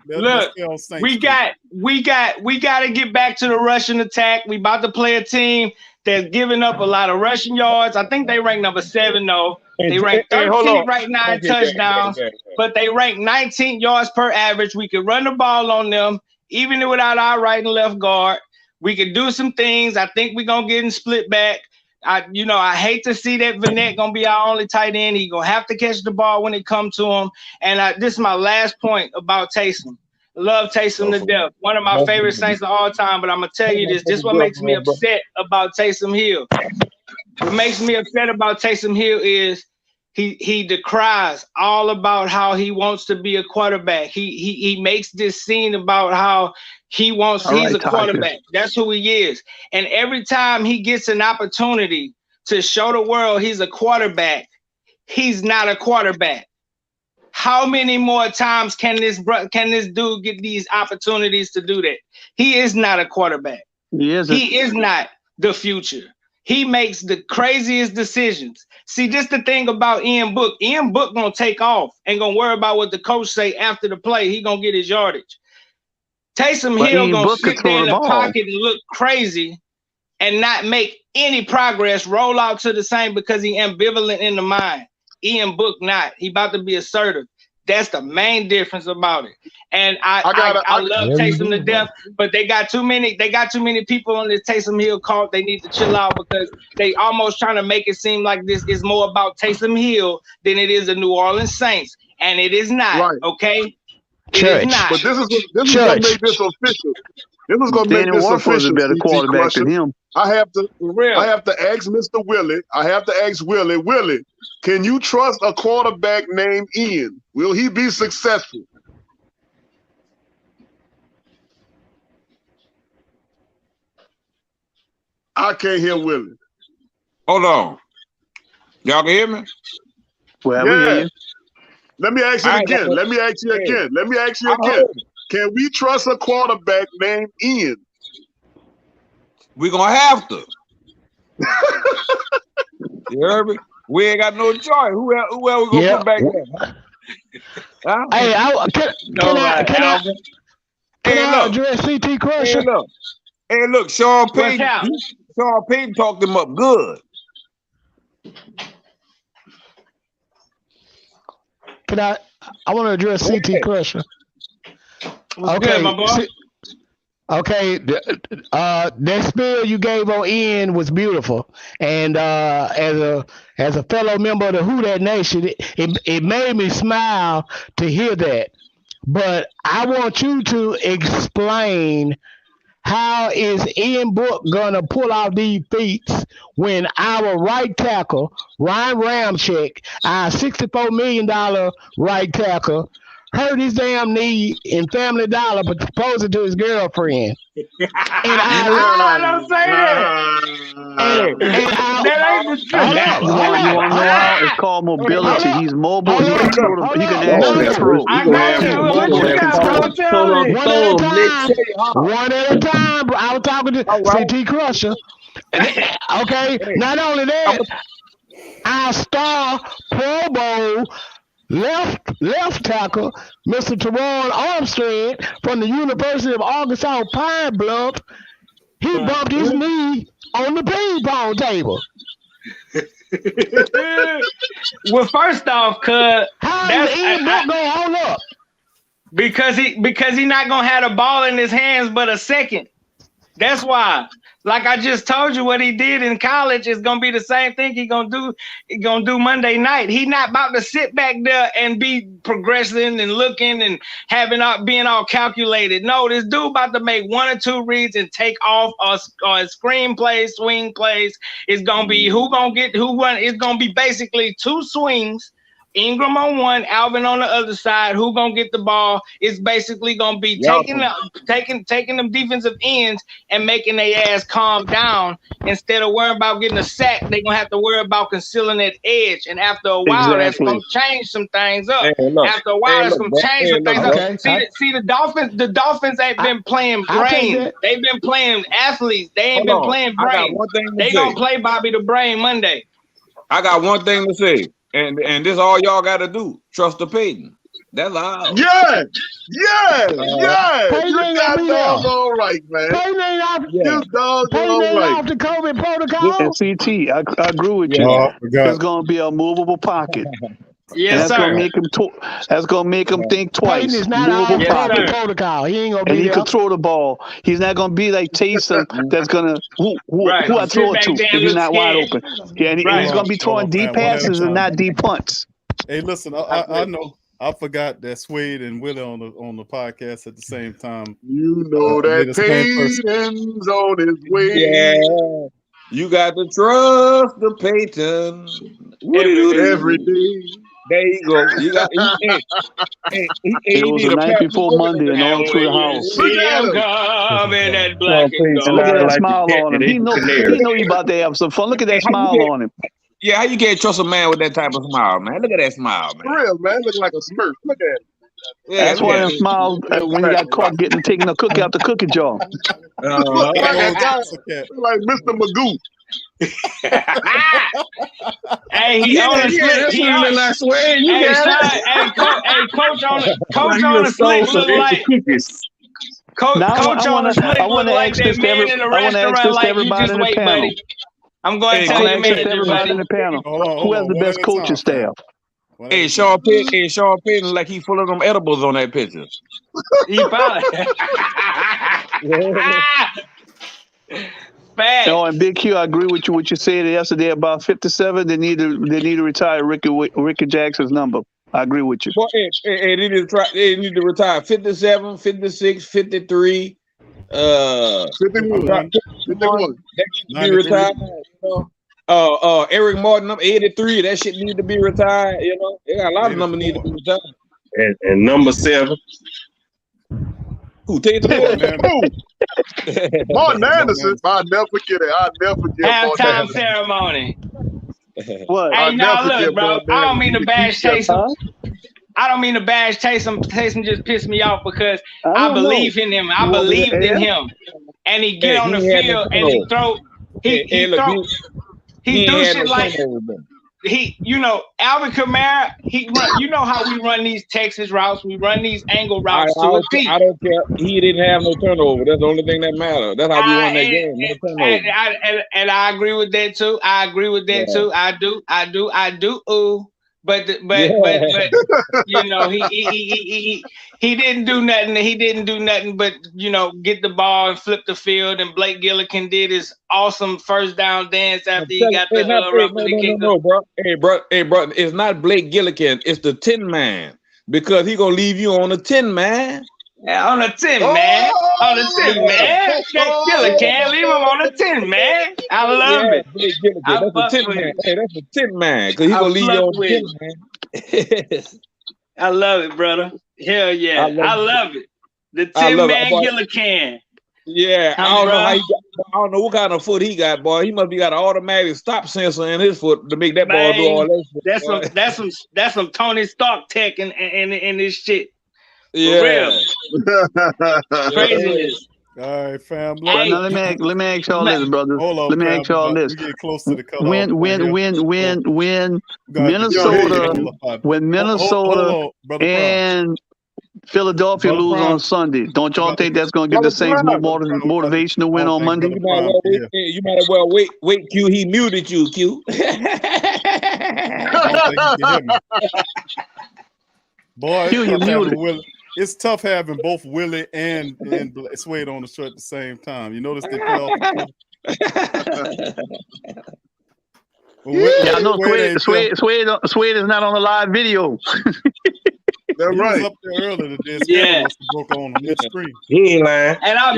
Look, we got to get back to the Russian attack. We about to play a team that's giving up a lot of rushing yards. I think they rank number 7 though. They rank 13th right now in touchdowns, but they rank 19 yards per average. We can run the ball on them, even without our right and left guard. We can do some things. I think we're gonna get in split back. I hate to see that Vanette gonna be our only tight end. He gonna have to catch the ball when it comes to him. And this is my last point about Taysom. Love Taysom to death. One of my favorite Saints of all time. But I'm gonna tell you this. This is what makes me upset about Taysom Hill. What makes me upset about Taysom Hill is he decries all about how he wants to be a quarterback. He makes this scene about how he's a quarterback. That's who he is. And every time he gets an opportunity to show the world he's a quarterback, he's not a quarterback. How many more times can this dude get these opportunities to do that? He is not a quarterback. He is not the future. He makes the craziest decisions. See, this the thing about Ian Book. Ian Book gonna take off and gonna worry about what the coach say after the play. He gonna get his yardage. Taysom Hill gonna sit there in the pocket and look crazy and not make any progress, roll out to the same because he ambivalent in the mind. Ian Book not. He about to be assertive. That's the main difference about it. And I love Taysom to death, but they got too many people on this Taysom Hill call. They need to chill out because they almost trying to make it seem like this is more about Taysom Hill than it is the New Orleans Saints. And it is not, okay? It is not. But this is gonna make this official. This is gonna make this official. A better quarterback than him. I have to ask Mr. Willie. Willie, can you trust a quarterback named Ian? Will he be successful? I can't hear Willie. Hold on. Y'all can hear me? Well, we hear you. Let me ask you again. Let me ask you again. Can we trust a quarterback named Ian? We're gonna have to. You heard me? We ain't got no choice. Who else we gonna put back there? Huh? Hey, can I address CT Crusher? Hey, look, Sean Payton talked him up good. I want to address CT Crusher. Okay, my boy. Okay, that spiel you gave on Ian was beautiful, and as a fellow member of the Who Dat Nation, it made me smile to hear that. But I want you to explain how is Ian Book gonna pull out these feats when our right tackle Ryan Ramczyk, our $64 million right tackle, hurt his damn knee in Family Dollar, but proposing to his girlfriend. And don't say that. That ain't the truth. You want to know how? It's called mobility. He's mobile. He can actually throw. One at a time. I was talking to CT Crusher. Okay, not only that, our star Pro Bowl left tackle, Mr. Teron Armstead from the University of Arkansas Pine Bluff, he bumped his knee on the ping pong table. Well, first off, cuz how is Ian Book gonna hold up? Because he not gonna have the ball in his hands but a second. That's why. Like I just told you, what he did in college is gonna be the same thing he gonna do Monday night. He not about to sit back there and be progressing and looking and being all calculated. No, this dude about to make 1 or 2 reads and take off or screen plays, swing plays. It's gonna be who gonna get who run. It's gonna be basically 2 swings. Ingram on one, Alvin on the other side. Who gonna get the ball? It's basically gonna be taking them defensive ends and making their ass calm down instead of worrying about getting a sack. They gonna have to worry about concealing that edge, and after a while, that's gonna change some things up. After a while, that's gonna change some things up. See, the Dolphins ain't been playing brain. They've been playing athletes. They ain't been playing brain. They gonna play Bobby the Brain Monday. I got one thing to say. And this all y'all got to do. Trust the Payton. That's all. Yes. Payton You got dogs all right, man. Payton ain't off. You dogs all right. Off the COVID protocol. And CT, I agree with you. It's going to be a movable pocket. Yes, that's sir. That's gonna make him think twice. Payton is not off the COVID protocol. He ain't gonna be and he there. can throw the ball. He's not gonna be like Taysom. That's gonna who I throw it to if he's not wide open. Yeah, and he's gonna be throwing deep passes and not deep punts. Hey, listen, I know. I forgot that Suede and Willie on the podcast at the same time. You know that Payton's on his way. Yeah. You got to trust the Payton every day. There you go. You got. It was the night before Monday, and all through the house. Look at that black and look at that smile on him. He know you about to have some fun. Look at that smile on him. Yeah, how you can't trust a man with that type of smile, man? Look at that smile, man. For real, man. Look like a Smurf. Look at it. Yeah, that's why he smiled when he got caught taking a cookie out the cookie jar. Look like Mr. Magoo. Hey, he on a split. He on a split. Coach on a split look like. Coach on a split look like that man in the restaurant. Like you just wait, buddy. I'm going to tell you, everybody in the panel. Who has the best coaching staff? Hey, Sean Payton, like he full of them edibles on that picture. He probably. Fact. No, and Big Q, I agree with you. What you said yesterday about 57. They need to retire Ricky Jackson's number. I agree with you. Well, they need to retire 57, 56, 53, 51. That needs to be retired. Eric Martin, I'm 83. That shit need to be retired. You know, they got a lot of numbers need to be retired. And number 7. Who Taysom Hill? Martin Anderson. I'll never forget it. Halftime ceremony. What? Hey, now look, bro. I don't mean to bash Taysom. Taysom just pissed me off because I believe in him. I believed in him, and he get on the field and he throw. He do shit like Alvin Kamara. You know how we run these Texas routes. We run these angle routes to a T. I don't care. He didn't have no turnover. That's the only thing that matters. That's how we won that game. No turnover. And I agree with that too. I do. Ooh. But you know he didn't do nothing. He didn't do nothing but get the ball and flip the field. And Blake Gillikin did his awesome first down dance after he got the kick. No, bro. Hey, bro. It's not Blake Gillikin. It's the 10 man because he gonna leave you on a 10 man. Yeah, on a 10 man. On a 10 man. Gillikin, leave him on a 10 man. I love it. That's a 10 man. Hey, that's a 10 man because he gonna leave you on a 10 man. I love it, brother. Hell yeah. I love it. The 10 man Gillikin. Yeah, I don't know what kind of foot he got, boy. He must be got an automatic stop sensor in his foot to make that ball do all that shit. That's some Tony Stark tech in this shit. Yeah. For real. Craziness. All right, fam. But now let me ask y'all this, brothers. Hold on, let me fam. ask y'all this. We get close to the cutoff. When Minnesota and Philadelphia Brother lose Prime. on Sunday, don't y'all think that's going to give the Saints more motivation to win on Monday? You might as well wait, Q. He muted you, Q. Boy, Q, you muted. It's tough having both Willie and Suede on the show at the same time. You notice they play off. Yeah, I know Suede is not on the live video. That's He right. was up there earlier today. Yeah. Broke on midstream. He ain't lying. And I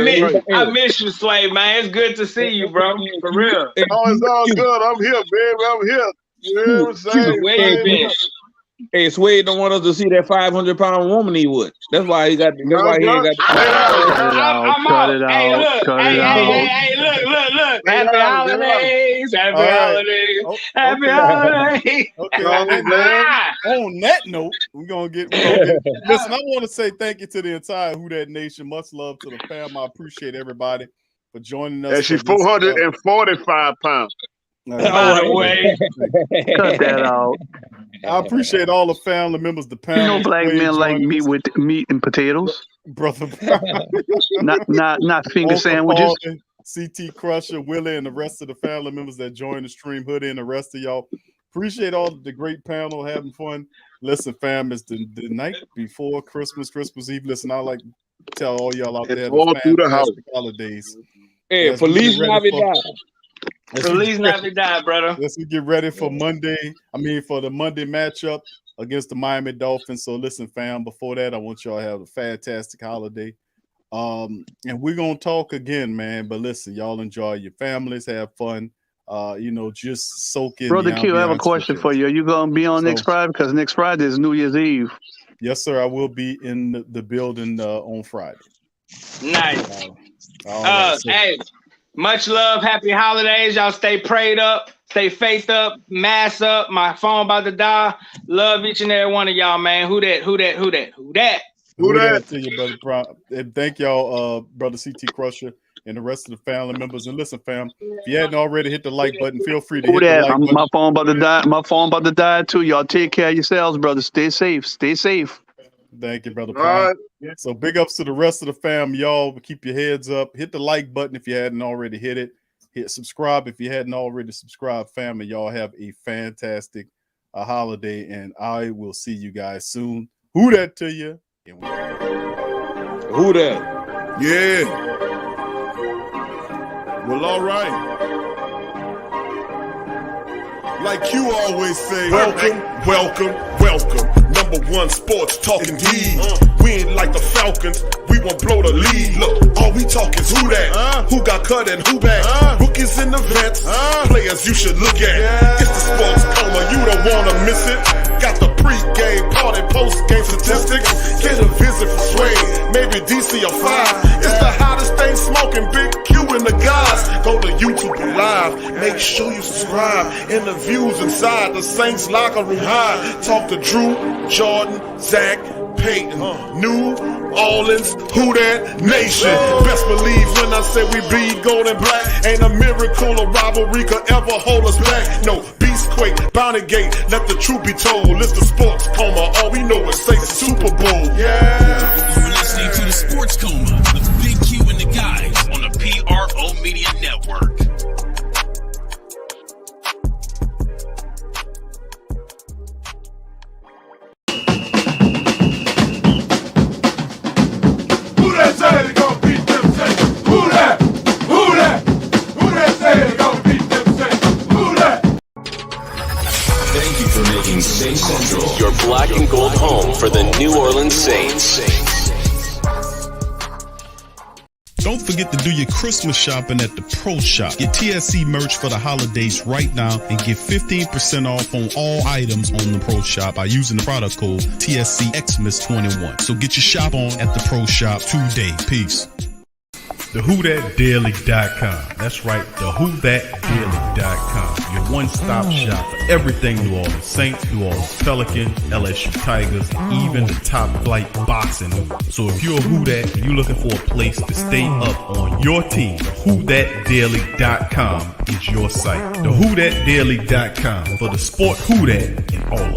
miss you, Slay, man. It's good to see you, bro. For real. Oh, it's all good. I'm here, baby. I'm here. You know what I'm saying? Where you been? Hey, Suede don't want us to see that 500-pound woman he would. That's why he got. That's why he ain't got. I'm out. Hey, look. Hey, look. Happy holidays. Happy holidays. Happy holidays. Okay. On that note, we're gonna get. Listen, I want to say thank you to the entire Who Dat Nation. Much love to the fam. I appreciate everybody for joining us. And she's 445 pounds. By the way, cut that out. I appreciate all the family members, the panel. You know, black men like meat with meat and potatoes, brother. not finger sandwiches. CT Crusher, Willie, and the rest of the family members that joined the stream, Hoodie, and the rest of y'all. Appreciate all the great panel having fun. Listen, fam, it's the night before Christmas Eve. Listen, I like to tell all y'all out there all through the house. Holidays. Hey, Feliz Navidad. Feliz Navidad, brother. Let's get ready for Monday. For the Monday matchup against the Miami Dolphins. So listen, fam, before that, I want y'all to have a fantastic holiday. And we're gonna talk again, man. But listen, y'all enjoy your families, have fun. Just soak in. Brother Q, I have a question for you. Are you gonna be on next Friday? Because next Friday is New Year's Eve. Yes, sir. I will be in the building on Friday. Nice. So, hey. Much love. Happy holidays. Y'all stay prayed up. Stay faith up. Mask up. My phone about to die. Love each and every one of y'all, man. Who that? Who that to you, brother? And thank y'all, brother CT Crusher and the rest of the family members. And listen, fam, if you hadn't already hit the like button, feel free to hit the like button. My phone about to die. My phone about to die too. Y'all take care of yourselves, brother. Stay safe. Stay safe. Thank you, brother. All right. So big ups to the rest of the fam. Y'all keep your heads up. Hit the like button if you hadn't already hit it. Hit subscribe if you hadn't already subscribed, family. Y'all have a fantastic holiday, and I will see you guys soon. Who that to you? Who that? Yeah. Well, all right. Like you always say, welcome. Number one sports talking D. We ain't like the Falcons. We won't blow the lead. Look, all we talk is who that? Who got cut and who back? Rookies in the vets. Players you should look at. It's the sports coma. You don't want to miss it. Got the pre-game party, post-game statistics. Get a visit from Suede. Maybe DC or 5. It's the hottest thing smoking. Big Q and the guys. Go to YouTube Live. Make sure you subscribe. Interviews inside the Saints locker room high. Talk to Drew, Jordan, Zach, Payton, New Orleans, Who Dat Nation. Best believe when I say we bleed gold and black. Ain't a miracle or rivalry could ever hold us back. No, Beastquake, Bounty Gate, let the truth be told. It's the sports coma, all we know is say Super Bowl. Yeah. You're listening to the Sports Coma with Big Q and the guys on the PRO Media Network. Saints Central, your black and gold home for the New Orleans Saints. Don't forget to do your Christmas shopping at the Pro Shop. Get TSC merch for the holidays right now and get 15% off on all items on the Pro Shop by using the product code TSCXmas21. So get your shop on at the Pro Shop today. Peace. The WhoDatDaily.com. That's right, the WhoDatDaily.com. Your one-stop shop for everything New Orleans Saints, New Orleans Pelicans, LSU Tigers, even the top flight boxing. So if you're a Who Dat and you're looking for a place to stay up on your team, WhoDatDaily.com is your site. The WhoDatDaily.com for the sport Who Dat in all of